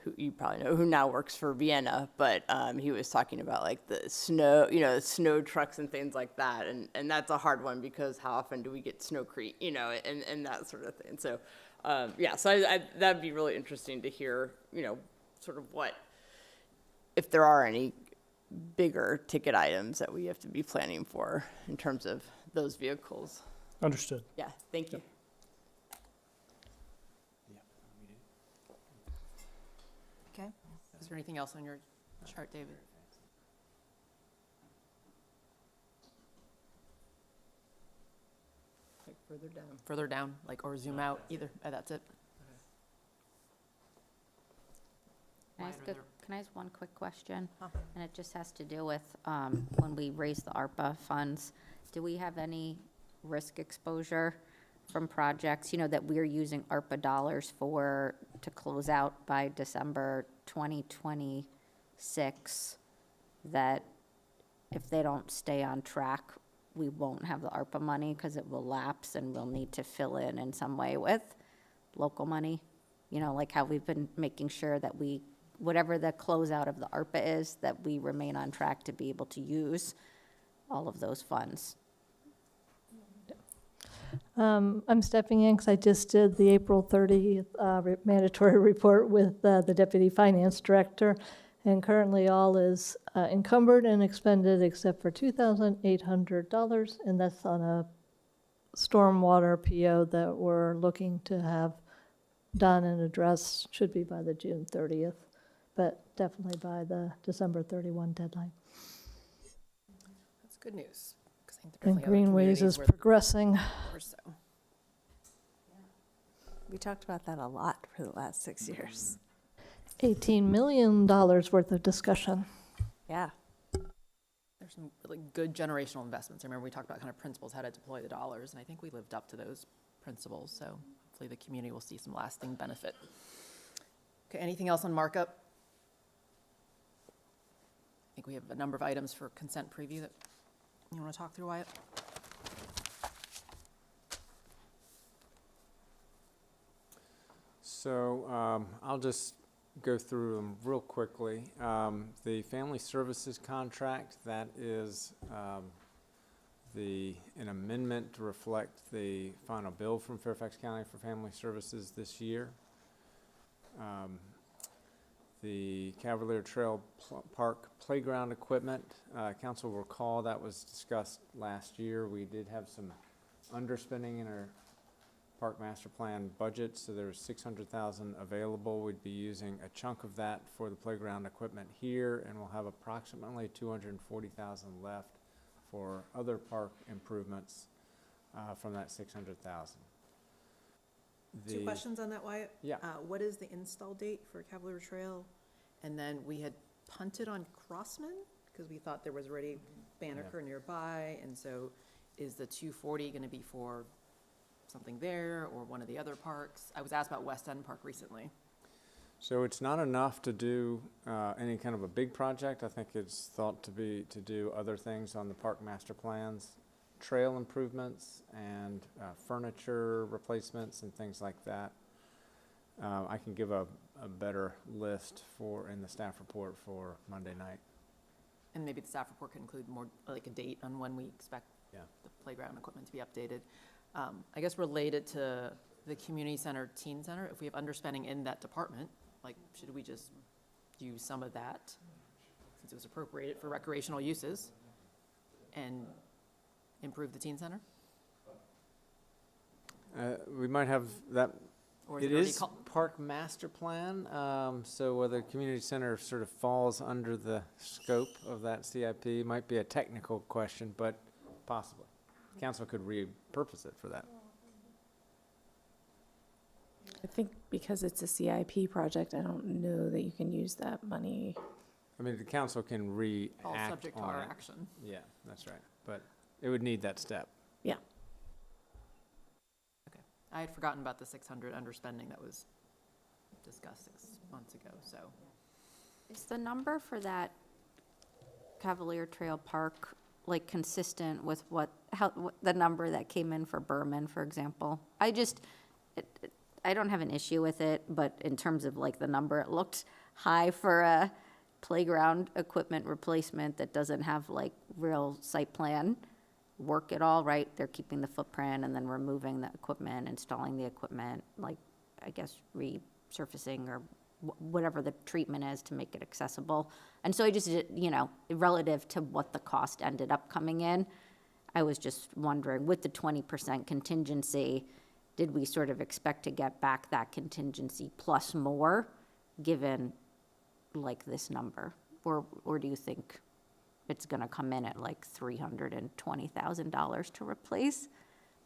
who you probably know, who now works for Vienna, but he was talking about like the snow, snow trucks and things like that. And that's a hard one because how often do we get snowcrete, and that sort of thing. So Yeah, so that'd be really interesting to hear, sort of if there are any bigger ticket items that we have to be planning for in terms of those vehicles. Understood. Yeah, thank you. Okay. Is there anything else on your chart, David? Like further down. Further down, or zoom out, either. That's it. Can I ask one quick question? Huh. And it just has to do with when we raise the ARPA funds, do we have any risk exposure from projects, that we're using ARPA dollars to close out by December 2026, that if they don't stay on track, we won't have the ARPA money because it will lapse and we'll need to fill in some way with local money? Like how we've been making sure that whatever the closeout of the ARPA is, that we remain on track to be able to use all of those funds. I'm stepping in because I just did the April 30th mandatory report with the Deputy Finance Director, and currently all is encumbered and expended except for $2,800, and that's on a stormwater PO that we're looking to have done and addressed, should be by the June 30th, but definitely by the December 31 deadline. That's good news. 'Cause I think there are And definitely other Greenways communities is where progressing. or so. We talked about that a lot for the last 6 years. $18 million worth of discussion. Yeah. There's some really good generational investments. I remember we talked about kind of principles, how to deploy the dollars, and I think we lived up to those principles. So hopefully the community will see some lasting benefit. Okay, anything else on markup? I think we have a number of items for consent preview that you want to talk through, Wyatt? So I'll just go through them real quickly. The family services contract, that is an amendment to reflect the final bill from Fairfax County for family services this year. The Cavalier Trail Park playground equipment, council will recall that was discussed last year. We did have some underspending in our park master plan budget, so there's $600,000 available. We'd be using a chunk of that for the playground equipment here, and we'll have approximately $240,000 left for other park improvements from that $600,000. Two questions on that, Wyatt. Yeah. What is the install date for Cavalier Trail? And then we had punted on Crossman because we thought there was already Banneker nearby, and so is the 240 going to be for something there or one of the other parks? I was asked about West End Park recently. So it's not enough to do any kind of a big project. I think it's thought to be to do other things on the park master plans, trail improvements and furniture replacements and things like that. I can give a better list in the staff report for Monday night. And maybe the staff report could include more, like a date on when we expect the playground equipment to be updated. I guess related to the community center, teen center, if we have underspending in that department, should we just use some of that, since it was appropriated for recreational uses, and improve the teen center? We might have that. Or It already is park master plan, so whether community center sort of falls under the scope of that CIP might be a technical question, but possibly. Council could repurpose it for that. I think because it's a CIP project, I don't know that you can use that money. I mean, the council can react All subject to on our it. action. Yeah, that's right, but it would need that step. Yeah. Okay. I had forgotten about the 600 underspending that was discussed 6 months ago, so. Is the number for that Cavalier Trail Park consistent with the number that came in for Berman, for example? I don't have an issue with it, but in terms of the number, it looked high for a playground equipment replacement that doesn't have real site plan work at all, right? They're keeping the footprint and then removing the equipment, installing the equipment. I guess, resurfacing or whatever the treatment is to make it accessible. And so I just, relative to what the cost ended up coming in, I was just wondering, with the 20% contingency, did we sort of expect to get back that contingency plus more, given like this number? Or do you think it's gonna come in at like $320,000 to replace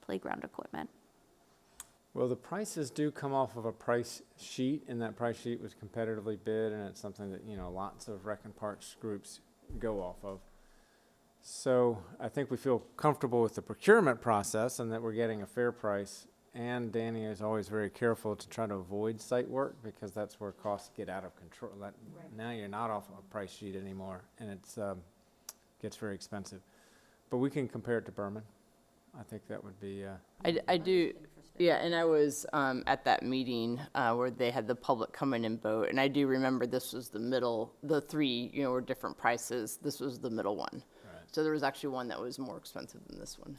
playground equipment? Well, the prices do come off of a price sheet, and that price sheet was competitively bid, and it's something that, lots of Rec and Parks groups go off of. So I think we feel comfortable with the procurement process and that we're getting a fair price. And Danny is always very careful to try to avoid site work because that's where costs get out of control. Now you're not off a price sheet anymore, and it's gets very expensive. But we can compare it to Berman. I think that would be. I do, yeah, and I was at that meeting where they had the public come in and vote, and I do remember this was the middle, the three, were different prices. This was the middle one. Right. So there was actually one that was more expensive than this one.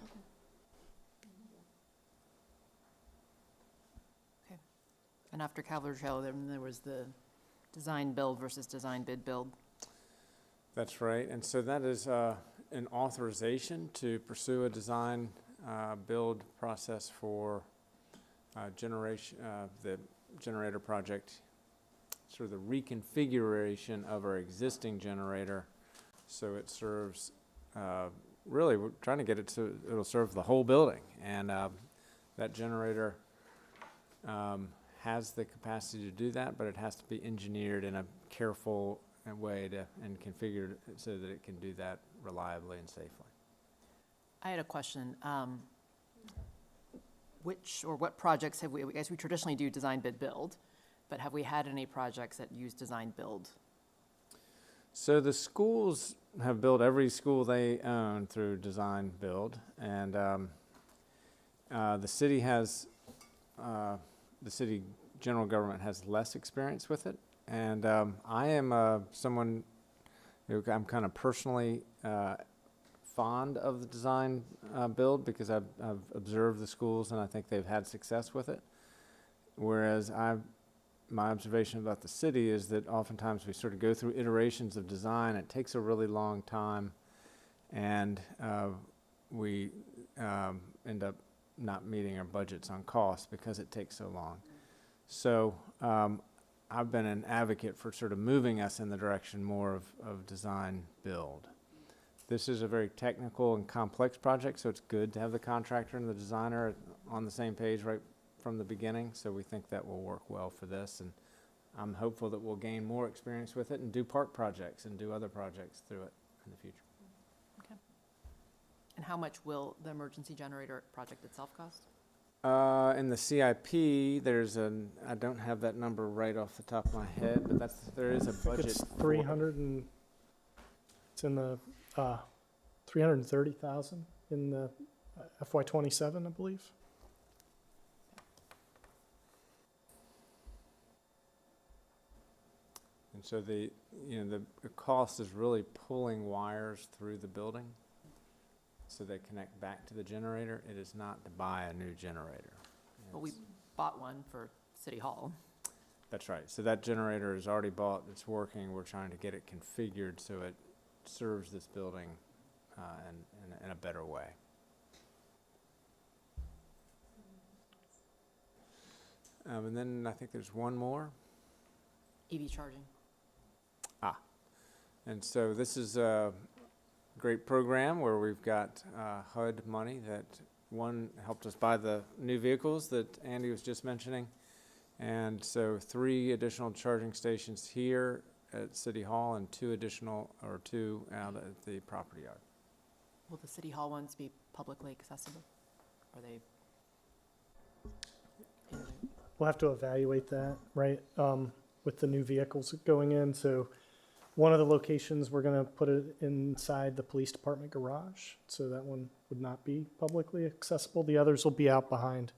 Okay. And after Cavalier Trail, then there was the design build versus design bid build. That's right, and so that is an authorization to pursue a design build process for the generator project, sort of the reconfiguration of our existing generator, so it serves. Really, we're trying to get it so it'll serve the whole building, and that generator has the capacity to do that, but it has to be engineered in a careful way and configured so that it can do that reliably and safely. I had a question. What projects have we, I guess we traditionally do design bid build, but have we had any projects that use design build? So the schools have built every school they own through design build, and the city general government has less experience with it. And I am someone who I'm kind of personally fond of the design build because I've observed the schools and I think they've had success with it. Whereas my observation about the city is that oftentimes we sort of go through iterations of design. It takes a really long time, and we end up not meeting our budgets on cost because it takes so long. So I've been an advocate for sort of moving us in the direction more of design build. This is a very technical and complex project, so it's good to have the contractor and the designer on the same page right from the beginning. So we think that will work well for this, and I'm hopeful that we'll gain more experience with it and do park projects and do other projects through it in the future. Okay. And how much will the emergency generator project itself cost? In the CIP, I don't have that number right off the top of my head, but there is a budget. It's 300 and, it's in the 330,000 in the FY27, I believe. And so the cost is really pulling wires through the building so they connect back to the generator. It is not to buy a new generator. Well, we bought one for City Hall. That's right. So that generator is already bought. It's working. We're trying to get it configured so it serves this building in a better way. And then I think there's one more. EV charging. And so this is a great program where we've got HUD money that helped us buy the new vehicles that Andy was just mentioning. And so 3 additional charging stations here at City Hall and 2 out at the property yard. Will the City Hall ones be publicly accessible? Are they? We'll have to evaluate that, right, with the new vehicles going in. So one of the locations, we're going to put it inside the police department garage, so that one would not be publicly accessible. The others will be out behind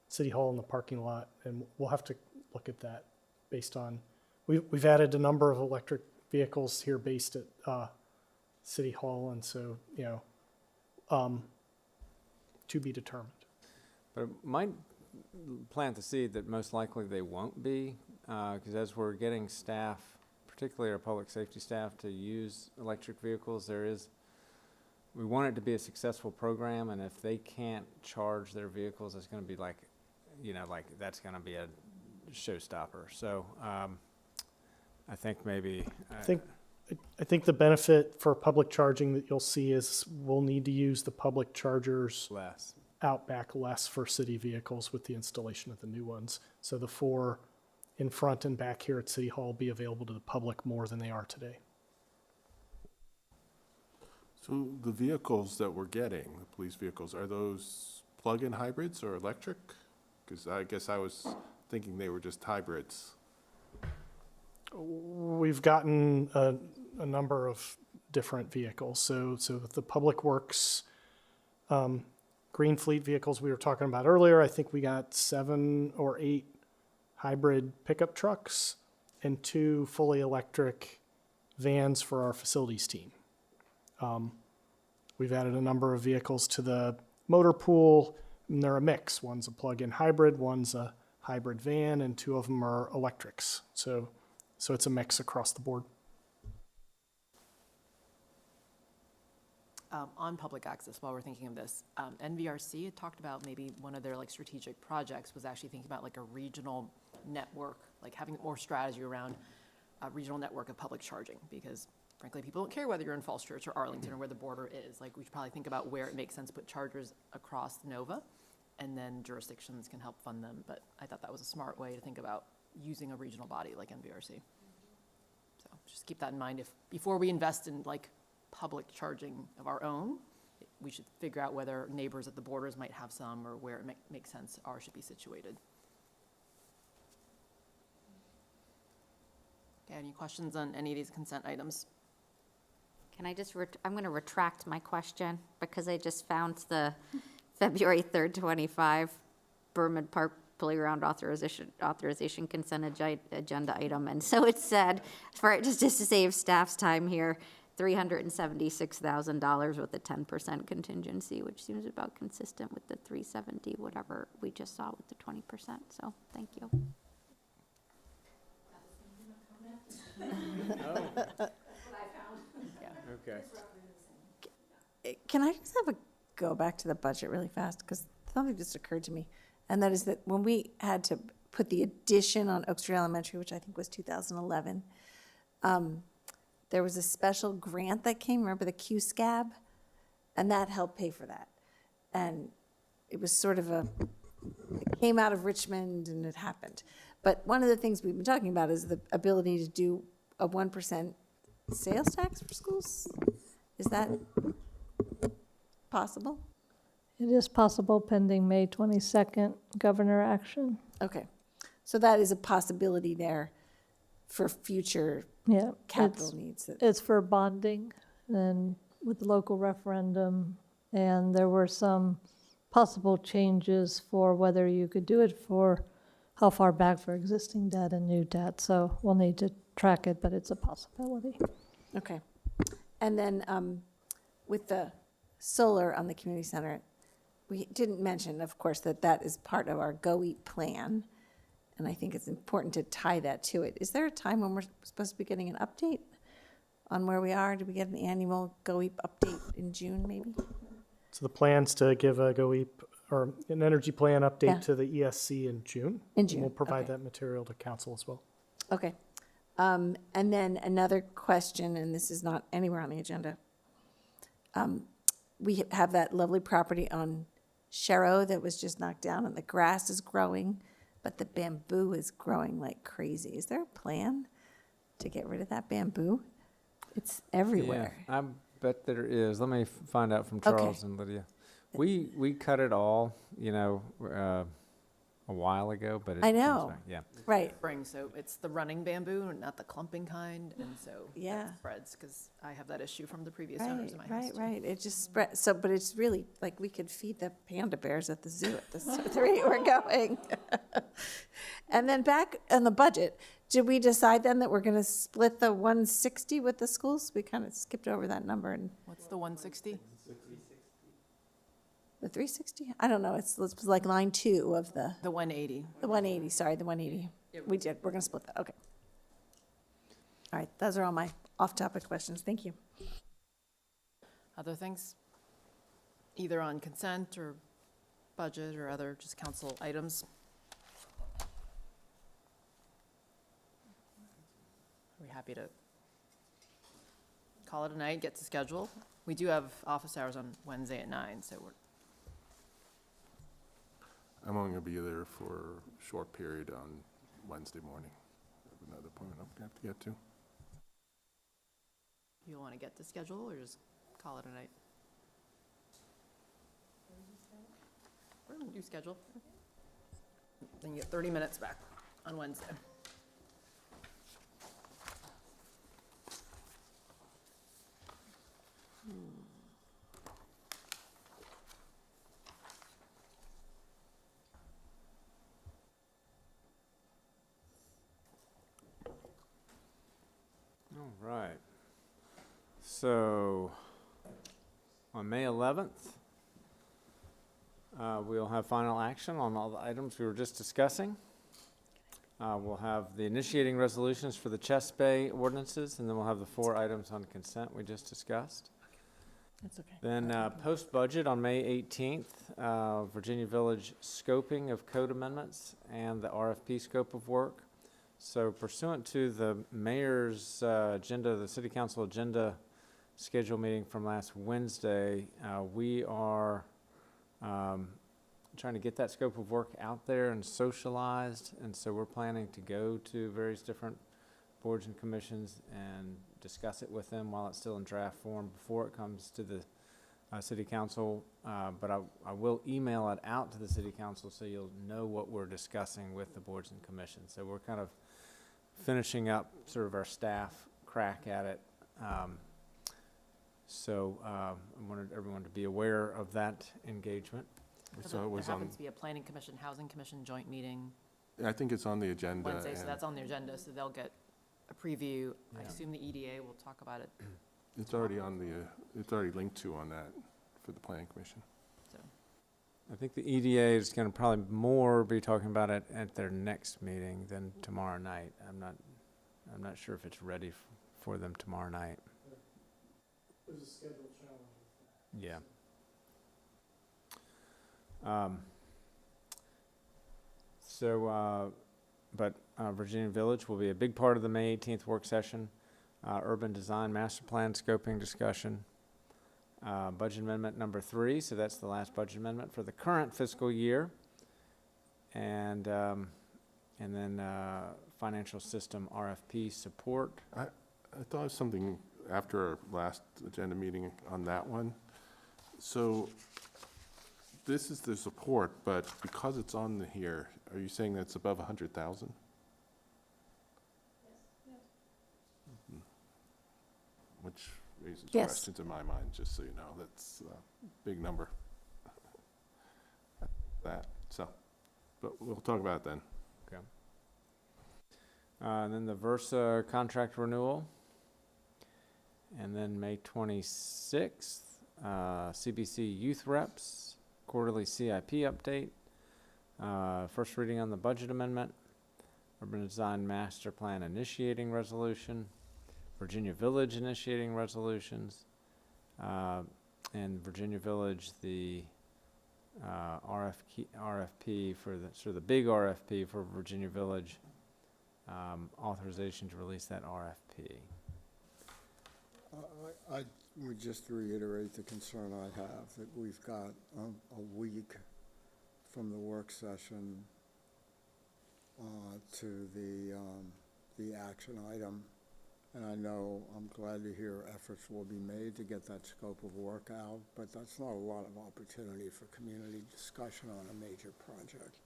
City Hall in the parking lot, and we'll have to look at that based on, we've added a number of electric vehicles here based at City Hall, and so, to be determined. But it might plant the seed that most likely they won't be, because as we're getting staff, particularly our public safety staff, to use electric vehicles, we want it to be a successful program, and if they can't charge their vehicles, it's going to be like, that's going to be a showstopper. So I think maybe. I think the benefit for public charging that you'll see is we'll need to use the public chargers less. out back less for city vehicles with the installation of the new ones. So the 4 in front and back here at City Hall will be available to the public more than they are today. So the vehicles that we're getting, the police vehicles, are those plug-in hybrids or electric? Because I guess I was thinking they were just hybrids. We've gotten a number of different vehicles. So the Public Works Green Fleet vehicles we were talking about earlier, I think we got 7 or 8 hybrid pickup trucks and 2 fully electric vans for our facilities team. We've added a number of vehicles to the motor pool, and they're a mix. One's a plug-in hybrid, one's a hybrid van, and 2 of them are electrics. So it's a mix across the board. On public access, while we're thinking of this, NVRC had talked about maybe one of their strategic projects was actually thinking about a regional network, having more strategy around a regional network of public charging, because frankly, people don't care whether you're in Falls Church or Arlington or where the border is. We should probably think about where it makes sense to put chargers across Nova, and then jurisdictions can help fund them. But I thought that was a smart way to think about using a regional body like NVRC. So just keep that in mind. Before we invest in public charging of our own, we should figure out whether neighbors at the borders might have some, or where it makes sense ours should be situated. Okay, any questions on any of these consent items? Can I just, I'm going to retract my question because I just found the February 3rd, 25 Berman Park Playground authorization consent agenda item. And so it said, just to save staff's time here, $376,000 with a 10% contingency, which seems about consistent with the 370, whatever we just saw with the 20%. So thank you. Okay. Can I just have a go back to the budget really fast? Because something just occurred to me. And that is that when we had to put the addition on Oak Street Elementary, which I think was 2011, there was a special grant that came, remember the Q-SCAB? And that helped pay for that. And it was sort of it came out of Richmond and it happened. But one of the things we've been talking about is the ability to do a 1% sales tax for schools. Is that possible? It is possible pending May 22nd governor action. Okay. So that is a possibility there for future Yeah, capital needs. It's for bonding and with the local referendum, and there were some possible changes for whether you could do it for how far back for existing debt and new debt. So we'll need to track it, but it's a possibility. Okay. And then with the solar on the community center, we didn't mention, of course, that is part of our Go Eat plan. And I think it's important to tie that to it. Is there a time when we're supposed to be getting an update on where we are? Do we get an annual Go Eat update in June, maybe? So the plan's to give a GoEap or an energy plan update Yeah. to the ESC in June. In And June, we'll provide okay. that material to council as well. Okay. And then another question, and this is not anywhere on the agenda. We have that lovely property on Sharrow that was just knocked down, and the grass is growing, but the bamboo is growing like crazy. Is there a plan to get rid of that bamboo? It's everywhere. Yeah, I bet there is. Let me find out from Okay. Charles and Lydia. We cut it all, a while ago, but it I comes know. back. Yeah. Right. Spring, so it's the running bamboo, not the clumping kind, and so Yeah. that spreads, because I have that issue from the previous owners in my house. Right. It just spread. So, but it's really like we could feed the panda bears at the zoo at the rate we're going. And then back on the budget, did we decide then that we're going to split the 160 with the schools? We kind of skipped over that number. And What's the 160? The 360? I don't know, it's like line 2 of the 180. 180, sorry, the 180. We're going to split that, okay. All right, those are all my off-topic questions, thank you. Other things? Either on consent or budget or other just council items? Are we happy to call it a night, get to schedule? We do have office hours on Wednesday at 9, so we're, I'm only going to be there for a short period on Wednesday morning. I have another appointment I'm going to have to get to. you want to get to schedule or just call it a night? We're going to do schedule. Then you get 30 minutes back on Wednesday. All right. So, on May 11th, we'll have final action on all the items we were just discussing. We'll have the initiating resolutions for the Chess Bay ordinances, and then we'll have the 4 items on consent we just discussed. That's okay. Then post-budget on May 18th, Virginia Village scoping of code amendments and the RFP scope of work. So pursuant to the mayor's agenda, the city council agenda schedule meeting from last Wednesday, we are trying to get that scope of work out there and socialized. And so we're planning to go to various different boards and commissions and discuss it with them while it's still in draft form before it comes to the city council. But I will email it out to the city council so you'll know what we're discussing with the boards and commissions. So we're kind of finishing up sort of our staff crack at it. So I wanted everyone to be aware of that engagement. So it was There on, happens to be a planning commission, housing commission joint meeting I think it's on the agenda. Wednesday, so and that's on the agenda, so they'll get a preview. I Yeah. assume the EDA will talk about it, It's already on the, it's already linked to on that for the planning commission. so. I think the EDA is going to probably more be talking about it at their next meeting than tomorrow night. I'm not sure if it's ready for them tomorrow night. There's a schedule challenge. Yeah. But Virginia Village will be a big part of the May 18th work session. Urban design master plan scoping discussion. Budget amendment number 3, so that's the last budget amendment for the current fiscal year. And then financial system RFP support. I thought of something after our last agenda meeting on that one. So this is the support, but because it's on here, are you saying that's above 100,000? Which raises Yes. questions in my mind, just so you know. That's a big number. But we'll talk about it then. Okay. And then the Versa contract renewal. And then May 26th, CBC youth reps, quarterly CIP update, first reading on the budget amendment, urban design master plan initiating resolution, Virginia Village initiating resolutions, and Virginia Village, the RFP for the, sort of the big RFP for Virginia Village, authorization to release that RFP. I would just reiterate the concern I have, that we've got a week from the work session to the action item. And I know, I'm glad to hear efforts will be made to get that scope of work out, but that's not a lot of opportunity for community discussion on a major project.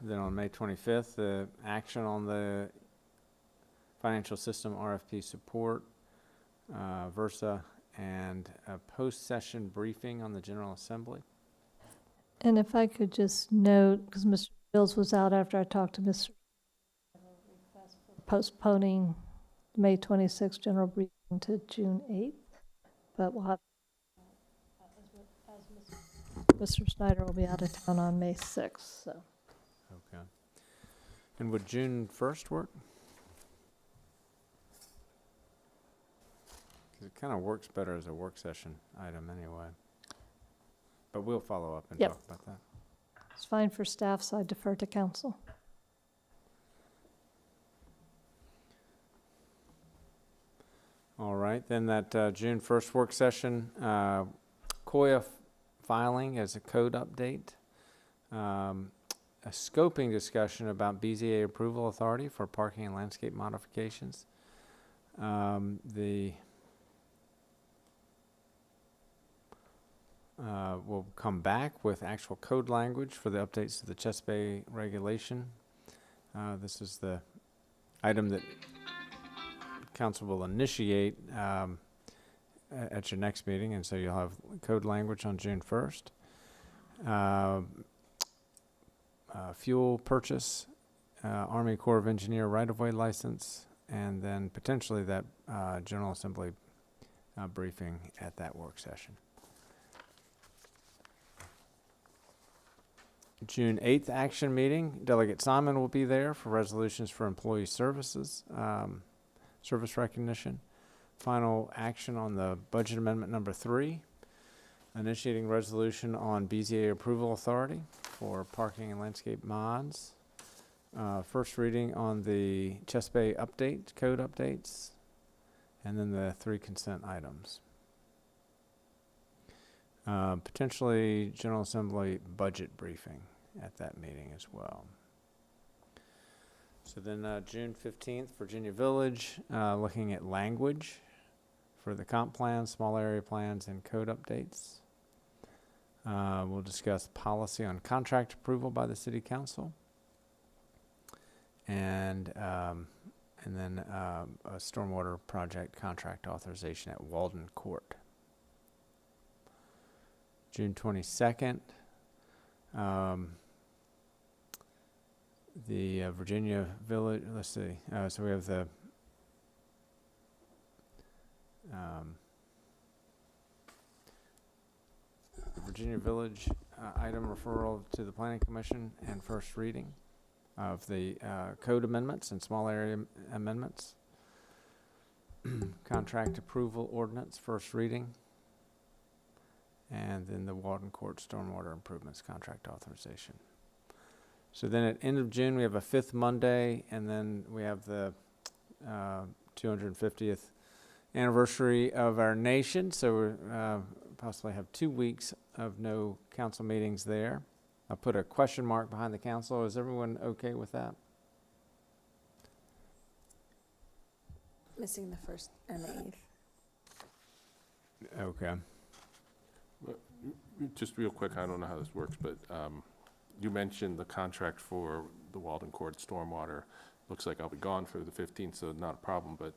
Then on May 25th, the action on the financial system RFP support, Versa, and a post-session briefing on the General Assembly. And if I could just note, because Mr. Fields was out after I talked to Mr. postponing May 26th general briefing to June 8th, but we'll have, Mr. Snyder will be out of town on May 6th, so. Okay. And would June 1st work? 'Cause it kind of works better as a work session item anyway. But we'll follow up and Yep. talk about that. It's fine for staff, so I defer to council. All right, then that June 1st work session, COIA filing as a code update, a scoping discussion about BZA approval authority for parking and landscape modifications. We'll come back with actual code language for the updates to the Chest Bay regulation. This is the item that council will initiate at your next meeting, and so you'll have code language on June 1st. Fuel purchase, Army Corps of Engineer right-of-way license, and then potentially that General Assembly briefing at that work session. June 8th action meeting, Delegate Simon will be there for resolutions for employee services, service recognition. Final action on the budget amendment number 3, initiating resolution on BZA approval authority for parking and landscape mods. First reading on the Chest Bay update, code updates, and then the 3 consent items. Potentially General Assembly budget briefing at that meeting as well. So then June 15th, Virginia Village, looking at language for the comp plan, small area plans, and code updates. We'll discuss policy on contract approval by the City Council. And then a stormwater project contract authorization at Walden Court. June 22nd, the Virginia Village, let's see, so we have the Virginia Village item referral to the Planning Commission and first reading of the code amendments and small area amendments. Contract approval ordinance, first reading. And then the Walden Court Stormwater Improvements Contract Authorization. So then at end of June, we have a 5th Monday, and then we have the 250th anniversary of our nation. So we possibly have 2 weeks of no council meetings there. I'll put a question mark behind the council. Is everyone okay with that? Missing the 1st and the 8th. Okay. Just real quick, I don't know how this works, but you mentioned the contract for the Walden Court stormwater. Looks like I'll be gone for the 15th, so not a problem, but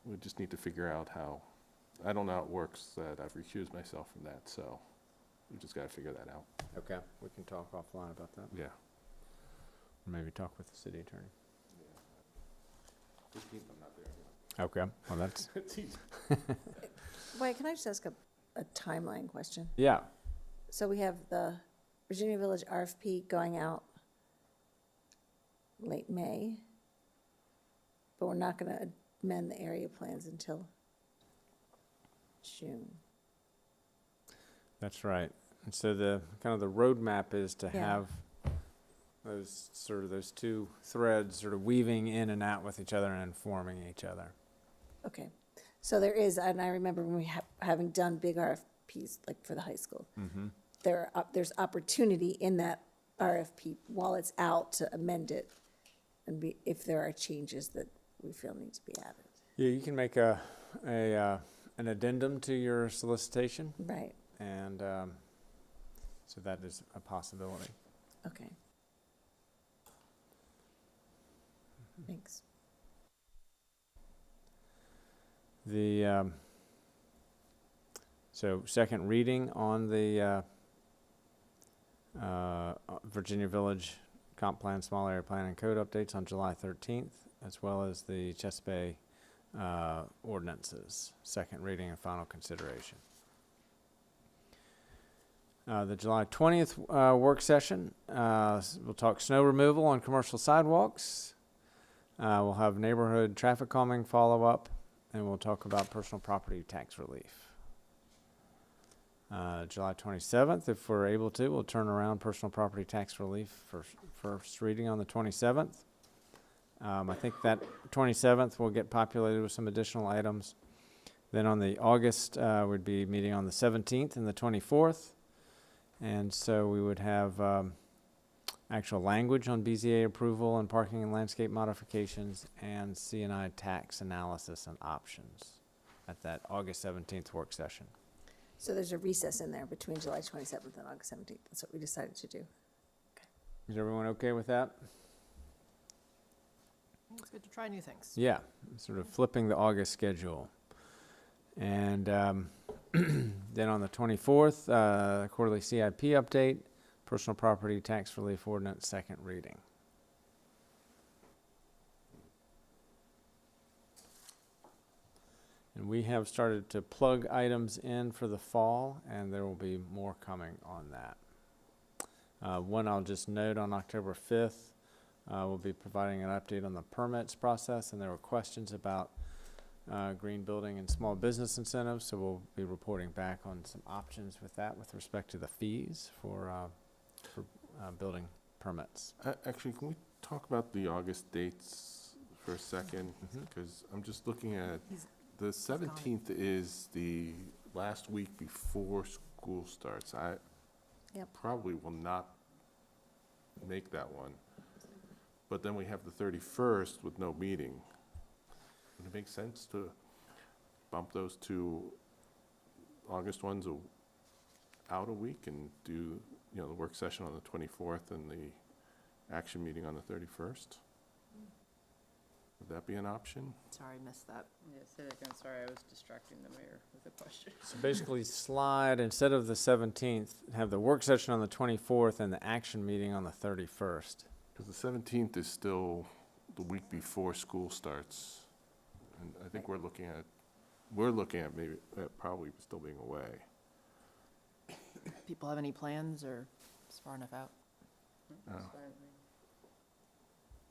we just need to figure out how, I don't know how it works, that I've recused myself from that, so we just gotta figure that out. Okay, we can talk offline about that. Yeah. Or maybe talk with the city attorney. 15th, I'm not there. Okay, well that's, Wait, can I just ask a timeline question? yeah. So we have the Virginia Village RFP going out late May, but we're not going to amend the area plans until June. That's right. And so the kind of the roadmap is to Yeah. have those two threads sort of weaving in and out with each other and informing each other. Okay. So there is, and I remember when we having done big RFPs, like for the high school, Mm-hmm. there's opportunity in that RFP while it's out to amend it and if there are changes that we feel need to be added. Yeah, you can make an addendum to your solicitation, Right. and so that is a possibility. Okay. Thanks. The so second reading on the Virginia Village Comp Plan, Small Area Plan, and Code updates on July 13th. as well as the Chess Bay ordinances, second reading and final consideration. The July 20th work session, we'll talk snow removal on commercial sidewalks. We'll have neighborhood traffic calming follow-up, and we'll talk about personal property tax relief. July 27th, if we're able to, we'll turn around personal property tax relief for first reading on the 27th. I think that 27th will get populated with some additional items. Then on the August, we'd be meeting on the 17th and the 24th. And so we would have actual language on BZA approval and parking and landscape modifications and C&I tax analysis and options at that August 17th work session. So there's a recess in there between July 27th and August 17th. That's what we decided to do. Is everyone okay with that? It's good to try new things. Yeah, sort of flipping the August schedule. And then on the 24th, quarterly CIP update, personal property tax relief ordinance, second reading. And we have started to plug items in for the fall, and there will be more coming on that. One I'll just note, on October 5th, we'll be providing an update on the permits process, and there were questions about green building and small business incentives, so we'll be reporting back on some options with that with respect to the fees for building permits. Actually, can we talk about the August dates for a second? Because I'm just looking at, the 17th is the last week before school starts. I probably will not make that one. But then we have the 31st with no meeting. Would it make sense to bump those two August ones out a week and do, the work session on the 24th and the action meeting on the 31st? Would that be an option? Sorry, I missed that. Yeah, say that again, sorry, I was distracting the mayor with a question. So basically slide, instead of the 17th, have the work session on the 24th and the action meeting on the 31st. Because the 17th is still the week before school starts. And I think we're looking at maybe probably still being away. People have any plans, or it's far enough out?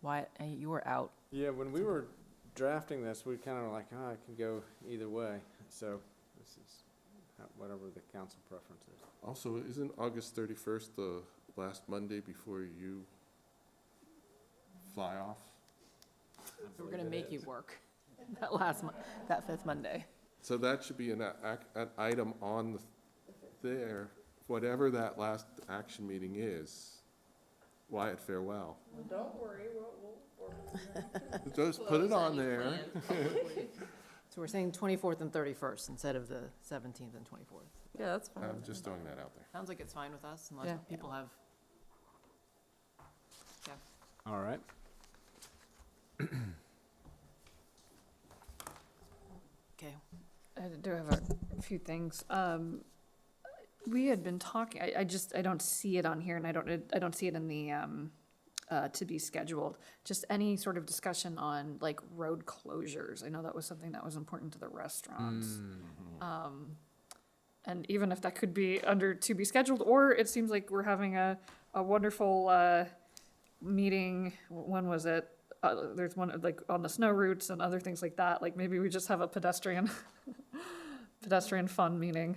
Wyatt, you were out. Yeah, when we were drafting this, we kind of like, I can go either way. So this is whatever the council preference is. Also, isn't August 31st the last Monday before you fly off? We're going to make you work that fifth Monday. So that should be an item on there, whatever that last action meeting is. Wyatt, farewell. Don't worry, we'll Just put it on there. So we're saying 24th and 31st instead of the 17th and 24th. Yeah, that's fine. I'm just throwing that out there. Sounds like it's fine with us, unless Yeah. people have. Yeah. All right. Okay. I do have a few things. We had been talking, I don't see it on here, and I don't see it in the, to be scheduled. Just any sort of discussion on like road closures. I know that was something that was important to the restaurants. And even if that could be under to be scheduled, or it seems like we're having a wonderful, meeting, when was it? There's one like on the snow routes and other things like that. Like maybe we just have a pedestrian fun meeting.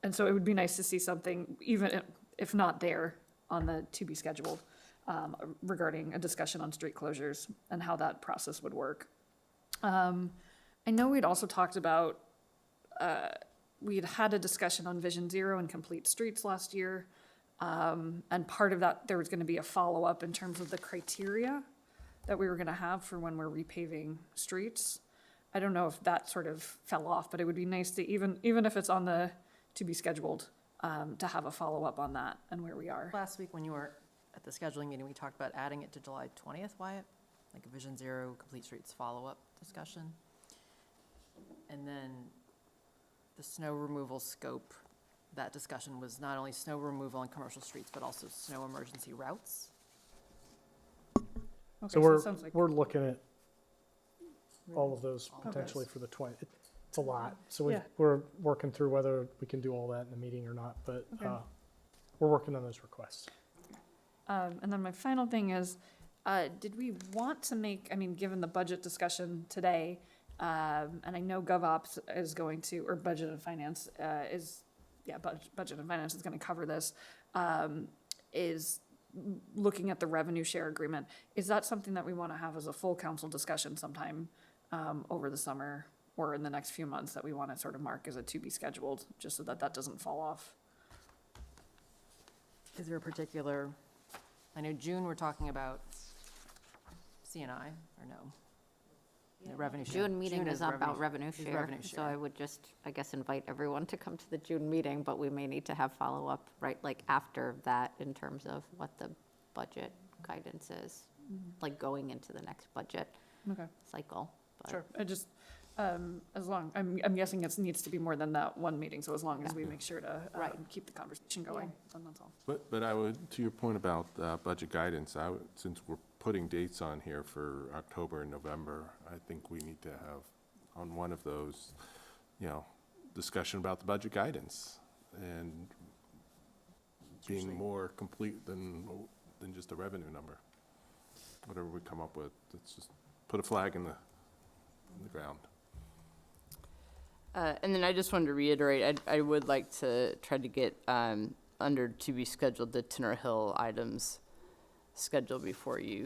And so it would be nice to see something, even if not there, on the to be scheduled, regarding a discussion on street closures and how that process would work. I know we'd also talked about, we had a discussion on Vision Zero and Complete Streets last year. And part of that, there was going to be a follow-up in terms of the criteria that we were going to have for when we're repaving streets. I don't know if that sort of fell off, but it would be nice to, even if it's on the to be scheduled, to have a follow-up on that and where we are. Last week when you were at the scheduling meeting, we talked about adding it to July 20th, Wyatt, like a Vision Zero Complete Streets follow-up discussion. And then the snow removal scope, that discussion was not only snow removal on commercial streets, but also snow emergency routes. So it we're, sounds like- we're looking at all of those potentially for the 20. It's a lot. So Yeah. we're working through whether we can do all that in the meeting or not, but Okay. we're working on those requests. And then my final thing is, did we want to make, I mean, given the budget discussion today, and I know GovOps is going to, or Budget and Finance Budget and Finance is going to cover this, is looking at the revenue share agreement. Is that something that we want to have as a full council discussion sometime over the summer or in the next few months that we want to sort of mark as a to be scheduled, just so that that doesn't fall off? Is there a particular, I know June, we're talking about CNI, or no? The revenue share. June meeting is not about revenue is share, revenue so share. I would just, I guess, invite everyone to come to the June meeting, but we may need to have follow-up, right, like after that in terms of what the budget guidance is, like going into the next budget Okay. cycle. But- Sure, I just, as long, I'm guessing it needs to be more than that one meeting, so as long as we make sure to Right. keep the conversation going, then that's all. But I would, to your point about budget guidance, since we're putting dates on here for October and November, I think we need to have on one of those, discussion about the budget guidance and being more complete than just a revenue number. Whatever we come up with, let's just put a flag in the ground. And then I just wanted to reiterate, I would like to try to get under to be scheduled the Tinner Hill items scheduled before you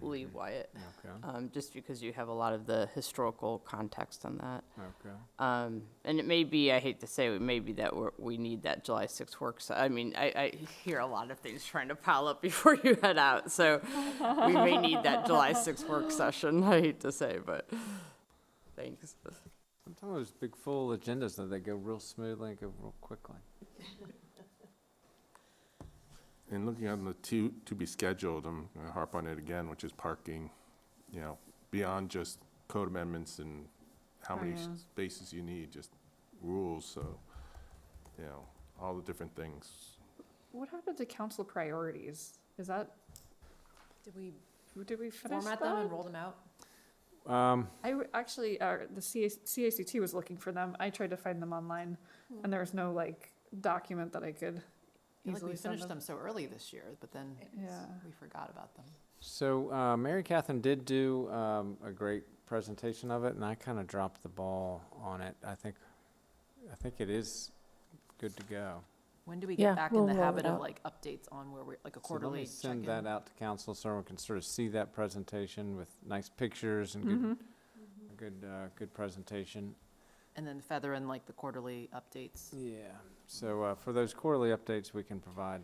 leave, Wyatt. Okay. Just because you have a lot of the historical context on that. Okay. And it may be, I hate to say, it may be that we need that July 6th work. I mean, I hear a lot of things trying to pile up before you head out, so we may need that July 6th work session, I hate to say, but thanks. Sometimes those big full agendas, that they go real smoothly and go real quickly. And looking on the to be scheduled, I'm going to harp on it again, which is parking, beyond just code amendments and how many yeah. spaces you need, just rules, so, all the different things. What happened to council priorities? Is that, Did we did we finish format them and that? roll them out? Actually, the CACT was looking for them. I tried to find them online, and there was no, document that I could I feel like easily we send finished them so early this year, but then Yeah. we forgot about them. So Mary Catherine did do a great presentation of it, and I kind of dropped the ball on it. I think it is good to go. When do we Yeah, get back we'll in the roll habit it of out. updates on where we're, a So let quarterly me send check-in? that out to council so everyone can sort of see that presentation with nice pictures and good presentation. And then feather in the quarterly updates. Yeah. So for those quarterly updates, we can provide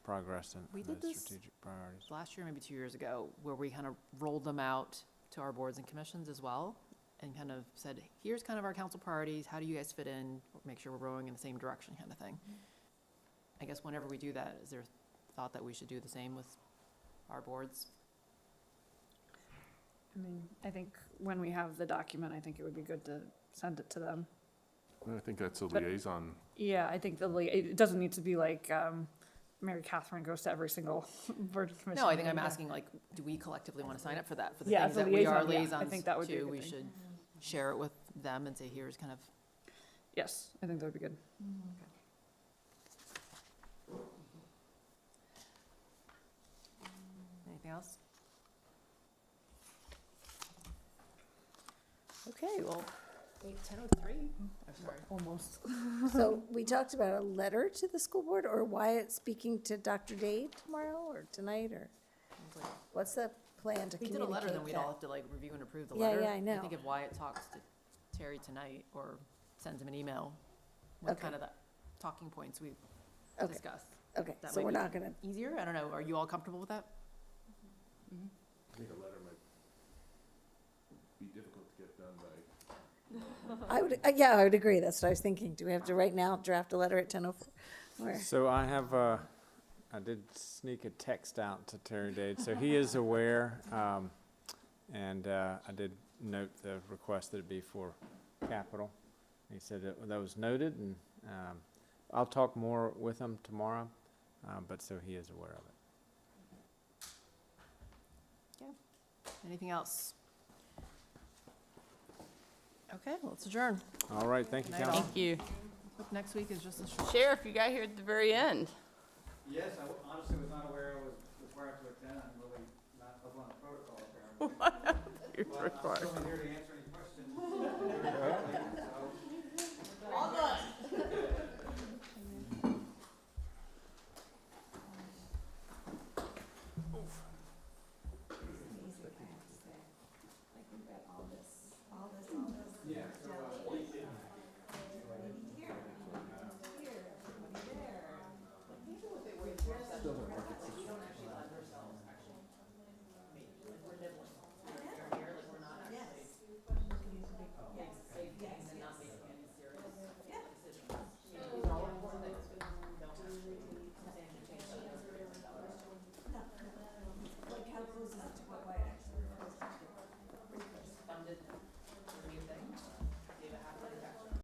progress We in did those this strategic priorities. last year, maybe 2 years ago, where we kind of rolled them out to our boards and commissions as well, and kind of said, here's kind of our council priorities, how do you guys fit in, make sure we're rowing in the same direction kind of thing. I guess whenever we do that, is there thought that we should do the same with our boards? I mean, I think when we have the document, I think it would be good to send it to them. I think that's a But- liaison. Yeah, I think it doesn't need to be Mary Catherine goes to every single board of commission. No, I think I'm meeting, yeah. asking, do we collectively want to sign up for that? For the Yeah, things as a that we are liaison, yeah. I liaisons think that would be a to, good we thing. should share it with them and say, here's kind of, Yes, I think that would be good. anything else? Okay, well, 10:03. I'm sorry. Almost. So we talked about a letter to the school board, or Wyatt speaking to Dr. Dade tomorrow, or tonight, or what's the plan to If we communicate did a letter, then we'd all that? have to review and approve the Yeah, letter. yeah, I know. I think if Wyatt talks to Terry tonight or sends him an email with Okay. kind of the talking points we Okay. discussed. Okay, that so might we're be not gonna, Easier? I don't know. Are you all comfortable with that? I think a letter might be difficult to get done by. I would agree, that's what I was thinking. Do we have to right now draft a letter at 10:04? Or- So I have, I did sneak a text out to Terry Dade, so he is aware. And I did note the request that it be for capital. He said that was noted, and I'll talk more with him tomorrow, but so he is aware of it. Yeah. Anything else? Okay, let's adjourn. All right, thank you, Night all. council. Thank you. Hope next week is just as short. Sheriff, you got here at the very end. Yes, I honestly was not aware I was required to attend. I'm really not up on the protocol apparently. You're required. I'm still here to answer any questions. Still don't work.